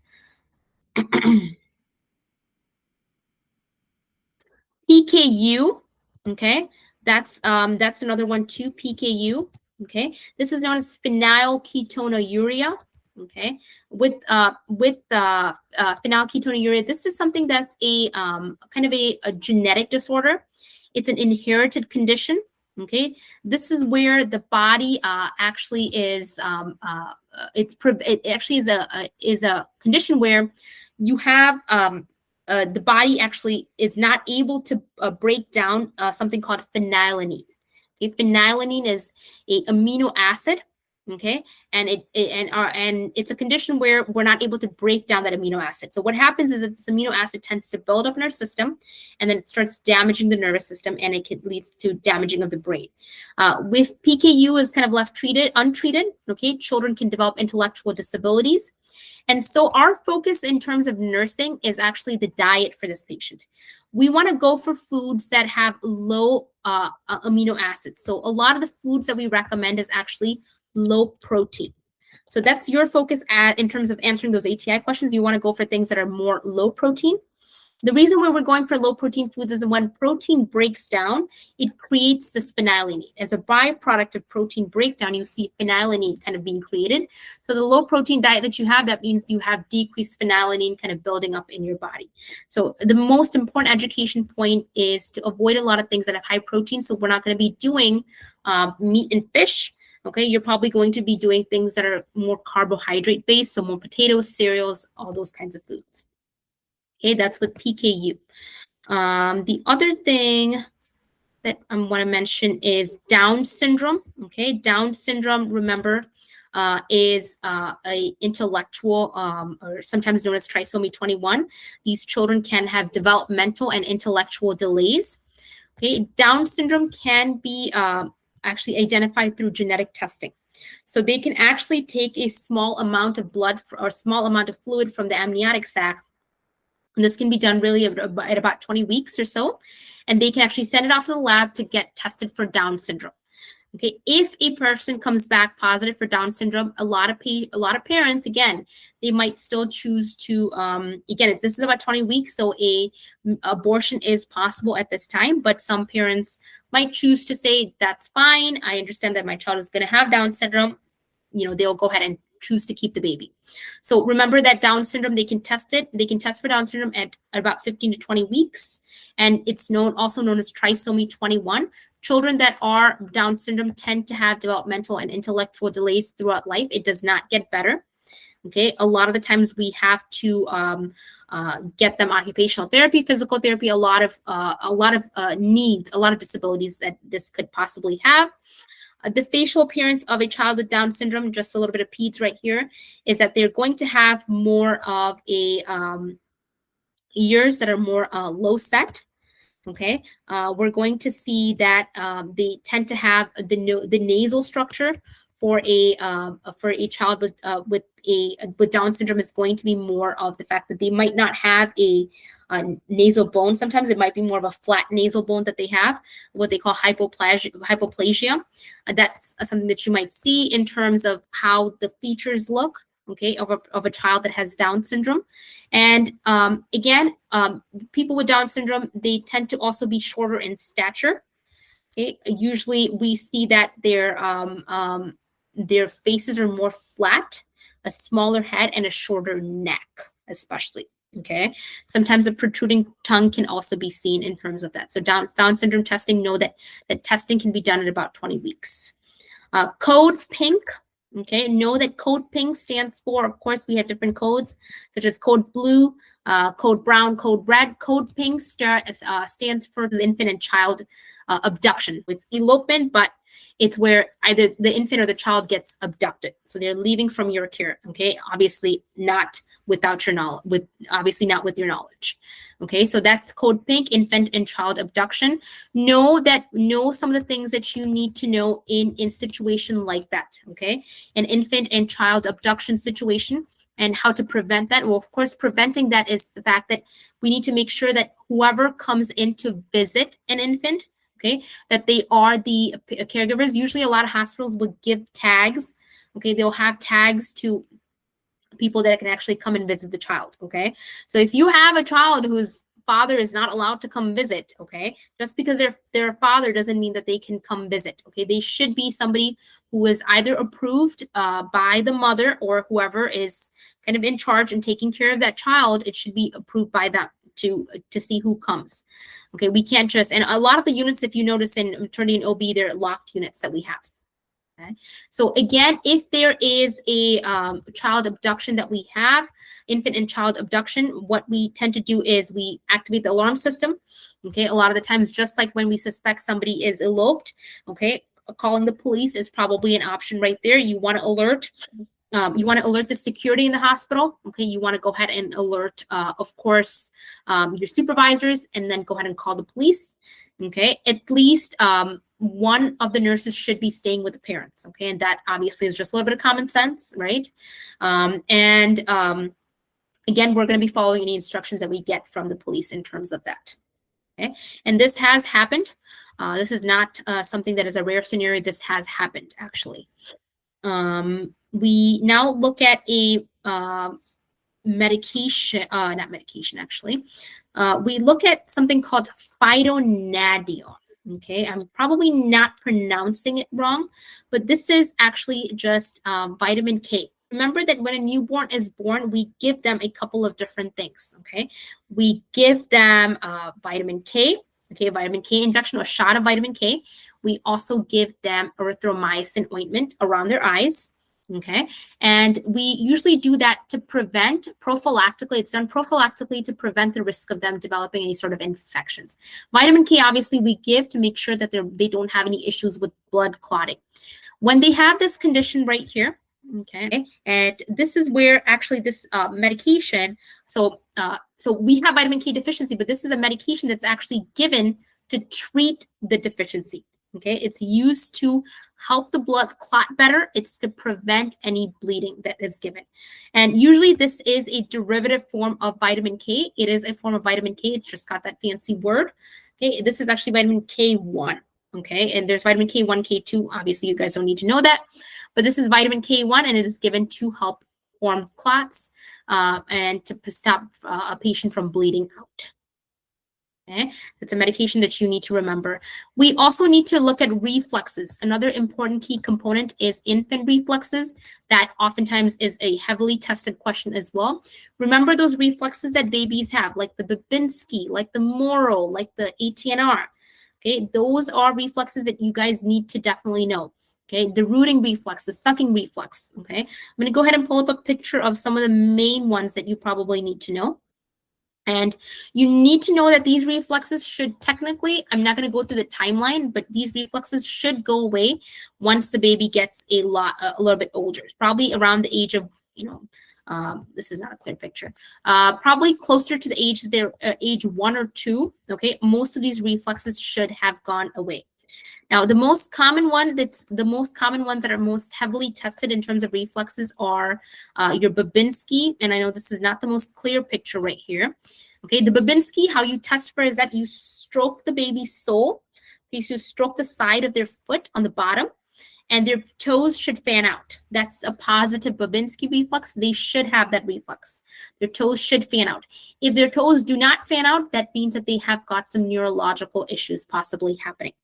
PKU. Okay, that's another one too. PKU. Okay, this is known as phenylketonuria. Okay, with phenylketonuria, this is something that's a kind of a genetic disorder. It's an inherited condition. Okay, this is where the body actually is it actually is a condition where you have the body actually is not able to break down something called phenylalanine. Okay, phenylalanine is a amino acid. Okay, and it's a condition where we're not able to break down that amino acid. So what happens is that this amino acid tends to build up in our system, and then it starts damaging the nervous system, and it leads to damaging of the brain. With PKU is kind of left untreated. Okay, children can develop intellectual disabilities. And so our focus in terms of nursing is actually the diet for this patient. We want to go for foods that have low amino acids. So a lot of the foods that we recommend is actually low protein. So that's your focus in terms of answering those ATI questions. You want to go for things that are more low protein. The reason why we're going for low protein foods is when protein breaks down, it creates this phenylalanine. As a byproduct of protein breakdown, you see phenylalanine kind of being created. So the low protein diet that you have, that means you have decreased phenylalanine kind of building up in your body. So the most important education point is to avoid a lot of things that have high protein. So we're not going to be doing meat and fish. Okay, you're probably going to be doing things that are more carbohydrate based, so more potatoes, cereals, all those kinds of foods. Okay, that's with PKU. The other thing that I want to mention is Down syndrome. Okay, Down syndrome, remember, is a intellectual or sometimes known as trisomy 21. These children can have developmental and intellectual delays. Okay, Down syndrome can be actually identified through genetic testing. So they can actually take a small amount of blood or small amount of fluid from the amniotic sac. And this can be done really at about 20 weeks or so. And they can actually send it off to the lab to get tested for Down syndrome. Okay, if a person comes back positive for Down syndrome, a lot of parents, again, they might still choose to, again, this is about 20 weeks, so abortion is possible at this time, but some parents might choose to say, that's fine, I understand that my child is going to have Down syndrome, they'll go ahead and choose to keep the baby. So remember that Down syndrome, they can test for Down syndrome at about 15 to 20 weeks, and it's also known as trisomy 21. Children that are Down syndrome tend to have developmental and intellectual delays throughout life. It does not get better. Okay, a lot of the times we have to get them occupational therapy, physical therapy, a lot of needs, a lot of disabilities that this could possibly have. The facial appearance of a child with Down syndrome, just a little bit of peds right here, is that they're going to have more of a ears that are more low set. Okay, we're going to see that they tend to have the nasal structure for a child with Down syndrome is going to be more of the fact that they might not have a nasal bone. Sometimes it might be more of a flat nasal bone that they have, what they call hypoplasia. That's something that you might see in terms of how the features look. Okay, of a child that has Down syndrome. And again, people with Down syndrome, they tend to also be shorter in stature. Okay, usually we see that their faces are more flat, a smaller head, and a shorter neck, especially. Okay, sometimes a protruding tongue can also be seen in terms of that. So Down syndrome testing, know that testing can be done at about 20 weeks. Code pink. Okay, know that code pink stands for, of course, we have different codes, such as code blue, code brown, code red. Code pink stands for the infant and child abduction. It's elopement, but it's where either the infant or the child gets abducted. So they're leaving from your care. Okay, obviously not without your knowledge, obviously not with your knowledge. Okay, so that's code pink, infant and child abduction. Know some of the things that you need to know in situation like that. Okay, an infant and child abduction situation, And how to prevent that? Well, of course, preventing that is the fact that we need to make sure that whoever comes in to visit an infant, okay, that they are the caregivers. Usually a lot of hospitals would give tags, okay, they'll have tags to people that can actually come and visit the child, okay? So if you have a child whose father is not allowed to come visit, okay, just because they're a father doesn't mean that they can come visit, okay? They should be somebody who is either approved by the mother or whoever is kind of in charge and taking care of that child. It should be approved by them to see who comes. Okay, we can't just, and a lot of the units, if you notice in maternity and OB, they're locked units that we have. Okay. So again, if there is a child abduction that we have, infant and child abduction, what we tend to do is we activate the alarm system. Okay, a lot of the times, just like when we suspect somebody is eloped, okay, calling the police is probably an option right there. You want to alert. You want to alert the security in the hospital. Okay, you want to go ahead and alert, of course, your supervisors, and then go ahead and call the police. Okay, at least one of the nurses should be staying with the parents. Okay, and that obviously is just a little bit of common sense, right? Again, we're going to be following any instructions that we get from the police in terms of that. Okay, and this has happened. This is not something that is a rare scenario. This has happened actually. We now look at a medication, not medication actually. We look at something called phytonadione. Okay, I'm probably not pronouncing it wrong, but this is actually just vitamin K. Remember that when a newborn is born, we give them a couple of different things. Okay, we give them vitamin K. Okay, vitamin K injection, a shot of vitamin K. We also give them erythromycin ointment around their eyes. Okay, and we usually do that to prevent prophylactically. It's done prophylactically to prevent the risk of them developing any sort of infections. Vitamin K, obviously, we give to make sure that they don't have any issues with blood clotting. When they have this condition right here, okay, and this is where actually this medication, so we have vitamin K deficiency, but this is a medication that's actually given to treat the deficiency. Okay, it's used to help the blood clot better. It's to prevent any bleeding that is given. And usually this is a derivative form of vitamin K. It is a form of vitamin K. It's just got that fancy word. Okay, this is actually vitamin K1. Okay, and there's vitamin K1, K2. Obviously, you guys don't need to know that. But this is vitamin K1, and it is given to help form clots and to stop a patient from bleeding out. Okay, that's a medication that you need to remember. We also need to look at reflexes. Another important key component is infant reflexes. That oftentimes is a heavily tested question as well. Remember those reflexes that babies have, like the Babinski, like the Moro, like the ATNR. Okay, those are reflexes that you guys need to definitely know. Okay, the rooting reflex, the sucking reflex. Okay, I'm going to go ahead and pull up a picture of some of the main ones that you probably need to know. And you need to know that these reflexes should technically, I'm not going to go through the timeline, but these reflexes should go away once the baby gets a little bit older. It's probably around the age of, this is not a clear picture. Probably closer to the age that they're age 1 or 2. Okay, most of these reflexes should have gone away. Now, the most common ones that are most heavily tested in terms of reflexes are your Babinski, and I know this is not the most clear picture right here. Okay, the Babinski, how you test for is that you stroke the baby's sole. Okay, so you stroke the side of their foot on the bottom, and their toes should fan out. That's a positive Babinski reflex. They should have that reflex. Their toes should fan out. If their toes do not fan out, that means that they have got some neurological issues possibly happening.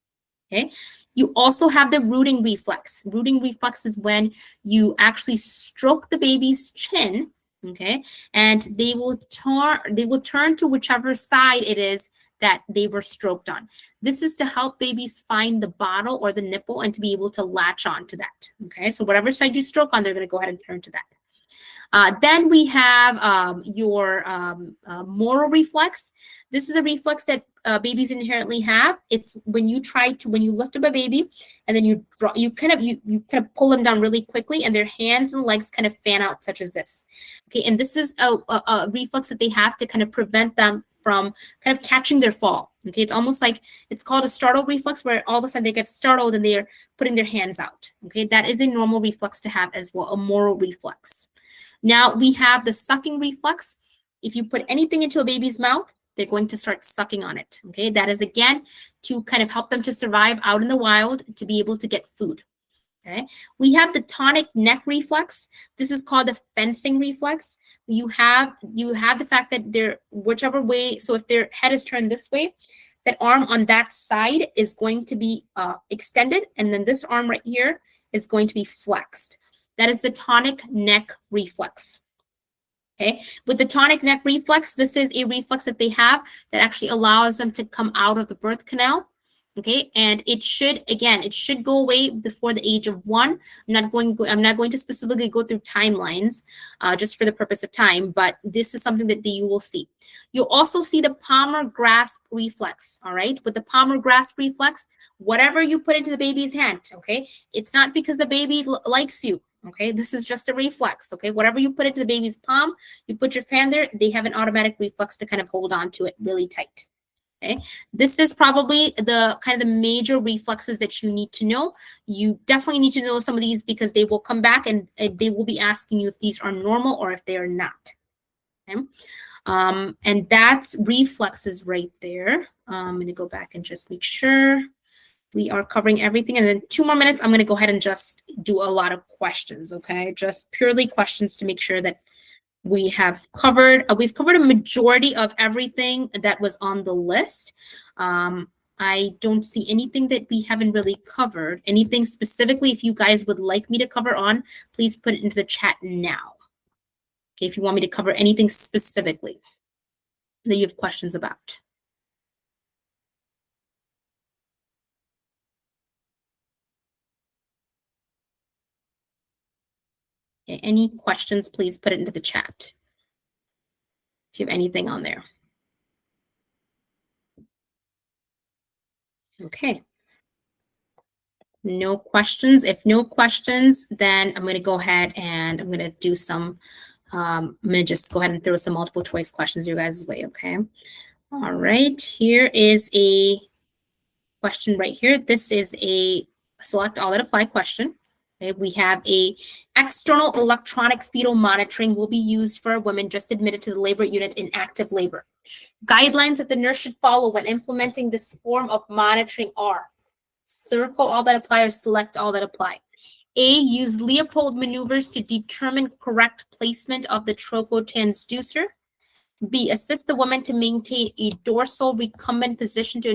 Okay, you also have the rooting reflex. Rooting reflex is when you actually stroke the baby's chin, okay, and they will turn to whichever side it is that they were stroked on. This is to help babies find the bottle or the nipple and to be able to latch on to that. Okay, so whatever side you stroke on, they're going to go ahead and turn to that. Then we have your Moro reflex. This is a reflex that babies inherently have. It's when you lift up a baby and then you kind of pull them down really quickly, and their hands and legs kind of fan out, such as this. Okay, and this is a reflex that they have to kind of prevent them from kind of catching their fall. Okay, it's almost like it's called a startle reflex, where all of a sudden they get startled and they're putting their hands out. Okay, that is a normal reflex to have as well, a Moro reflex. Now we have the sucking reflex. If you put anything into a baby's mouth, they're going to start sucking on it. Okay, that is again to kind of help them to survive out in the wild, to be able to get food. Okay, we have the tonic neck reflex. This is called the fencing reflex. You have the fact that they're whichever way. So if their head is turned this way, that arm on that side is going to be extended, and then this arm right here is going to be flexed. That is the tonic neck reflex. Okay, with the tonic neck reflex, this is a reflex that they have that actually allows them to come out of the birth canal. Okay, and it should go away before the age of 1. I'm not going to specifically go through timelines, just for the purpose of time, but this is something that you will see. You'll also see the palmar grasp reflex. All right, with the palmar grasp reflex, whatever you put into the baby's hand, okay, it's not because the baby likes you. Okay, this is just a reflex. Okay, whatever you put into the baby's palm, you put your hand there, they have an automatic reflex to kind of hold on to it really tight. Okay, this is probably the kind of the major reflexes that you need to know. You definitely need to know some of these because they will come back and they will be asking you if these are normal or if they are not. Okay, and that's reflexes right there. I'm going to go back and just make sure we are covering everything. And then 2 more minutes, I'm going to go ahead and just do a lot of questions, okay? Just purely questions to make sure that we have covered, we've covered a majority of everything that was on the list. I don't see anything that we haven't really covered. Anything specifically, if you guys would like me to cover on, please put it into the chat now. Okay, if you want me to cover anything specifically that you have questions about. Okay, any questions, please put it into the chat if you have anything on there. Okay. No questions. If no questions, then I'm going to go ahead and I'm going to do some, I'm going to just go ahead and throw some multiple choice questions your guys' way, okay? All right, here is a question right here. This is a select all that apply question. Okay, we have a external electronic fetal monitoring will be used for women just admitted to the labor unit in active labor. Guidelines that the nurse should follow when implementing this form of monitoring are: circle all that apply or select all that apply. A, use Leopold maneuvers to determine correct placement of the troco transducer. B, assist the woman to maintain a dorsal recumbent position to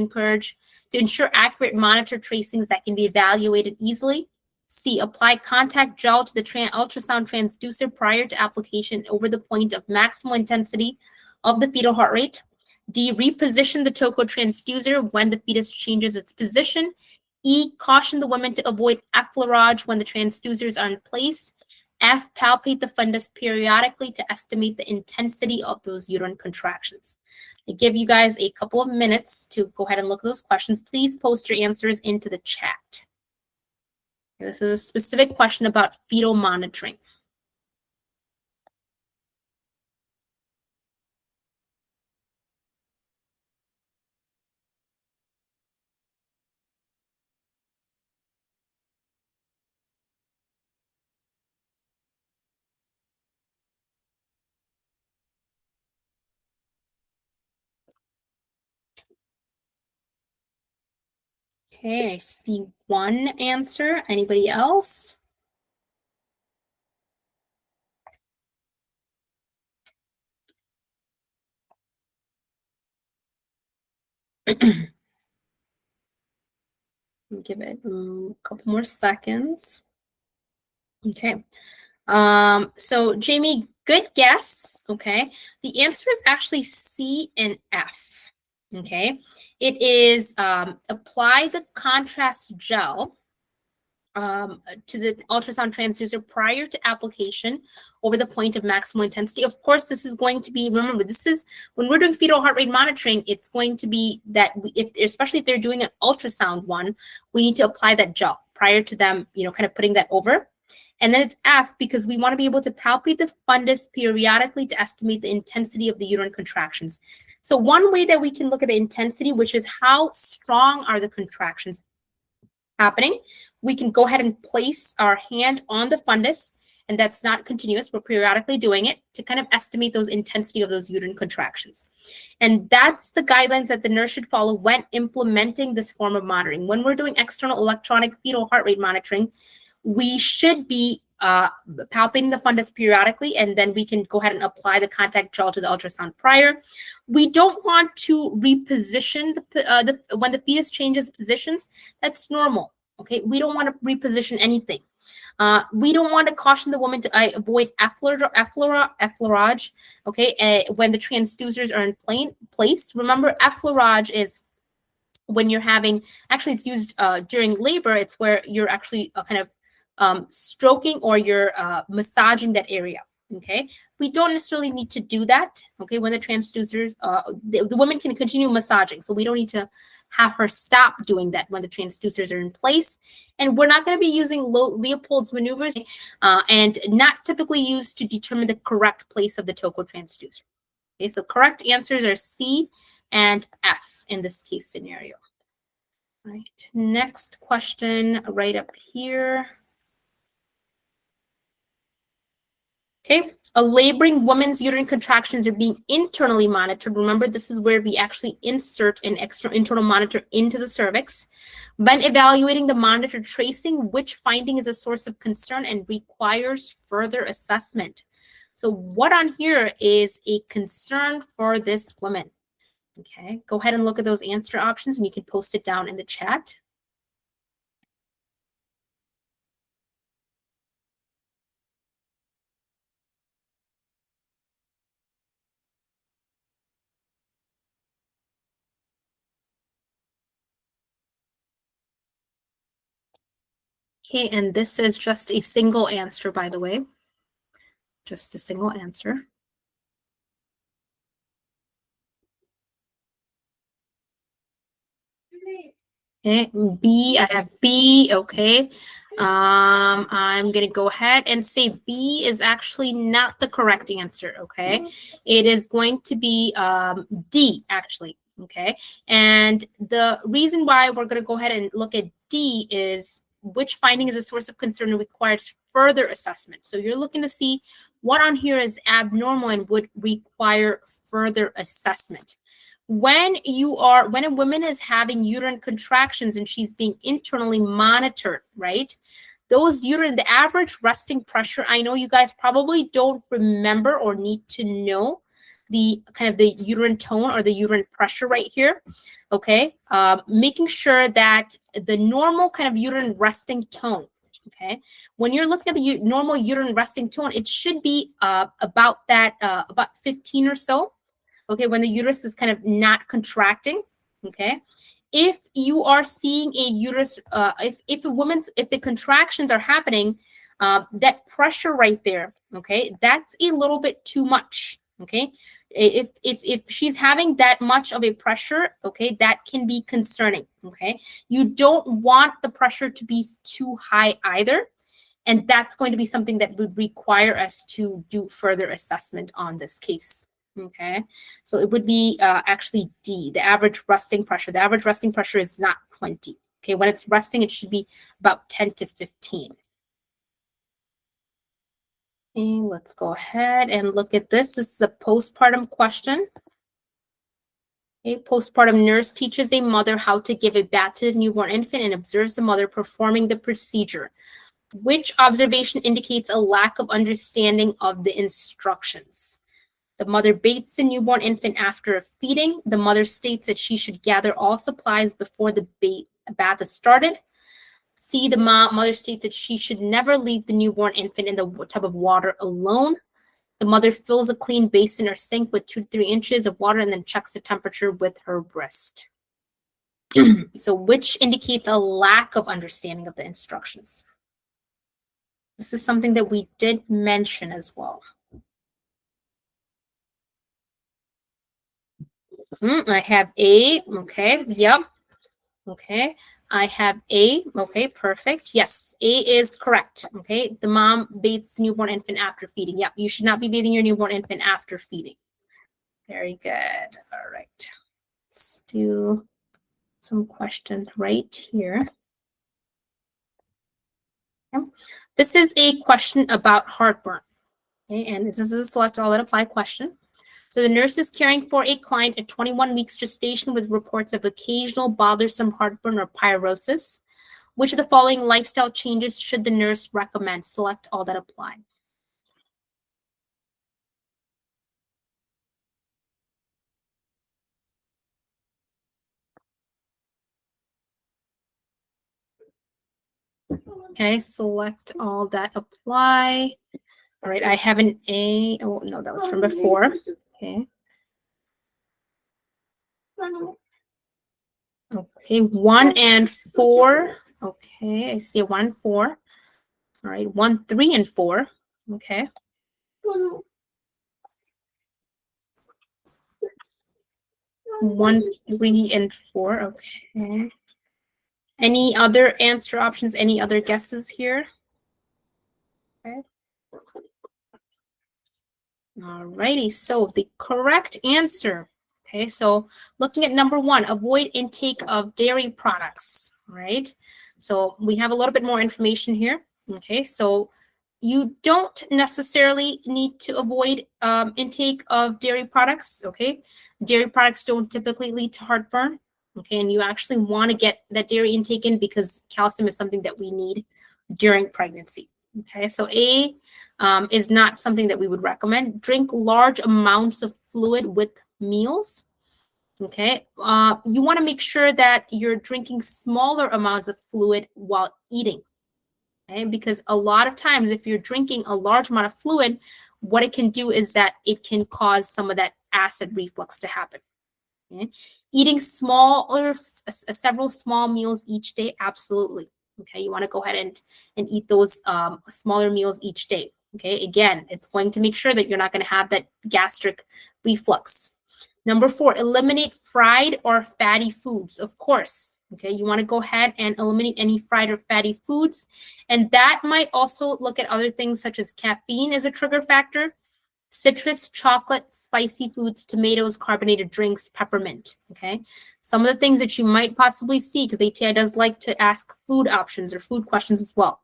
ensure accurate monitor tracings that can be evaluated easily. C, apply contact gel to the ultrasound transducer prior to application over the point of maximal intensity of the fetal heart rate. D, reposition the troco transducer when the fetus changes its position. E, caution the woman to avoid effleurage when the transducers are in place. F, palpate the fundus periodically to estimate the intensity of those uterine contractions. I give you guys a couple of minutes to go ahead and look at those questions. Please post your answers into the chat. This is a specific question about fetal monitoring. Okay, I see one answer. Anybody else? Give it a couple more seconds. Okay. So Jamie, good guess. Okay. The answer is actually C and F. Okay. It is apply the contrast gel to the ultrasound transducer prior to application over the point of maximal intensity. Of course, this is going to be, remember, this is when we're doing fetal heart rate monitoring, it's going to be that especially if they're doing an ultrasound one, we need to apply that gel prior to them, kind of putting that over. And then it's F because we want to be able to palpate the fundus periodically to estimate the intensity of the uterine contractions. So one way that we can look at the intensity, which is how strong are the contractions happening, we can go ahead and place our hand on the fundus and that's not continuous. We're periodically doing it to kind of estimate those intensity of those uterine contractions. And that's the guidelines that the nurse should follow when implementing this form of monitoring. When we're doing external electronic fetal heart rate monitoring, we should be palpating the fundus periodically, and then we can go ahead and apply the contact gel to the ultrasound prior. We don't want to reposition when the fetus changes positions. That's normal. Okay, we don't want to reposition anything. We don't want to caution the woman to avoid effleurage, okay, when the transducers are in place. Remember, effleurage is when you're having, actually it's used during labor. It's where you're actually kind of stroking or you're massaging that area. Okay, we don't necessarily need to do that. Okay, when the transducers, the woman can continue massaging, so we don't need to have her stop doing that when the transducers are in place. And we're not going to be using Leopold's maneuvers, and not typically used to determine the correct place of the toco transducer. Okay, so correct answers are C and F in this case scenario. All right, next question right up here. Okay, a laboring woman's uterine contractions are being internally monitored. Remember, this is where we actually insert an internal monitor into the cervix. When evaluating the monitor tracing, which finding is a source of concern and requires further assessment? So what on here is a concern for this woman? Okay, go ahead and look at those answer options, and you can post it down in the chat. Okay, and this is just a single answer, by the way. Just a single answer. Okay, B, I have B, okay. I'm gonna go ahead and say B is actually not the correct answer, okay? It is going to be D, actually, okay? And the reason why we're gonna go ahead and look at D is which finding is a source of concern and requires further assessment. So you're looking to see what on here is abnormal and would require further assessment. When a woman is having uterine contractions and she's being internally monitored, right? The average resting pressure, I know you guys probably don't remember or need to know the kind of the uterine tone or the uterine pressure right here, okay? Making sure that the normal kind of uterine resting tone, okay? When you're looking at the normal uterine resting tone, it should be about 15 or so, okay, when the uterus is kind of not contracting, okay? If you are seeing a uterus, if the contractions are happening, that pressure right there, okay, that's a little bit too much, okay? If she's having that much of a pressure, okay, that can be concerning, okay? You don't want the pressure to be too high either, and that's going to be something that would require us to do further assessment on this case. Okay, so it would be actually D, the average resting pressure. The average resting pressure is not 20. Okay, when it's resting, it should be about 10 to 15. Okay, let's go ahead and look at this. This is a postpartum question. A postpartum nurse teaches a mother how to give a bath to the newborn infant and observes the mother performing the procedure. Which observation indicates a lack of understanding of the instructions? The mother bathes the newborn infant after a feeding. The mother states that she should gather all supplies before the bath is started. C, the mother states that she should never leave the newborn infant in the tub of water alone. The mother fills a clean basin or sink with 2 to 3 inches of water and then checks the temperature with her wrist. So which indicates a lack of understanding of the instructions? This is something that we did mention as well. I have A, okay, yep. Okay, I have A, okay, perfect. Yes, A is correct, okay? The mom bathes the newborn infant after feeding. Yep, you should not be bathing your newborn infant after feeding. Very good, all right. Let's do some questions right here. Okay. This is a question about heartburn. Okay, and this is a select all that apply question. So the nurse is caring for a client at 21 weeks gestation with reports of occasional bothersome heartburn or pyrosis. Which of the following lifestyle changes should the nurse recommend? Select all that apply. Okay, select all that apply. All right, I have an A. Oh, no, that was from before. Okay. Okay, 1 and 4. Okay, I see a 1 and 4. All right, 1, 3, and 4. Okay. 1, 3, and 4. Okay. Any other answer options? Any other guesses here? Okay. All righty, so the correct answer. Okay, so looking at number 1, avoid intake of dairy products, right? So we have a little bit more information here. Okay, so you don't necessarily need to avoid intake of dairy products, okay? Dairy products don't typically lead to heartburn, okay? And you actually want to get that dairy intake in because calcium is something that we need during pregnancy, okay? So A is not something that we would recommend. Drink large amounts of fluid with meals, okay? You want to make sure that you're drinking smaller amounts of fluid while eating, okay? Because a lot of times if you're drinking a large amount of fluid, what it can do is that it can cause some of that acid reflux to happen. Okay? Eating smaller, several small meals each day, absolutely. Okay, you want to go ahead and eat those smaller meals each day. Okay, again, it's going to make sure that you're not going to have that gastric reflux. Number 4, eliminate fried or fatty foods, of course. Okay, you want to go ahead and eliminate any fried or fatty foods. And that might also look at other things such as caffeine as a trigger factor, citrus, chocolate, spicy foods, tomatoes, carbonated drinks, peppermint. Okay, some of the things that you might possibly see, because ATI does like to ask food options or food questions as well,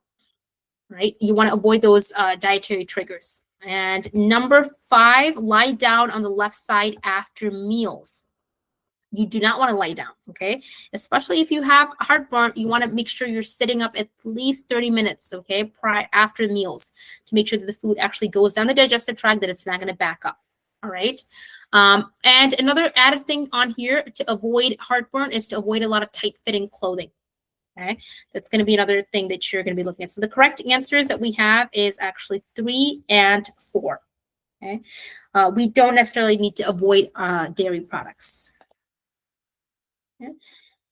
right? You want to avoid those dietary triggers. And number 5, lie down on the left side after meals. You do not want to lie down, okay? Especially if you have heartburn, you want to make sure you're sitting up at least 30 minutes, okay, after meals to make sure that the food actually goes down the digestive tract, that it's not going to back up, all right? And another added thing on here to avoid heartburn is to avoid a lot of tight-fitting clothing, okay? That's going to be another thing that you're going to be looking at. So the correct answers that we have is actually 3 and 4, okay? We don't necessarily need to avoid dairy products. Okay.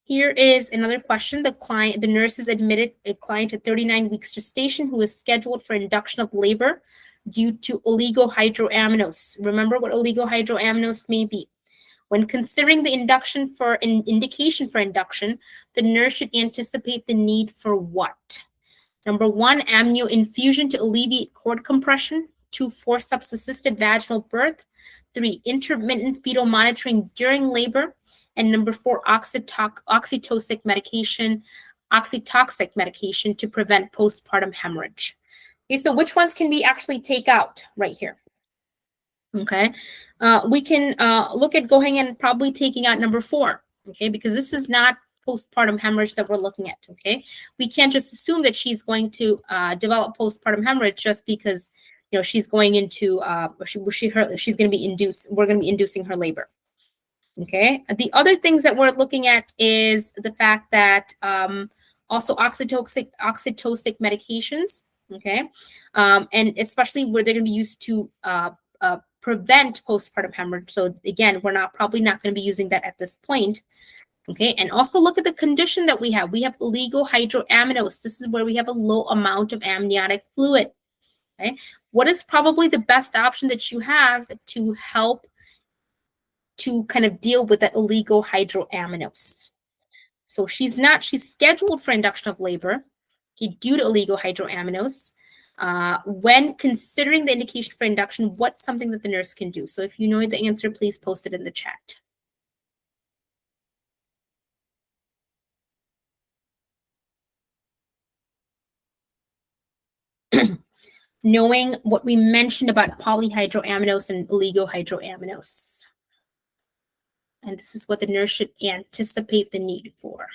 Here is another question. The nurse has admitted a client at 39 weeks gestation who is scheduled for induction of labor due to oligohydroamnios. Remember what oligohydroamnios may be. When considering the induction for an indication for induction, the nurse should anticipate the need for what? Number 1, amnio infusion to alleviate cord compression. 2, forceps assisted vaginal birth. 3, intermittent fetal monitoring during labor. And number 4, oxytocic medication to prevent postpartum hemorrhage. Okay, so which ones can we actually take out right here? Okay, we can look at going and probably taking out number 4, okay, because this is not postpartum hemorrhage that we're looking at, okay? We can't just assume that she's going to develop postpartum hemorrhage just because, you know, she's going into, she's going to be we're going to be inducing her labor. Okay. The other things that we're looking at is the fact that also oxytocic medications. Okay. And especially where they're going to be used to prevent postpartum hemorrhage. So again, we're probably not going to be using that at this point. Okay. And also look at the condition that we have. We have oligohydroamnios. This is where we have a low amount of amniotic fluid. Okay. What is probably the best option that you have to help to kind of deal with that oligohydroamnios? So she's scheduled for induction of labor due to oligohydroamnios. When considering the indication for induction, what's something that the nurse can do? So if you know the answer, please post it in the chat. knowing what we mentioned about polyhydroammonose and oligohydroammonose. And this is what the nurse should anticipate the need for.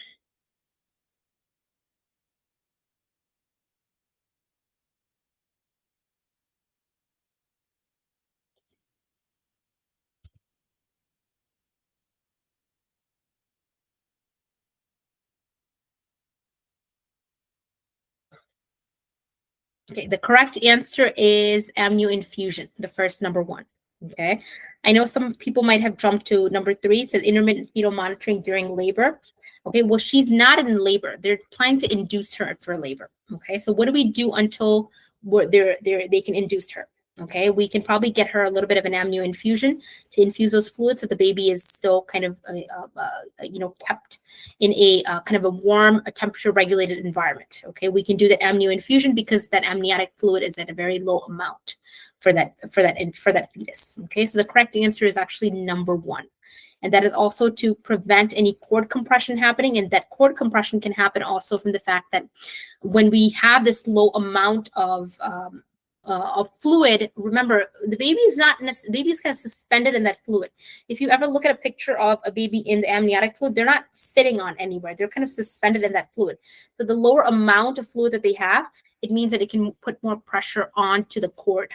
Okay, the correct answer is amnio infusion, the first number one. Okay, I know some people might have jumped to number three, says intermittent fetal monitoring during labor. Okay, well, she's not in labor. They're trying to induce her for labor. Okay, so what do we do until they can induce her? Okay, we can probably get her a little bit of an amnio infusion to infuse those fluids so the baby is still kind of, kept in a kind of a warm, a temperature regulated environment. Okay, we can do that amnio infusion because that amniotic fluid is at a very low amount for that fetus. Okay, so the correct answer is actually number one. And that is also to prevent any cord compression happening. And that cord compression can happen also from the fact that when we have this low amount of fluid, remember the baby is kind of suspended in that fluid. If you ever look at a picture of a baby in the amniotic fluid, they're not sitting on anywhere. They're kind of suspended in that fluid. So the lower amount of fluid that they have, it means that it can put more pressure onto the cord.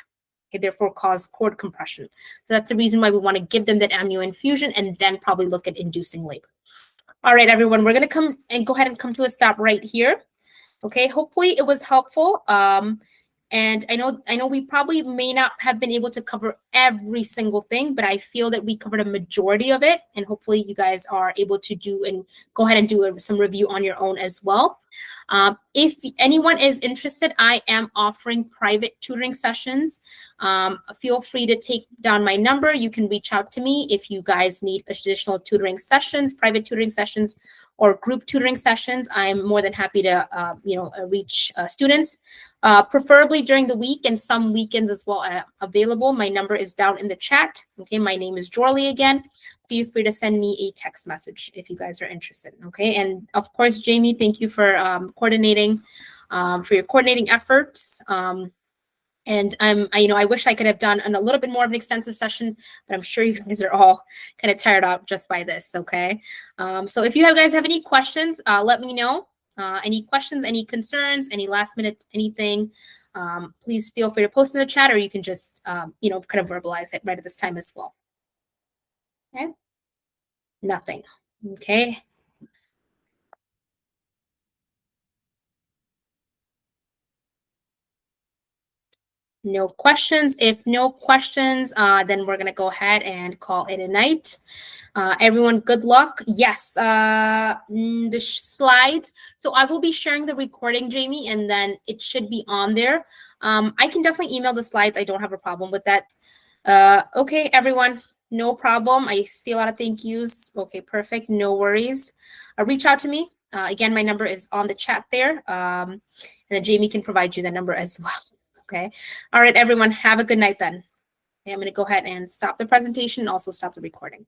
Okay, therefore cause cord compression. So that's the reason why we want to give them that amnio infusion and then probably look at inducing labor. All right, everyone, we're going to go ahead and come to a stop right here. Okay, hopefully it was helpful. And I know we probably may not have been able to cover every single thing, but I feel that we covered a majority of it. And hopefully you guys are able to go ahead and do some review on your own as well. If anyone is interested, I am offering private tutoring sessions. Feel free to take down my number. You can reach out to me if you guys need additional tutoring sessions, private tutoring sessions, or group tutoring sessions. I'm more than happy to reach students, preferably during the week and some weekends as well available. My number is down in the chat. Okay, my name is Jorly again. Feel free to send me a text message if you guys are interested. Okay, and of course, Jamie, thank you for coordinating, for your coordinating efforts. And I wish I could have done a little bit more of an extensive session, but I'm sure you guys are all kind of tired out just by this. Okay, so if you guys have any questions, let me know. Any questions, any concerns, any last minute anything, please feel free to post in the chat, or you can just kind of verbalize it right at this time as well. Okay. Nothing. Okay. No questions. If no questions, then we're going to go ahead and call it a night. Everyone, good luck. Yes, the slides. So I will be sharing the recording, Jamie, and then it should be on there. I can definitely email the slides. I don't have a problem with that. Okay, everyone, no problem. I see a lot of thank yous. Okay, perfect. No worries. Reach out to me. Again, my number is on the chat there. And then Jamie can provide you the number as well. Okay. All right, everyone, have a good night then. Okay, I'm going to go ahead and stop the presentation and also stop the recording.